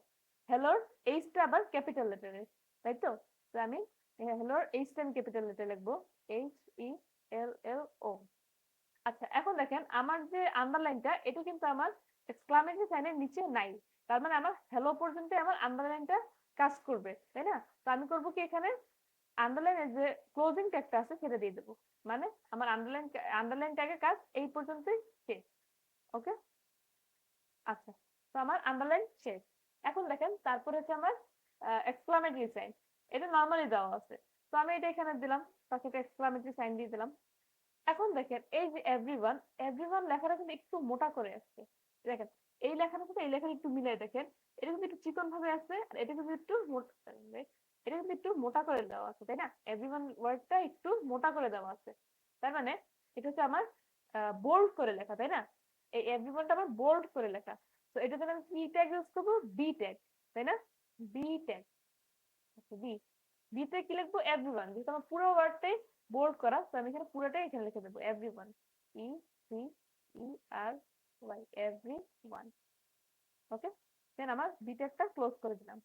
হ্যালোর এইচটা আবার ক্যাপিটাল লেটারে, তাই তো? তো আমি হ্যালোর এইচটা আমি ক্যাপিটাল লেটারে লিখবো, HELLO। আচ্ছা এখন দেখেন আমার যে আন্ডারলাইনটা এটা কিন্তু আমার এক্সক্লামেটরি সাইনের নিচে নাই, তার মানে আমার হ্যালো পর্যন্ত আমার আন্ডারলাইনটা কাজ করবে, তাই না? তো আমি করবো কি, এখানে আন্ডারলাইনের যে ক্লোজিং ট্যাগটা আছে সেটা দিয়ে দেবো, মানে আমার আন্ডারলাইন ট্যাগের কাজ এই পর্যন্তই শেষ। ওকে, আচ্ছা, তো আমার আন্ডারলাইন শেষ। এখন দেখেন তারপর হচ্ছে আমার এক্সক্লামেটরি সাইন, এটা নর্মালি দেওয়া আছে, তো আমি এটা এখানে দিলাম, পাশে একটা এক্সক্লামেটরি সাইন দিয়ে দিলাম। এখন দেখেন এই যে এভরিওয়ান, এভরিওয়ান লেখাটা কিন্তু একটু মোটা করে আসছে, দেখেন এই লেখাটার সাথে এই লেখাটা একটু মিলাই দেখেন, এটা কিন্তু একটু চিকন ভাবে আছে আর এটা কিন্তু একটু এটা কিন্তু একটু মোটা করে দেওয়া আছে, তাই না? এভরিওয়ান ওয়ার্ডটা একটু মোটা করে দেওয়া আছে, তার মানে এটা হচ্ছে আমার বোল্ড করে লেখা, তাই না? এই এভরিওয়ানটা আমার বোল্ড করে লেখা। তো এটা জন্য আমি কি ট্যাগ ইউজ করবো? বি ট্যাগ, তাই না? B tag. আচ্ছা, বি বিতে কি লিখবো? এভরিওয়ান, যেহেতু আমার পুরো ওয়ার্ডটাই বোল্ড করা, তো আমি এখানে পুরোটাই এখানে লিখে দেবো এভরিওয়ান, ই সি ই আর ওয়াই, এভরিওয়ান। ওকে, দেন আমার বি ট্যাগটা ক্লোজ করে দিলাম।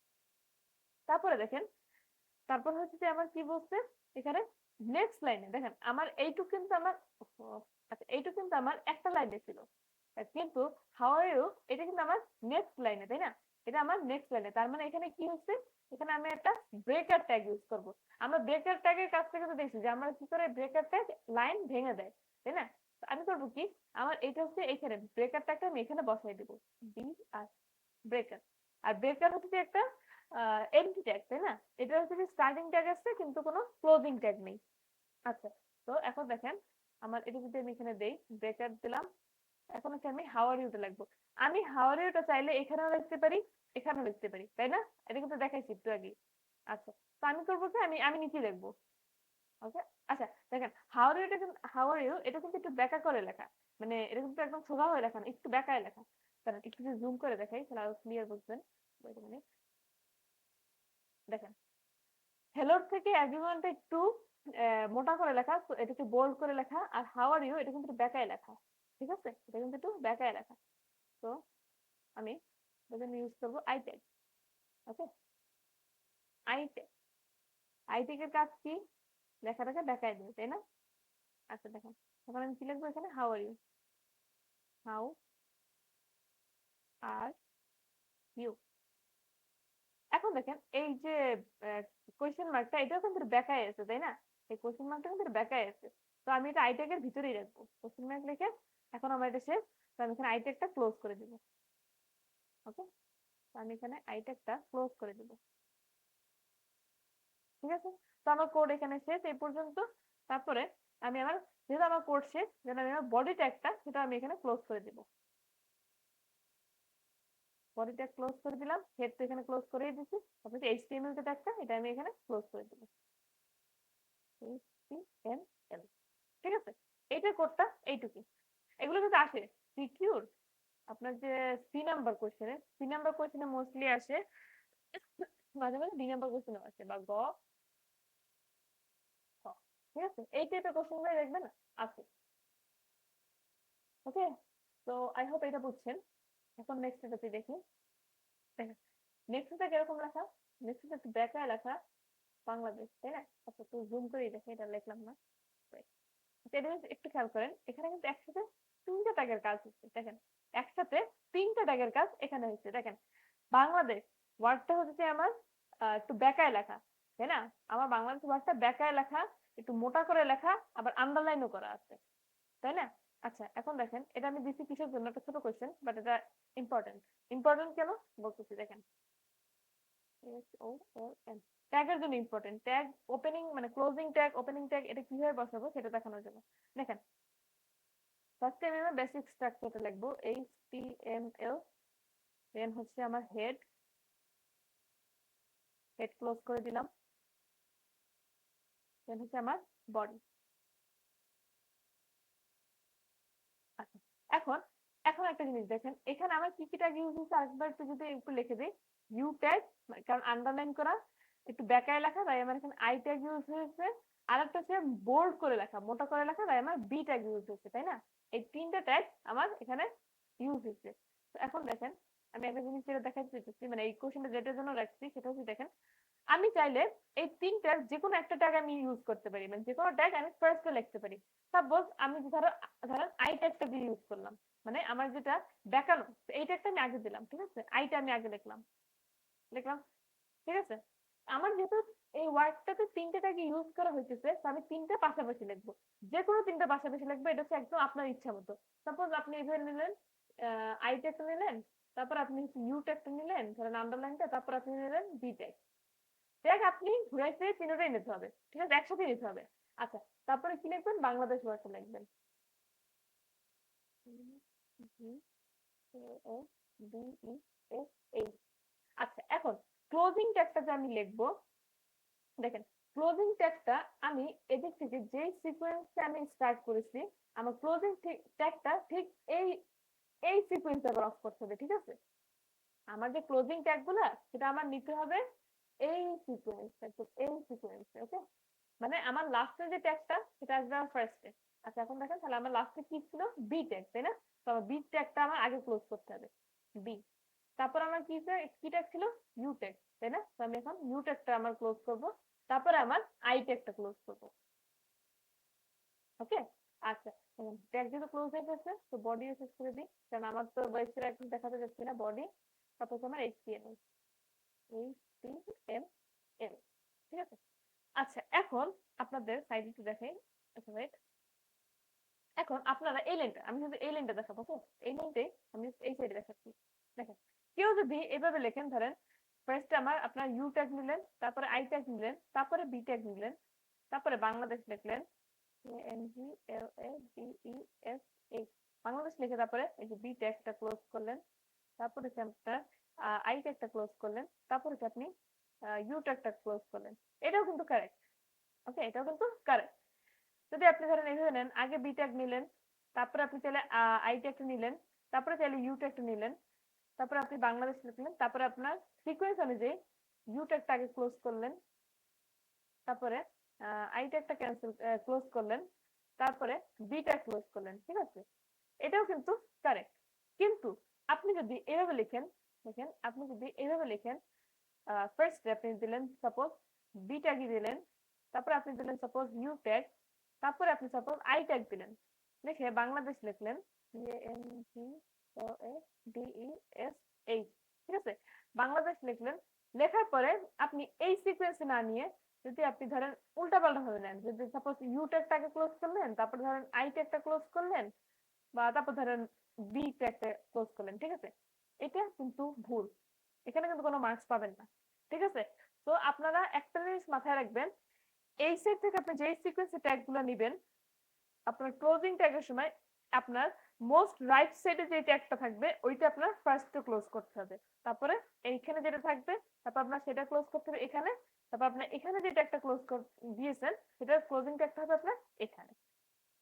তারপরে দেখেন, তারপর হচ্ছে যে আমার কি বলছে এখানে নেক্সট লাইনে দেখেন, আমার এইটুকু কিন্তু আমার আচ্ছা এইটুকু কিন্তু আমার একটা লাইনে ছিল, কিন্তু হাউ আর ইউ এটা কিন্তু আমার নেক্সট লাইনে, তাই না? এটা আমার নেক্সট লাইনে, তার মানে এখানে কি হচ্ছে, এখানে আমি একটা ব্রেকার ট্যাগ ইউজ করব। আমরা ব্রেকার ট্যাগের কাছ থেকে তো দেখছি যে আমরা কি করে ব্রেকার ট্যাগ লাইন ভেঙে দেয়, তাই না? তো আমি করবো কি, আমার এটা হচ্ছে এখানে ব্রেকার ট্যাগটা আমি এখানে বসাই দিব, বি আর ব্রেকার। আর ব্রেকার হচ্ছে যে একটা এমটি ট্যাগ, তাই না? এটা হচ্ছে যে স্টার্টিং ট্যাগ আছে কিন্তু কোনো ক্লোজিং ট্যাগ নেই। আচ্ছা, তো এখন দেখেন আমার এটা যদি আমি এখানে দেই, ব্রেকার দিলাম, এখন হচ্ছে আমি হাউ আর ইউটা লিখবো। আমি হাউ আর ইউটা চাইলে এখানেও লিখতে পারি, এখানেও লিখতে পারি, তাই না? এটা কিন্তু দেখাইছি একটু আগে। আচ্ছা, তো আমি করবো কি, আমি আমি নিচে লিখবো। ওকে, আচ্ছা দেখেন হাউ আর ইউ এটা কিন্তু, হাউ আর ইউ এটা কিন্তু একটু ব্যাকা করে লেখা, মানে এটা কিন্তু একদম সোজা হয়ে লেখা না, একটু ব্যাকায় লেখা। কারণ একটু যদি জুম করে দেখাই তাহলে আরো ক্লিয়ার বুঝবেন। Wait a minute, দেখেন হ্যালোর থেকে এভরিওয়ানটা একটু মোটা করে লেখা, তো এটা একটু বোল্ড করে লেখা, আর হাউ আর ইউ এটা কিন্তু একটু ব্যাকায় লেখা, ঠিক আছে? এটা কিন্তু একটু ব্যাকায় লেখা। তো আমি এজন্য ইউজ করবো I tag. Okay, I tag, I ট্যাগের কাজ কি? লেখাটাকে ব্যাকায় দেবে, তাই না? আচ্ছা দেখেন, এখন আমি কি লিখবো এখানে? How are you, how are you. এখন দেখেন এই যে কোয়েশ্চেন মার্কটা এটাও কিন্তু ব্যাকায় আছে, তাই না? এই কোয়েশ্চেন মার্কটা কিন্তু ব্যাকায় আছে, তো আমি এটা আই ট্যাগের ভিতরেই রাখবো কোয়েশ্চেন মার্ক লিখে। এখন আমার এটা শেষ, তো আমি এখানে আই ট্যাগটা ক্লোজ করে দিব। ওকে, তো আমি এখানে আই ট্যাগটা ক্লোজ করে দিব, ঠিক আছে? তো আমার কোড এখানে শেষ এই পর্যন্ত। তারপরে আমি আমার, যেহেতু আমার কোড শেষ, যেন আমি আমার বডি ট্যাগটা সেটা আমি এখানে ক্লোজ করে দিব। বডি ট্যাগ ক্লোজ করে দিলাম, হেড তো এখানে ক্লোজ করেই দিচ্ছি। তারপরে এইচটিএমএল যে ট্যাগটা এটা আমি এখানে ক্লোজ করে দিব, এইচটিএমএল। ঠিক আছে, এইটার কোডটা এইটুকু। এগুলো কিন্তু আসে সিকিউর, আপনার যে সি নাম্বার কোশ্চেনে মোস্টলি আসে, মাঝে মাঝে ডি নাম্বার কোশ্চেনে আসে, বা গ খ। ঠিক আছে, এই টাইপের কোশ্চেন গুলো দেখবেন আছে। ওকে, তো আই হোপ এটা বুঝছেন। এখন নেক্সট এটাতে দেখি, দেখেন নেক্সট এটা কিরকম লেখা, নেক্সট এটা একটু ব্যাকায় লেখা, বাংলাদেশ, তাই না? আচ্ছা, তো জুম করে দেখে, এটা লিখলাম না। এটা একটু খেয়াল করেন, এখানে কিন্তু একসাথে তিনটা ট্যাগের কাজ হচ্ছে, দেখেন একসাথে তিনটা ট্যাগের কাজ এখানে হচ্ছে। দেখেন বাংলাদেশ ওয়ার্ডটা হচ্ছে আমার একটু বেকায় লেখা, তাই না? আমার বাংলাদেশ ওয়ার্ডটা বেকায় লেখা, একটু মোটা করে লেখা, আবার আন্ডারলাইনও করা আছে, তাই না? আচ্ছা, এখন দেখেন এটা আমি দিচ্ছি কিসের জন্য, একটা ছোট কোয়েশ্চেন, বাট এটা ইম্পর্টেন্ট। ইম্পর্টেন্ট কেন বলতেছি দেখেন, SOLN ট্যাগের জন্য ইম্পর্টেন্ট। ট্যাগ ওপেনিং মানে ক্লোজিং ট্যাগ, ওপেনিং ট্যাগ এটা কিভাবে বসাবো সেটা দেখানোর জন্য। দেখেন ফার্স্টে আমি আমার বেসিক স্ট্রাকচারটা লিখবো, HTML, দেন হচ্ছে আমার হেড, হেড ক্লোজ করে দিলাম, দেন হচ্ছে আমার বডি। আচ্ছা, এখন এখন একটা জিনিস দেখেন, এখানে আমার কি কি ট্যাগ ইউজ হচ্ছে আরেকবার একটু যদি একটু লিখে দিই। ইউ ট্যাগ, কারণ আন্ডারলাইন করা, একটু ব্যাকায় লেখা, তাই আমার এখানে আই ট্যাগ ইউজ হয়েছে। আর একটা হচ্ছে বোল্ড করে লেখা, মোটা করে লেখা, তাই আমার বি ট্যাগ ইউজ হচ্ছে, তাই না? এই তিনটা ট্যাগ আমার এখানে ইউজ হচ্ছে। তো এখন দেখেন আমি একটা জিনিস যেটা দেখাতে চাইতেছি, মানে এই কোশ্চেনটা যেটার জন্য রাখছি সেটা হচ্ছে দেখেন, আমি চাইলে এই তিনটার যে কোনো একটা ট্যাগ আমি ইউজ করতে পারি, মানে যে কোনো ট্যাগ আমি ফার্স্টে লিখতে পারি। সাপোজ আমি ধরো, ধরেন আই ট্যাগটা দিয়ে ইউজ করলাম, মানে আমার যেটা দেখানো এই ট্যাগটা আমি আগে দিলাম, ঠিক আছে? আইটা আমি আগে লিখলাম, লিখলাম, ঠিক আছে? আমার যেহেতু এই ওয়ার্ডটাতে তিনটে ট্যাগ ইউজ করা হইতেছে, তো আমি তিনটা পাশাপাশি লিখবো, যে কোনো তিনটা পাশাপাশি লিখবো, এটা হচ্ছে একদম আপনার ইচ্ছা মতো। সাপোজ আপনি এভাবে নিলেন, আই ট্যাগটা নিলেন, তারপর আপনি ইউ ট্যাগটা নিলেন, ধরেন আন্ডারলাইনটা, তারপর আপনি নিলেন বি ট্যাগ। দেখ আপনি ঘুরাইতে তিনটাই নিতে হবে, ঠিক আছে? একসাথে নিতে হবে। আচ্ছা, তারপরে কি লিখবেন? বাংলাদেশ ওয়ার্ডটা লিখবেন, G O O. B E S H. আচ্ছা, এখন ক্লোজিং ট্যাগটা যে আমি লিখবো, দেখেন ক্লোজিং ট্যাগটা আমি এদিক থেকে যে সিকোয়েন্সে আমি স্টার্ট করেছি, আমার ক্লোজিং ট্যাগটা ঠিক এই এই সিকোয়েন্সে অফ করতে হবে, ঠিক আছে? আমার যে ক্লোজিং ট্যাগ গুলা সেটা আমার নিতে হবে এই সিকোয়েন্স, এই সিকোয়েন্সে, ওকে? মানে আমার লাস্টে যে ট্যাগটা সেটা আসবে আমার ফার্স্টে। আচ্ছা, এখন দেখেন তাহলে আমার লাস্টে কি ছিল, বি ট্যাগ, তাই না? তো আমার বি ট্যাগটা আমার আগে ক্লোজ করতে হবে, বি। তারপর আমার কি ট্যাগ ছিল, ইউ ট্যাগ, তাই না? তো আমি এখন ইউ ট্যাগটা আমার ক্লোজ করব, তারপরে আমার আই ট্যাগটা ক্লোজ করব, ওকে? আচ্ছা, ট্যাগ যেহেতু ক্লোজ হয়ে গেছে তো বডি শেষ করে দিই, কারণ আমার তো ওয়েবসাইট এখন দেখাতে যাচ্ছে না বডি। তারপর আমার এইচটিএমএল, এইচটিএমএল, ঠিক আছে? আচ্ছা, এখন আপনাদের সাইডে একটু দেখাই। আচ্ছা, wait। এখন আপনারা এই লাইনটা, আমি যদি এই লাইনটা দেখাবো, তো এই লাইনটাই আমি এই সাইডে দেখাচ্ছি। দেখেন, কেউ যদি এভাবে লেখেন, ধরেন ফার্স্টে আমার আপনার ইউ ট্যাগ নিলেন, তারপরে আই ট্যাগ নিলেন, তারপরে বি ট্যাগ নিলেন, তারপরে বাংলাদেশ লিখলেন, ANGLADES, বাংলাদেশ লিখে তারপরে এই যে বি ট্যাগটা ক্লোজ করলেন, তারপরে হচ্ছে আপনার আই ট্যাগটা ক্লোজ করলেন, তারপরে হচ্ছে আপনি ইউ ট্যাগটা ক্লোজ করলেন। এটাও কিন্তু কারেক্ট, ওকে? এটাও কিন্তু কারেক্ট। যদি আপনি ধরেন এইভাবে নেন, আগে বি ট্যাগ নিলেন, তারপরে আপনি চাইলে আই ট্যাগটা নিলেন, তারপরে চাইলে ইউ ট্যাগটা নিলেন, তারপরে আপনি বাংলাদেশ লিখলেন, তারপরে আপনার সিকোয়েন্স অনুযায়ী ইউ ট্যাগটা আগে ক্লোজ করলেন, তারপরে আই ট্যাগটা ক্লোজ করলেন, তারপরে বি ট্যাগ ক্লোজ করলেন, ঠিক আছে? এটাও কিন্তু কারেক্ট। কিন্তু আপনি যদি এভাবে লিখেন, দেখেন আপনি যদি এভাবে লিখেন, ফার্স্ট আপনি দিলেন সাপোজ বি ট্যাগই দিলেন, তারপরে আপনি দিলেন সাপোজ ইউ ট্যাগ, তারপরে আপনি সাপোজ আই ট্যাগ দিলেন, লিখে বাংলাদেশ লিখলেন, BANGLADES, ঠিক আছে? বাংলাদেশ লিখলেন, লেখার পরে আপনি এই সিকোয়েন্সে না নিয়ে যদি আপনি ধরেন উল্টা পাল্টা ভাবে নেন, যদি সাপোজ ইউ ট্যাগটাকে ক্লোজ করলেন, তারপর ধরেন আই ট্যাগটা ক্লোজ করলেন, বা তারপর ধরেন বি ট্যাগটা ক্লোজ করলেন, ঠিক আছে? এটা কিন্তু ভুল, এখানে কিন্তু কোনো মার্কস পাবেন না, ঠিক আছে? তো আপনারা একটা জিনিস মাথায় রাখবেন, এই সেট থেকে আপনি যেই সিকোয়েন্সে ট্যাগ গুলো নিবেন, আপনার ক্লোজিং ট্যাগের সময় আপনার মোস্ট রাইট সাইডে যে ট্যাগটা থাকবে ওইটা আপনার ফার্স্টে ক্লোজ করতে হবে, তারপরে এইখানে যেটা থাকবে তারপর আপনার সেটা ক্লোজ করতে হবে এখানে, তারপর আপনার এখানে যে ট্যাগটা ক্লোজ দিয়েছেন সেটার ক্লোজিং ট্যাগটা হবে আপনার এখানে,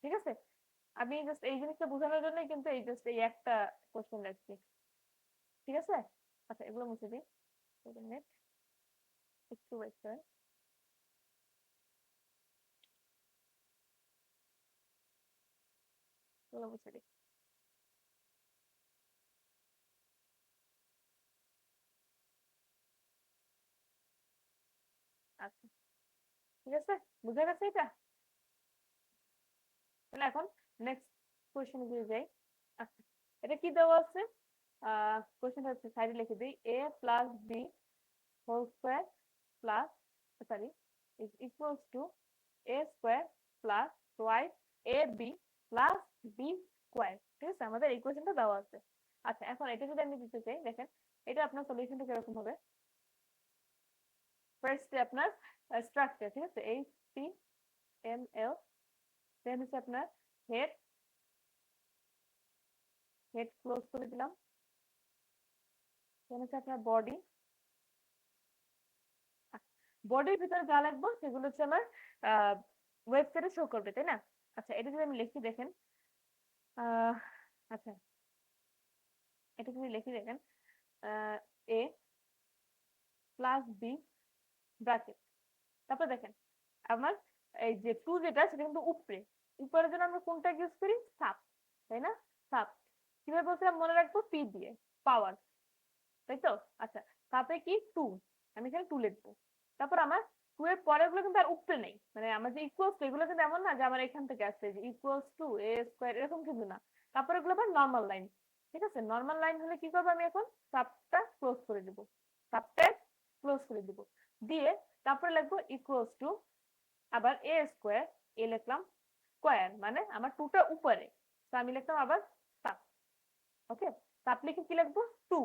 ঠিক আছে? আমি জাস্ট এই জিনিসটা বোঝানোর জন্যই কিন্তু এই জাস্ট এই একটা কোশ্চেন রাখছি, ঠিক আছে? আচ্ছা, এগুলো মুছে দিই, নেট একটু ওয়েট করেন, এগুলো মুছে দিই। আচ্ছা, ঠিক আছে, বুঝে গেছে এটা? তাহলে এখন নেক্সট কোশ্চেনে দিয়ে যাই। আচ্ছা, এটা কি দেওয়া আছে? কোশ্চেনটা হচ্ছে, সাইডে লিখে দিই, a plus b whole square plus, sorry, is equals to a square plus twice a b plus b square, ঠিক আছে? আমাদের এই কোশ্চেনটা দেওয়া আছে। আচ্ছা, এখন এটা যদি আমি দিতে চাই, দেখেন এটা আপনার সলিউশনটা কিরকম হবে। ফার্স্ট আপনার স্ট্রাকচার, ঠিক আছে? HTML, দেন হচ্ছে আপনার হেড, হেড ক্লোজ করে দিলাম, দেন হচ্ছে আপনার বডি, বডির ভিতরে যা লাগবে সেগুলো হচ্ছে আমার ওয়েবসাইটে শো করবে, তাই না? আচ্ছা, এটা যদি আমি লিখি, দেখেন আহ, আচ্ছা, এটা যদি লিখি, দেখেন এ প্লাস বি ব্র্যাকেট, তারপর দেখেন আমার এই যে টু যেটা সেটা কিন্তু উপরে, উপরের জন্য আমরা কোনটা ইউজ করি, সাব, তাই না? সাব কিভাবে বলছিলাম মনে রাখবো, পি দিয়ে, পাওয়ার, তাই তো? আচ্ছা, তারপরে কি টু, আমি এখানে টু লিখবো, তারপর আমার টু এর পরের গুলো কিন্তু আর উপরে নেই, মানে আমার যে ইকুয়ালস টু এগুলো কিন্তু এমন না যে আমার এখান থেকে আসছে যে ইকুয়ালস টু এ স্কোয়ার, এরকম কিন্তু না। তারপরে এগুলো আবার নর্মাল লাইন, ঠিক আছে? নর্মাল লাইন হলে কি করবো, আমি এখন সাবটা ক্লোজ করে দিব, সাবটা ক্লোজ করে দিব, দিয়ে তারপরে লিখবো ইকুয়ালস টু, আবার এ স্কোয়ার, এ লিখলাম, স্কোয়ার মানে আমার টুটা উপরে, তো আমি লিখলাম আবার সাব, ওকে? সাব লিখে কি লিখবো, টু,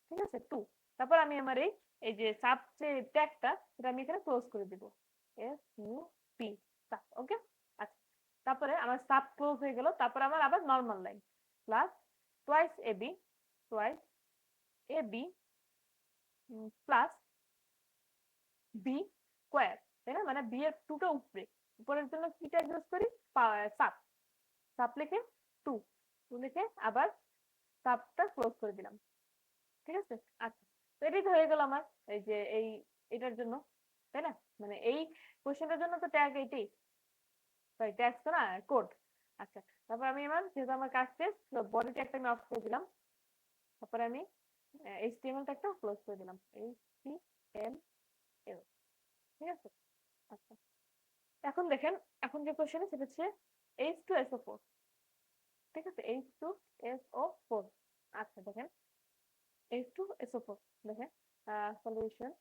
ঠিক আছে? টু, তারপর আমি আমার এই এই যে সাব যে ট্যাগটা সেটা আমি এখানে ক্লোজ করে দিব, SUP, সাব, ওকে? আচ্ছা, তারপরে আমার সাব ক্লোজ হয়ে গেল, তারপর আমার আবার normal line plus twice ab twice ab plus b square, তাই না? মানে বি এর টুটা উপরে, উপরের জন্য কিটা ইউজ করি? সাব। সাব লিখে টু, টু লিখে আবার সাবটা ক্লোজ করে দিলাম। ঠিক আছে? আচ্ছা, তো এটাই তো হয়ে গেল আমার এই যে এটার জন্য, তাই না? মানে এই কোশ্চেনটার জন্য তো ট্যাগ এইটাই, সরি ট্যাগ তো না, কোড। আচ্ছা, তারপর আমি আমার যেহেতু আমার কাজ শেষ, বডি ট্যাগটা আমি অফ করে দিলাম। তারপরে আমি এইচটিএমএল ট্যাগটা ক্লোজ করে দিলাম, এইচটিএমএল। ঠিক আছে? আচ্ছা, এখন দেখেন, এখন যে কোশ্চেন সেটা হচ্ছে H2SO4। ঠিক আছে, H2SO4। আচ্ছা দেখেন, H2SO4 দেখেন, সলিউশন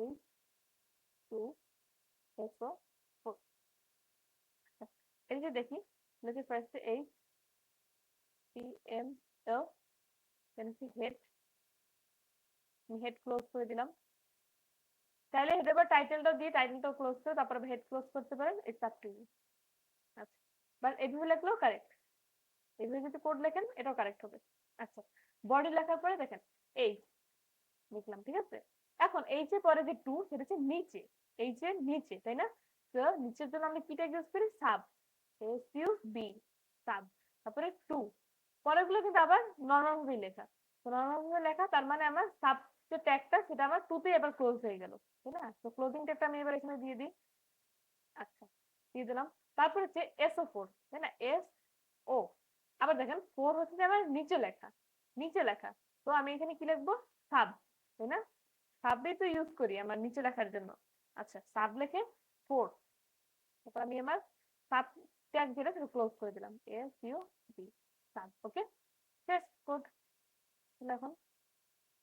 H2SO4। এই যে দেখি, দেখি ফার্স্টে HCmL, দেন হেড, হেড ক্লোজ করে দিলাম। তাহলে হেড এবার টাইটেলটা দিয়ে টাইটেলটাও ক্লোজ করে তারপরে হেড ক্লোজ করতে পারেন, ইটস আপ টু ইউ। আচ্ছা, বাট এইভাবে লেখলেও কারেক্ট, এইভাবে যদি কোড লেখেন এটাও কারেক্ট হবে। আচ্ছা, বডি লেখার পরে দেখেন এই লিখলাম, ঠিক আছে? এখন এইচ এর পরে যে টু, সেটা হচ্ছে নিচে, এইচ এর নিচে, তাই না? তো নিচের জন্য আমরা কিটা ইউজ করি? Sub, SUB, sub. তারপরে টু, পরেরগুলো কিন্তু আবার নর্মাল ভাবে লেখা। তো নর্মাল ভাবে লেখা তার মানে আমার সাব যে ট্যাগটা সেটা আমার টুতে এবার ক্লোজ হয়ে গেল, তাই না? তো ক্লোজিং ট্যাগটা আমি এবার এখানে দিয়ে দিই। আচ্ছা, দিয়ে দিলাম। তারপর হচ্ছে SO4, তাই না? SO, আবার দেখেন ফোর হচ্ছে যে আমার নিচে লেখা, নিচে লেখা। তো আমি এখানে কি লিখবো? সাব, তাই না? সাবই তো ইউজ করি আমার নিচে লেখার জন্য। আচ্ছা, সাব লিখে ফোর, তারপর আমি আমার সাব ট্যাগ যেটা সেটা ক্লোজ করে দিলাম, SUB, সাব। ওকে, শেষ কোড। এখন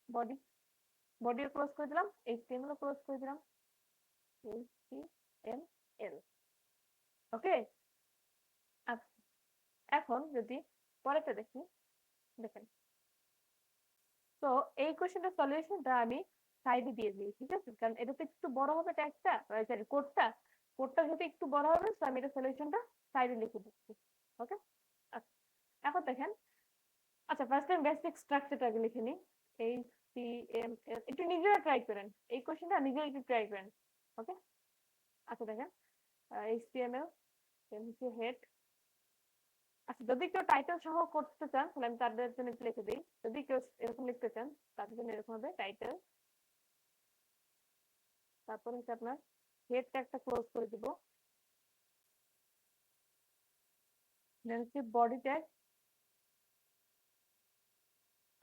বডি, বডিও ক্লোজ করে দিলাম, HTML ও ক্লোজ করে দিলাম, HTML। ওকে, আচ্ছা, এখন যদি পরেরটা দেখি, দেখেন, তো এই কোশ্চেনটার সলিউশনটা আমি সাইডে দিয়ে দিই, ঠিক আছে? কারণ এটা তো একটু বড় হবে ট্যাগটা, সরি কোডটা, কোডটা যেহেতু একটু বড় হবে, তো আমি এটা সলিউশনটা সাইডে লিখে দিচ্ছি। ওকে, আচ্ছা, এখন দেখেন, আচ্ছা ফার্স্ট টাইম বেসিক স্ট্রাকচারটা আগে লিখে নিই। HTML, একটু নিজেরা ট্রাই করেন, এই কোশ্চেনটা নিজেরা একটু ট্রাই করেন। ওকে, আচ্ছা দেখেন, HTML, দেন হচ্ছে হেড। আচ্ছা, যদি কেউ টাইটেল সহ করতে চান তাহলে আমি তাদের জন্য একটু লিখে দিই। যদি কেউ এরকম লিখতে চান তাদের জন্য এরকম হবে টাইটেল, তারপর হচ্ছে আপনার হেড ট্যাগটা ক্লোজ করে দিব, দেন হচ্ছে বডি ট্যাগ।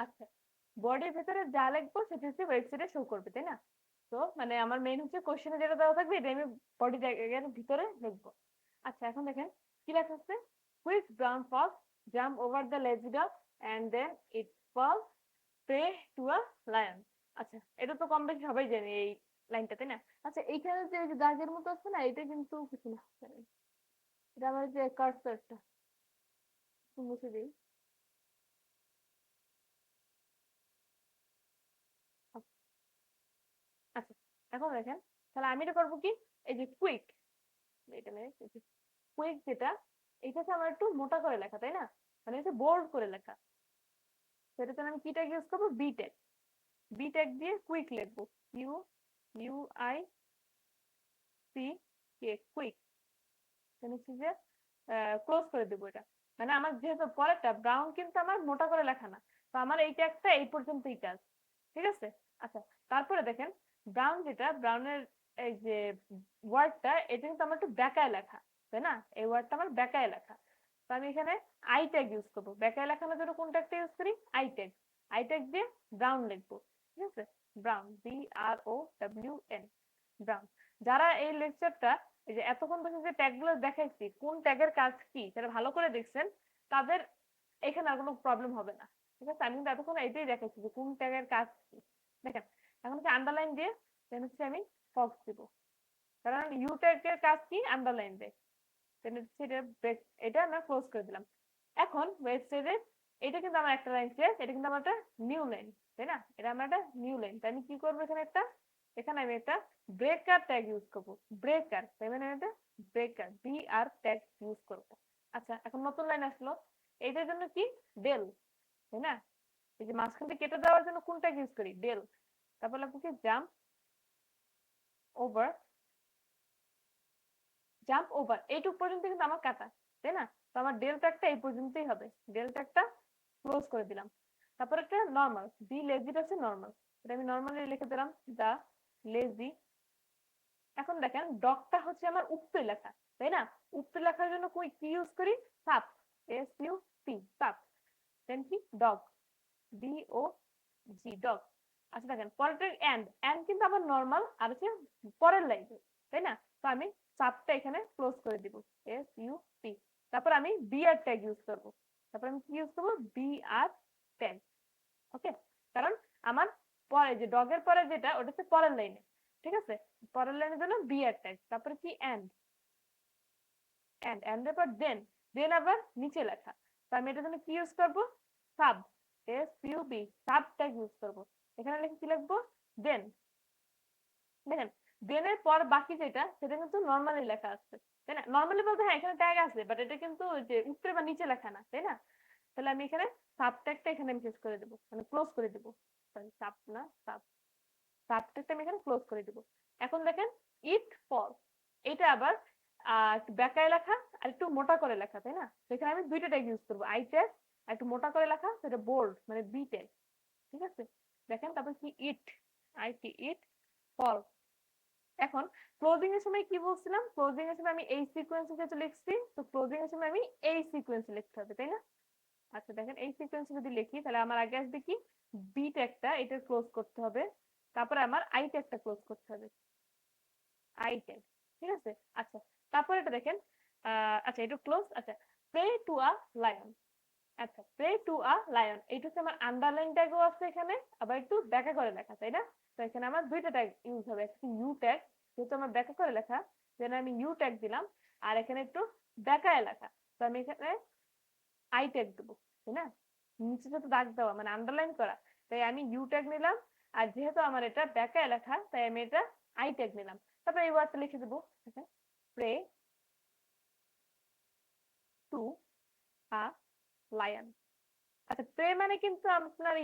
আচ্ছা, বডির ভেতরে যা লিখবো সেটা হচ্ছে ওয়েবসাইটে শো করবে, তাই না? তো মানে আমার মেইন হচ্ছে কোশ্চেনে যেটা দেওয়া থাকবে এটা আমি বডি ট্যাগের ভিতরে লিখবো। আচ্ছা, এখন দেখেন কি লেখা আছে, which brown fox jump over the lazy dog and then it fall prey to a lion. আচ্ছা, এটা তো কম বেশি সবাই জানে এই লাইনটা, তাই না? আচ্ছা, এইখানে যে এই যে দাগের মতো আছে না, এটা কিন্তু কিছু না, এটা আমার যে কার্সরটা মুছে দিই। আচ্ছা, এখন দেখেন, তাহলে আমি এটা করবো কি, এই যে কুইক, এটা কুইক যেটা, এইটাকে আমার একটু মোটা করে লেখা, তাই না? মানে এটা বোল্ড করে লেখা। সেটাতে আমি কি ট্যাগ ইউজ করবো? বি ট্যাগ, বি ট্যাগ দিয়ে কুইক লিখবো, QUIC, কুইক। হচ্ছে যে ক্লোজ করে দেবো এটা। মানে আমার যেহেতু পরেরটা ব্রাউন কিন্তু আমার মোটা করে লেখা না, তো আমার এই ট্যাগটা এই পর্যন্তই কাজ। ঠিক আছে? আচ্ছা, তারপরে দেখেন, ব্রাউন যেটা, ব্রাউনের এই যে ওয়ার্ডটা, এটা কিন্তু আমার একটু বেঁকায় লেখা, তাই না? এই ওয়ার্ডটা আমার বেঁকায় লেখা। তো আমি এখানে আই ট্যাগ ইউজ করবো। বেঁকায় লেখানোর জন্য কোন ট্যাগটা ইউজ করি? I tag. আই ট্যাগ দিয়ে ব্রাউন লিখবো। ঠিক আছে? Brown, BROWN, brown. যারা এই লেকচারটা, এই যে এতক্ষণ পর্যন্ত যে ট্যাগ গুলো দেখাইছি, কোন ট্যাগের কাজ কি সেটা ভালো করে দেখছেন, তাদের এখানে আর কোনো প্রবলেম হবে না। ঠিক আছে? আমি কিন্তু এতক্ষণ এটাই দেখাইছি যে কোন ট্যাগের কাজ কি। দেখেন, এখন হচ্ছে আন্ডারলাইন দিয়ে দেন হচ্ছে আমি ফক্স দিব, কারণ ইউ ট্যাগের কাজ কি? আন্ডারলাইন দেয়। দেন হচ্ছে এটা ব্রেক, এটা আমরা ক্লোজ করে দিলাম। এখন ওয়েবসাইটে এটা কিন্তু আমার একটা লাইন শেষ, এটা কিন্তু আমার একটা নিউ লাইন, তাই না? এটা আমার একটা নিউ লাইন, তাই আমি কি করবো এখানে একটা, এখানে আমি একটা ব্রেকার ট্যাগ ইউজ করবো। ব্রেকার, তাই মানে আমি একটা ব্রেকার, BR ট্যাগ ইউজ করবো। আচ্ছা, এখন নতুন লাইন আসলো, এইটার জন্য কি? ডেল, তাই না? এই যে মাঝখান থেকে কেটে দেওয়ার জন্য কোনটা ইউজ করি? ডেল। তারপর লিখবো কি জাম্প ওভার, জাম্প ওভার এইটুক পর্যন্ত কিন্তু আমার কাটা, তাই না? তো আমার ডেল ট্যাগটা এই পর্যন্তই হবে, ডেল ট্যাগটা ক্লোজ করে দিলাম। তারপর একটা নর্মাল, দি লেজিটা হচ্ছে নর্মাল, এটা আমি নর্মালি লিখে দিলাম দা লেজি। এখন দেখেন ডগটা হচ্ছে আমার উপরে লেখা, তাই না? উপরে লেখার জন্য কি ইউজ করি? সাপ, এস ইউ পি, সাপ। দেন কি ডগ, ডি ও জি, ডগ। আচ্ছা দেখেন পরেরটা এন্ড, এন্ড কিন্তু আবার নর্মাল আর হচ্ছে পরের লাইনে, তাই না? তো আমি সাবটা এখানে ক্লোজ করে দিব, এস ইউ পি। তারপর আমি বি আর ট্যাগ ইউজ করব। তারপর আমি কি ইউজ করব? বি আর ট্যাগ। ওকে, কারণ আমার পরে যে ডগের পরে যেটা ওটা হচ্ছে পরের লাইনে, ঠিক আছে? পরের লাইনের জন্য বি আর ট্যাগ। তারপরে কি এন্ড, এন্ড এন্ড এর পর দেন, দেন আবার নিচে লেখা। তো আমি এটার জন্য কি ইউজ করব? Sub, S U B, sub tag use করব। এখানে লিখে কি লিখবো? দেন। দেখেন দেনের পর বাকি যেটা সেটা কিন্তু নর্মালি লেখা আছে, তাই না? নর্মালি বলতে হ্যাঁ এখানে ট্যাগ আছে, বাট এটা কিন্তু যে উপরে বা নিচে লেখা না, তাই না? তাহলে আমি এখানে সাব ট্যাগটা এখানে আমি শেষ করে দেবো, মানে ক্লোজ করে দেবো। সরি সাব না, সাব, সাব ট্যাগটা আমি এখানে ক্লোজ করে দেবো। এখন দেখেন ইট ফল, এটা আবার একটু বেঁকায় লেখা আর একটু মোটা করে লেখা, তাই না? সেখানে আমি দুইটা ট্যাগ ইউজ করবো, আই ট্যাগ আর একটু মোটা করে লেখা সেটা বোল্ড মানে বি ট্যাগ, ঠিক আছে? দেখেন তারপর কি ইট, আই টি ইট ফল। এখন ক্লোজিং এর সময় কি বলছিলাম? ক্লোজিং এর সময় আমি এই সিকোয়েন্সে যেহেতু লিখছি, তো ক্লোজিং এর সময় আমি এই সিকোয়েন্সে লিখতে হবে, তাই না? আচ্ছা দেখেন এই সিকোয়েন্সে যদি লিখি তাহলে আমার আগে আসবে কি বি ট্যাগটা, এটা ক্লোজ করতে হবে। তারপরে আমার আই ট্যাগটা ক্লোজ করতে হবে, আই ট্যাগ, ঠিক আছে? আচ্ছা তারপরে এটা দেখেন আচ্ছা এটা ক্লোজ। আচ্ছা প্রে টু আ লায়ন, আচ্ছা প্রে টু আ লায়ন এইটা হচ্ছে আমার আন্ডারলাইন ট্যাগও আছে এখানে, আবার একটু ব্যাকা করে লেখা, তাই না? তো এখানে আমার দুইটা ট্যাগ ইউজ হবে, একটা ইউ ট্যাগ যেহেতু আমার ব্যাকা করে লেখা, দেন আমি ইউ ট্যাগ দিলাম, আর এখানে একটু ব্যাকায় লেখা, তো আমি এখানে আই ট্যাগ দেবো, তাই না? নিচে তো দাগ দেওয়া মানে আন্ডারলাইন করা, তাই আমি ইউ ট্যাগ নিলাম। আর যেহেতু আমার এটা ব্যাকায় লেখা তাই আমি এটা আই ট্যাগ নিলাম। তারপর এই ওয়ার্ডটা লিখে দেবো, প্রে টু আ লায়ন। আচ্ছা প্রে মানে কিন্তু আপনার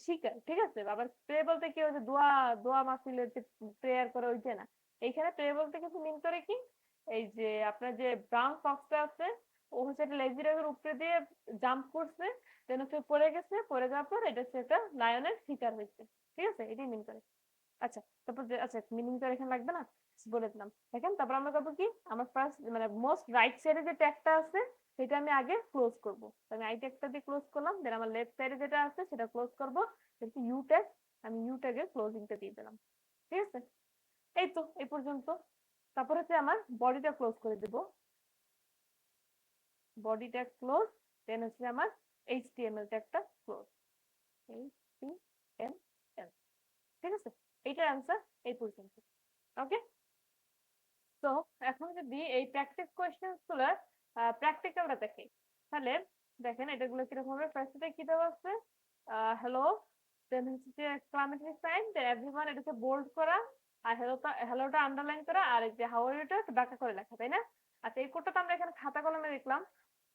শিকার, ঠিক আছে? আবার প্রে বলতে কি ওই যে দোয়া, দোয়া মাহফিলের যে প্রেয়ার করে ওইটা না। এইখানে প্রে বলতে কিন্তু মিন করে কি, এই যে আপনার যে ব্রাউন ফক্সটা আছে ও হচ্ছে একটা লেজি ডগের উপরে দিয়ে জাম্প করছে, দেন হচ্ছে পড়ে গেছে, পড়ে যাওয়ার পর এটা হচ্ছে একটা লায়নের শিকার হয়েছে, ঠিক আছে? এটাই মিন করে। আচ্ছা তারপর আচ্ছা মিনিং তো এখানে লাগবে না, বলে দিলাম। দেখেন তারপর আমরা করবো কি, আমার ফার্স্ট মানে মোস্ট রাইট সাইডে যে ট্যাগটা আছে সেটা আমি আগে ক্লোজ করব। আমি আই ট্যাগটা দিয়ে ক্লোজ করলাম, দেন আমার লেফট সাইডে যেটা আছে সেটা ক্লোজ করব, কিন্তু ইউ ট্যাগ, আমি ইউ ট্যাগের ক্লোজিংটা দিয়ে দিলাম, ঠিক আছে? এই তো এই পর্যন্ত। তারপর হচ্ছে আমার বডিটা ক্লোজ করে দেব, বডি ট্যাগ ক্লোজ, দেন হচ্ছে আমার এইচটিএমএল ট্যাগটা ক্লোজ, এইচটিএমএল, ঠিক আছে? এইটার অ্যান্সার এই পর্যন্ত। ওকে, তো এখন যদি এই প্র্যাকটিস কোয়েশ্চেন্স গুলোর প্র্যাকটিক্যালটা দেখি, তাহলে দেখেন এটাগুলো কিরকম হবে। ফার্স্টে কি দেওয়া আছে? হ্যালো, দেন হচ্ছে যে এক্সক্লামেটরি সাইন, দেন এভরিওয়ান, এটা হচ্ছে বোল্ড করা, আর হ্যালোটা আন্ডারলাইন করা, আর এই যে হাউ আর ইউটা ব্যাখ্যা করে লেখা, তাই না? আচ্ছা এই কোডটা তো আমরা এখানে খাতা কলমে দেখলাম,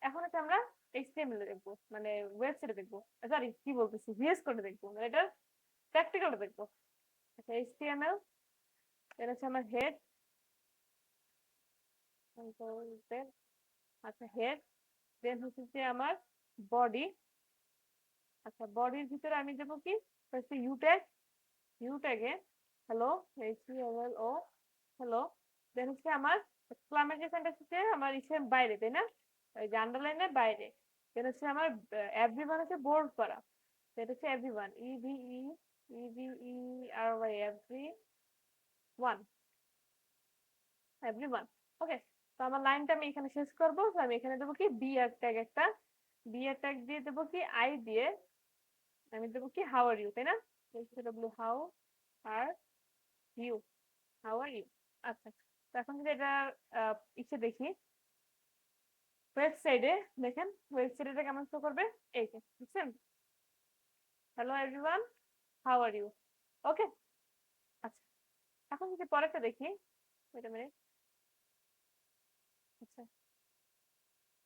এখন হচ্ছে আমরা এইচটিএমএল এ দেখবো, মানে ওয়েবসাইটে দেখবো, সরি কি বলতেছি, ভিএস কোডে দেখবো, মানে এটা প্র্যাকটিক্যালটা দেখবো। আচ্ছা এইচটিএমএল, এটা হচ্ছে আমার হেড, আচ্ছা হেড, দেন হচ্ছে যে আমার বডি। আচ্ছা বডির ভিতরে আমি দেবো কি ফার্স্টে ইউ ট্যাগ, ইউ ট্যাগে হ্যালো, HELLO, হ্যালো, দেন হচ্ছে আমার এক্সক্লামেটরি সেন্টার হচ্ছে আমার ইসের বাইরে, তাই না? ওই যে আন্ডারলাইনের বাইরে। দেন হচ্ছে আমার এভরিওয়ান হচ্ছে বোল্ড করা, সেটা হচ্ছে everyone, EVER every one, everyone. Okay, তো আমার লাইনটা আমি এখানে শেষ করবো, তো আমি এখানে দেবো কি বি আর ট্যাগ, একটা বি আর ট্যাগ দিয়ে দেবো কি আই দিয়ে আমি দেবো কি হাউ আর ইউ, তাই না? W how are you, how are you. আচ্ছা তো এখন যদি এটা ইচ্ছে দেখি ওয়েবসাইটে, দেখেন ওয়েবসাইটে কেমন শো করবে, এই যে বুঝছেন, hello everyone, how are you. Okay, আচ্ছা এখন যদি পরেরটা দেখি, ওয়েট আ মিনিট, আচ্ছা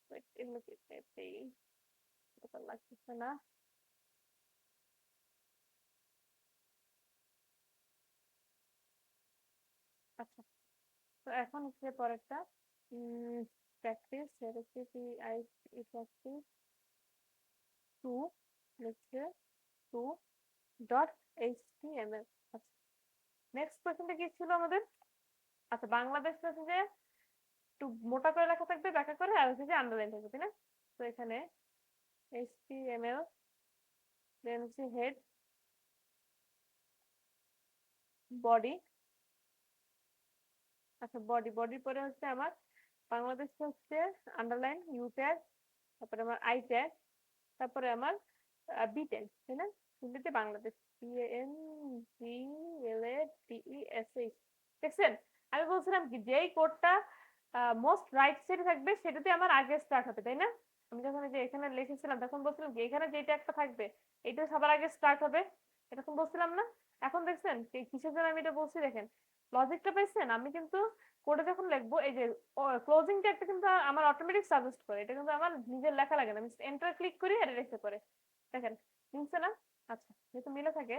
ওয়েট এগুলো কি লাগতেছে না, আচ্ছা, তো এখন হচ্ছে পরেরটা practice recipe I practice 2 lecture 2 dot HTML. আচ্ছা, নেক্সট কোয়েশ্চেনটা কি ছিল আমাদের? আচ্ছা, বাংলাদেশ হচ্ছে যে একটু মোটা করে লেখা থাকবে ব্যাখ্যা করে, আর হচ্ছে যে আন্ডারলাইন থাকবে, তাই না? তো এখানে এইচটিএমএল, দেন হচ্ছে হেড, বডি। আচ্ছা, বডির পরে হচ্ছে আমার বাংলাদেশ হচ্ছে আন্ডারলাইন ইউ ট্যাগ, তারপরে আমার আই ট্যাগ, তারপরে আমার বি ট্যাগ, তাই না? হিন্দিতে বাংলাদেশ, BANGLADESH। দেখছেন, আমি বলছিলাম কি যেই কোডটা মোস্ট রাইট সাইডে থাকবে সেটাতে আমার আগে স্টার্ট হবে, তাই না? আমি যখন এই যে এখানে লিখেছিলাম তখন বলছিলাম কি এখানে যেটা একটা থাকবে এটা সবার আগে স্টার্ট হবে, এরকম বলছিলাম না? এখন দেখছেন কিসের জন্য আমি এটা বলছি, দেখেন লজিকটা পাইছেন? আমি কিন্তু কোডে যখন লিখবো এই যে ক্লোজিং ট্যাগটা কিন্তু আমার অটোমেটিক সাজেস্ট করে, এটা কিন্তু আমার নিজের লেখা লাগে না, আমি এন্টার ক্লিক করি আর রেখে করে। দেখেন মিলছে না? আচ্ছা, যেহেতু মিলে থাকে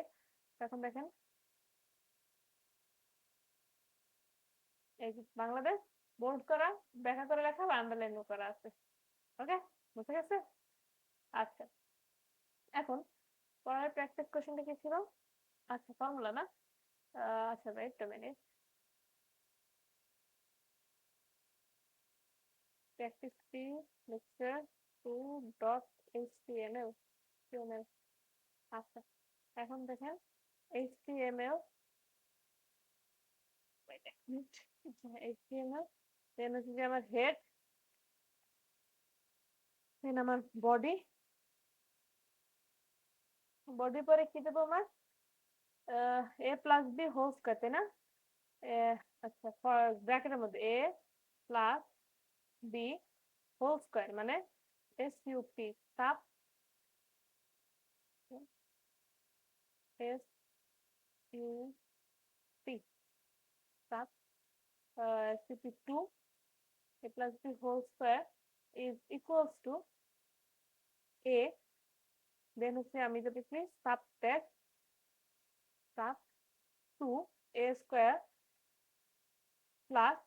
এখন দেখেন এই যে বাংলাদেশ বোল্ড করা, ব্যাখ্যা করে লেখা বা আন্ডারলাইন করা আছে। ওকে, বুঝে গেছে? আচ্ছা, এখন পরের প্র্যাকটিস কোশ্চেনটা কি ছিল? আচ্ছা, ফর্মুলা না? আচ্ছা, wait a minute. Practice 3 lecture 2 dot HTML. আচ্ছা, এখন দেখেন এইচটিএমএল, ওয়েট এক মিনিট। এইচটিএমএল, দেন হচ্ছে যে আমার হেড, দেন আমার বডি, বডির পরে কি দেবো আমার? এ প্লাস বি হোল স্কয়ার, তাই না? আচ্ছা, ব্র্যাকেটের মধ্যে এ প্লাস বি হোল স্কয়ার মানে SUP, sub SUP, sub SUP2 a plus b whole square is equals to a, দেন হচ্ছে আমি যদি লিখি সাবট্যাগ sub 2 a square plus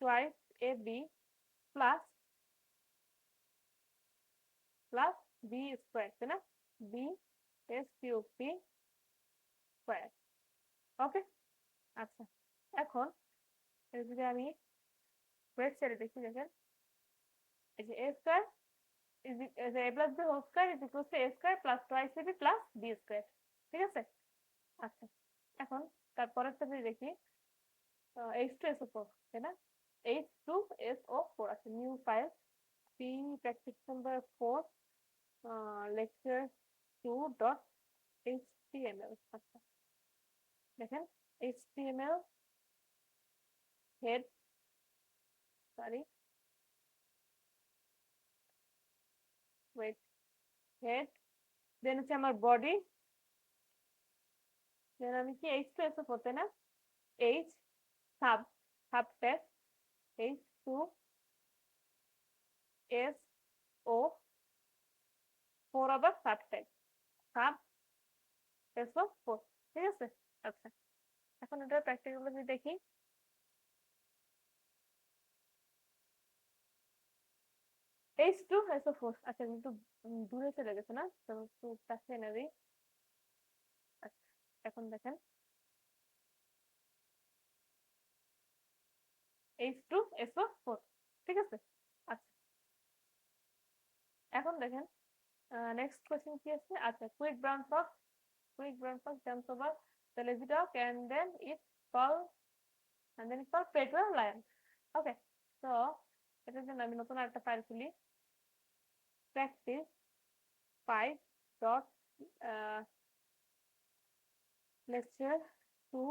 twice ab plus b square, তাই না? b SUP square. ওকে, আচ্ছা, এখন যদি আমি ব্রেড ছেড়ে দেখি, দেখেন এই যে a square is a plus b whole square is equals to a square plus twice ab plus b square। ঠিক আছে? আচ্ছা, এখন তারপরেরটা যদি দেখি H2SO4, তাই না? H2SO4 আছে, new file, P practice number 4 lecture 2 dot HTML. আচ্ছা, দেখেন HTML head, sorry wait, head, then হচ্ছে আমার বডি, দেন আমি কি H2SO4, তাই না? H সাব, সাবটেক্স H2SO4 আবার সাবটেক্স সাব SO4। ঠিক আছে? আচ্ছা, এখন এটা প্র্যাকটিক্যাল যদি দেখি, H2SO4। আচ্ছা, কিন্তু দূরে চলে গেছে না, তো একটু কাছে এনে দিই। আচ্ছা, এখন দেখেন H2SO4। ঠিক আছে? আচ্ছা, এখন দেখেন নেক্সট কোয়েশ্চেন কি আছে? আচ্ছা, quick brown Fox jumps over the lazy dog and then it's called prey to a lion. ওকে, তো এটার জন্য আমি নতুন একটা ফাইল খুলি, practice 5 dot lecture 2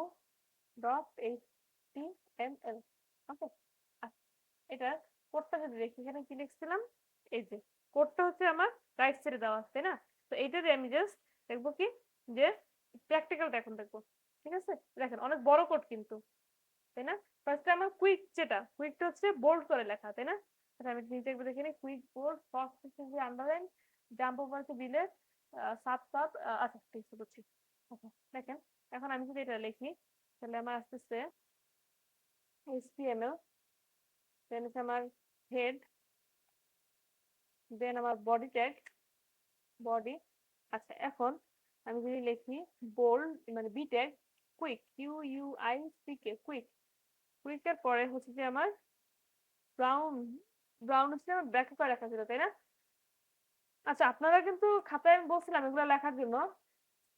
dot html। ওকে, এটা কোডটা যদি দেখি এখানে কি লিখছিলাম, এই যে কোডটা হচ্ছে আমার রাইট সাইডে দেওয়া আছে, তাই না? তো এইটারে আমি জাস্ট দেখবো কি যে প্র্যাকটিক্যালটা এখন দেখবো। ঠিক আছে, দেখেন অনেক বড় কোড কিন্তু, তাই না? ফার্স্টে আমার কুইকটা হচ্ছে বোল্ড করে লেখা, তাই না? আচ্ছা, আমি নিচে একবার দেখে নিই, কুইক বোল্ড ফার্স্ট হচ্ছে যে আন্ডারলাইন, জাম্প ওভার হচ্ছে বিলেট, সাব সাব, আচ্ছা ঠিক আছে, বুঝছি। আচ্ছা, দেখেন এখন আমি যদি এটা লিখি তাহলে আমার আসতেছে HTML, দেন হচ্ছে আমার হেড, দেন আমার বডি ট্যাগ, বডি। আচ্ছা এখন আমি যদি লিখি বোল্ড মানে B tag, quick, QUICK, quick. কুইকের পরে হচ্ছে যে আমার ব্রাউন, ব্রাউন হচ্ছে আমার ব্যাক করে লেখা ছিল তাই না? আচ্ছা আপনারা কিন্তু খাতায় আমি বলছিলাম এগুলো লেখার জন্য,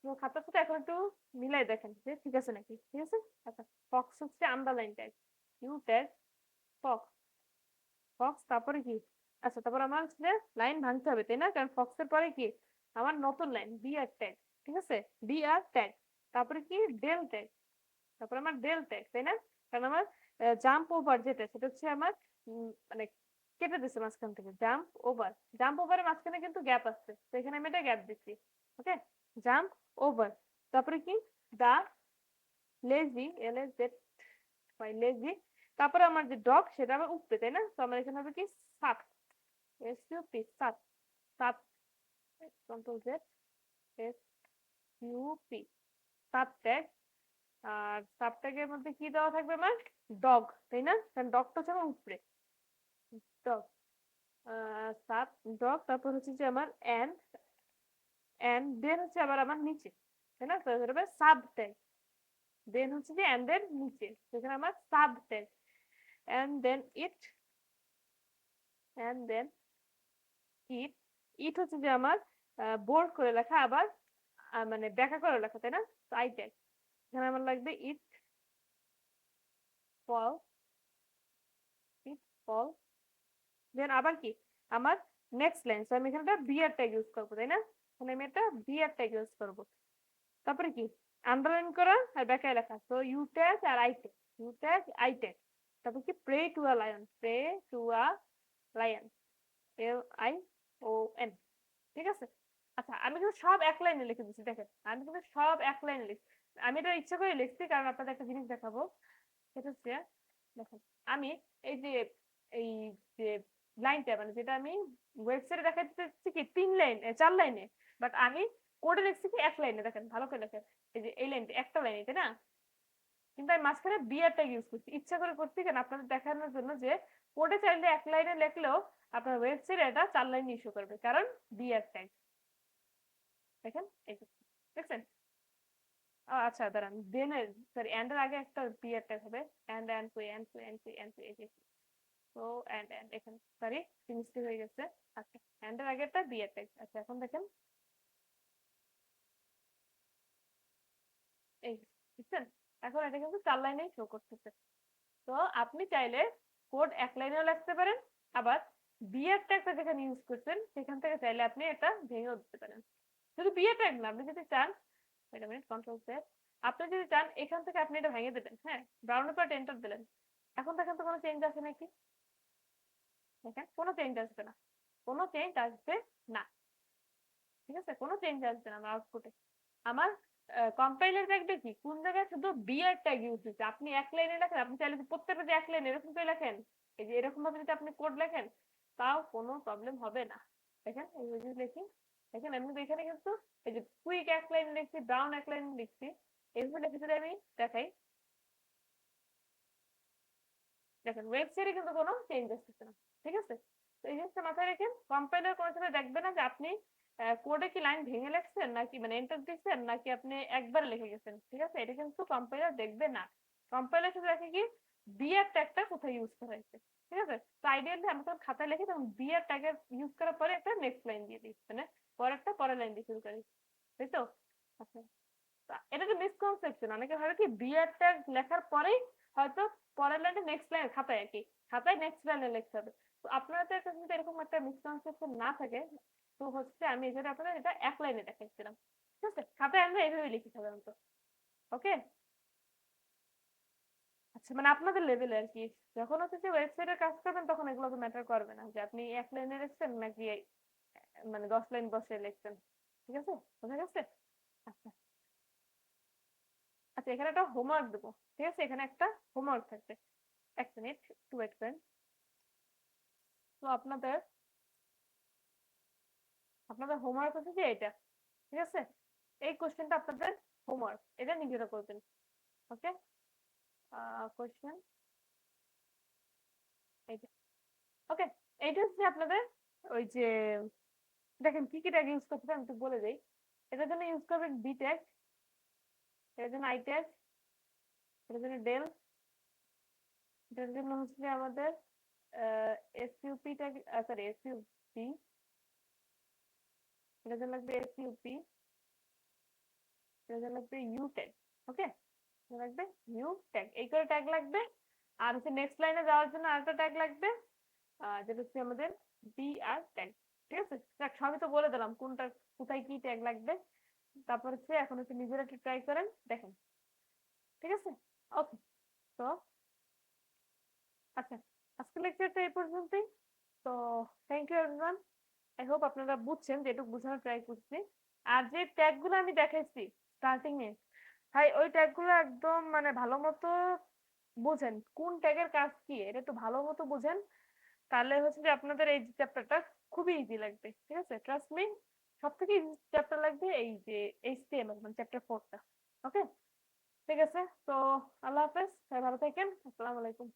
তো খাতার সাথে এখন একটু মিলাই দেখেন যে ঠিক আছে নাকি, ঠিক আছে? আচ্ছা ফক্স হচ্ছে underline tag, U tag fox, fox তারপরে কি? আচ্ছা তারপর আমার হচ্ছে লাইন ভাঙতে হবে তাই না, কারণ ফক্সের পরে কি আমার নতুন লাইন বিআর ট্যাগ, ঠিক আছে? বিআর ট্যাগ, তারপরে কি ডেল ট্যাগ, তারপর আমার ডেল ট্যাগ তাই না, কারণ আমার জাম্প ওভার যেটা সেটা হচ্ছে আমার মানে কেটে দিচ্ছে মাঝখান থেকে, জাম্প ওভার, জাম্প ওভারের মাঝখানে কিন্তু গ্যাপ আছে, তো এখানে আমি এটা গ্যাপ দিচ্ছি। ওকে, জাম্প ওভার, তারপরে কি দা লেজি, লেজি, তারপরে আমার যে ডগ সেটা আমার উপরে তাই না, তো আমার এখানে হবে কি সাত, SUP, সাত, সাত, কন্ট্রোল জেড, SUP, সাত ট্যাগ। আর সাব ট্যাগের মধ্যে কি দেওয়া থাকবে আমার ডগ তাই না, কারণ ডগটা হচ্ছে আমার উপরে, ডগ, সাব ডগ, তারপর হচ্ছে যে আমার এন্ড দেন হচ্ছে আবার আমার নিচে তাই না, তো এটা হবে সাব ট্যাগ, দেন হচ্ছে যে এন্ড এর নিচে সেখানে আমার sub tag, and then it, and then it, it হচ্ছে যে আমার বোল্ড করে লেখা আবার মানে ব্যাখ্যা করে লেখা তাই না, তো আই ট্যাগ, এখানে আমার লাগবে ইট ফল, ইট ফল, দেন আবার কি আমার নেক্সট লাইন, তো আমি এখানে একটা বিআর ট্যাগ ইউজ করবো তাই না, এখানে আমি একটা বিআর ট্যাগ ইউজ করবো, তারপরে কি আন্ডারলাইন করা আর ব্যাকায় লেখা, তো ইউ ট্যাগ আর I tag, U tag I tag, তারপর কি prey to a lion, prey to a lion, LION, ঠিক আছে? আচ্ছা আমি কিন্তু সব এক লাইনে লিখে দিচ্ছি দেখেন, আমি কিন্তু সব এক লাইনে লিখছি, আমি এটা ইচ্ছা করে লিখছি কারণ আপনাদের একটা জিনিস দেখাবো, সেটা হচ্ছে দেখেন আমি এই যে এই যে লাইনটা মানে যেটা আমি ওয়েবসাইটে দেখাতে চাচ্ছি কি তিন লাইন চার লাইনে, বাট আমি কোডে লিখছি কি এক লাইনে, দেখেন ভালো করে দেখেন, এই যে এই লাইনটা একটা লাইনে তাই না, কিন্তু আমি মাঝখানে বিআর ট্যাগ ইউজ করছি, ইচ্ছা করে করছি কেন আপনাদের দেখানোর জন্য যে কোডে চাইলে এক লাইনে লিখলেও আপনার ওয়েবসাইটে এটা চার লাইনে ইস্যু করবে, কারণ বিআর ট্যাগ, দেখেন এই যে দেখছেন। আচ্ছা দাঁড়ান, দেন সরি এন্ড এর আগে একটা বিআর ট্যাগ হবে, and to and to and to and to, এই যে তো এন্ড এখানে সরি মিস্টেক হয়ে গেছে। আচ্ছা এন্ড এর আগে একটা বিআর ট্যাগ, আচ্ছা এখন দেখেন এই বুঝছেন, এখন এটা কিন্তু চার লাইনেই শো করতেছে, তো আপনি চাইলে কোড এক লাইনেও লিখতে পারেন, আবার বিআর ট্যাগটা যেখানে ইউজ করছেন সেখান থেকে চাইলে আপনি এটা ভেঙেও দিতে পারেন, শুধু বিআর ট্যাগ না, আপনি যদি চান wait a minute control Z, আপনি যদি চান এখান থেকে আপনি এটা ভেঙে দেবেন, হ্যাঁ ব্রাউনের পর এন্টার দিলেন, এখন দেখেন তো কোনো চেঞ্জ আছে নাকি, দেখেন কোনো চেঞ্জ আসবে না, কোনো চেঞ্জ আসবে না, ঠিক আছে কোনো চেঞ্জ আসবে না আমার আউটপুটে, আমার কম্পাইলার দেখবে কি কোন জায়গায় শুধু বিআর ট্যাগ ইউজ হচ্ছে, আপনি এক লাইনে লেখেন, আপনি চাইলে প্রত্যেকটা যে এক লাইন এরকম করে লেখেন, এই যে এরকম ভাবে যদি আপনি কোড লেখেন তাও কোনো প্রবলেম হবে না, দেখেন এই যে লিখি, দেখেন আমি কিন্তু এখানে কিন্তু এই যে কুইক এক লাইন লিখছি, ব্রাউন এক লাইন লিখছি, এইভাবে লিখে যদি আমি দেখাই, দেখেন ওয়েবসাইটে কিন্তু কোনো চেঞ্জ আসতেছে না, ঠিক আছে? তো এই জিনিসটা মাথায় রেখেন, কম্পাইলার কোনো সময় দেখবে না যে আপনি কোডে কি লাইন ভেঙে লিখছেন নাকি মানে এন্টার দিচ্ছেন নাকি আপনি একবার লিখে গেছেন, ঠিক আছে? এটা কিন্তু কম্পাইলার দেখবে না, কম্পাইলার শুধু দেখে কি বিআর ট্যাগটা কোথায় ইউজ করা হয়েছে, ঠিক আছে? তো আইডিয়ালি আমি যখন খাতায় লিখি তখন বিআর ট্যাগের ইউজ করার পরে একটা নেক্সট লাইন দিয়ে দিই, মানে পরেরটা পরের লাইন দিয়ে শুরু করি, তাই তো? আচ্ছা এটা তো মিসকনসেপশন, অনেকে ভাবে কি বিআর ট্যাগ লেখার পরেই হয়তো পরের লাইনে নেক্সট লাইন খাতায় আর কি, খাতায় নেক্সট লাইনে লিখতে হবে, তো আপনাদের কাছে যদি এরকম একটা মিসকনসেপশন না থাকে তো হচ্ছে আমি এই জন্য আপনাদের এটা এক লাইনে দেখাচ্ছিলাম, ঠিক আছে? খাতায় আমরা এইভাবে লিখি সাধারণত, ওকে? আচ্ছা মানে আপনাদের লেভেলে আর কি, যখন হচ্ছে যে ওয়েবসাইটের কাজ করবেন তখন এগুলো তো ম্যাটার করবে না যে আপনি এক লাইনে লিখছেন নাকি মানে 10 লাইন বসে লিখছেন, ঠিক আছে? বোঝা গেছে? আচ্ছা আচ্ছা এখানে একটা হোমওয়ার্ক দেবো, ঠিক আছে? এখানে একটা হোমওয়ার্ক থাকবে, এক মিনিট একটু ওয়েট করেন, তো আপনাদের আপনাদের হোমওয়ার্ক হচ্ছে যে এটা, ঠিক আছে? এই কোশ্চেনটা আপনাদের হোমওয়ার্ক, এটা নিজেরা করবেন, ওকে? কোশ্চেন ওকে, এইটা হচ্ছে আপনাদের ওই যে দেখেন কি কি ট্যাগ ইউজ করতে আমি একটু বলে দেই। এটার জন্য ইউজ করবেন বি ট্যাগ, এটার জন্য আই ট্যাগ, এটার জন্য ডেল, এটার জন্য হচ্ছে আমাদের এসইউপি ট্যাগ, সরি এসইউপি, এটার জন্য লাগবে এসইউপি, এটার জন্য লাগবে ইউ ট্যাগ। ওকে, লাগবে ইউ ট্যাগ, এই করে ট্যাগ লাগবে। আর হচ্ছে নেক্সট লাইনে যাওয়ার জন্য আরেকটা ট্যাগ লাগবে, যেটা হচ্ছে আমাদের বিআর ট্যাগ। ঠিক আছে, দেখ সবই তো বলে দিলাম কোনটা কোথায় কি ট্যাগ লাগবে। তারপর হচ্ছে এখন হচ্ছে নিজেরা একটু ট্রাই করেন দেখেন। ঠিক আছে, ওকে। তো আচ্ছা, আজকের লেকচারটা এই পর্যন্তই। তো thank you everyone. I hope আপনারা বুঝছেন, যেটুকু বোঝানোর ট্রাই করছি। আর যে ট্যাগ গুলো আমি দেখাইছি স্টার্টিং এ, ভাই ওই ট্যাগ গুলো একদম মানে ভালো মতো বুঝেন, কোন ট্যাগের কাজ কি এটা একটু ভালো মতো বুঝেন। তাহলে হচ্ছে যে আপনাদের এই চ্যাপ্টারটা খুবই ইজি লাগবে। ঠিক আছে, ট্রাস্ট মি, সব থেকে ইজি চ্যাপ্টার লাগবে এই যে এইচটিএমএল মানে চ্যাপ্টার 4টা। ওকে, ঠিক আছে। তো আল্লাহ হাফেজ, সবাই ভালো থাকেন, আসসালামু আলাইকুম।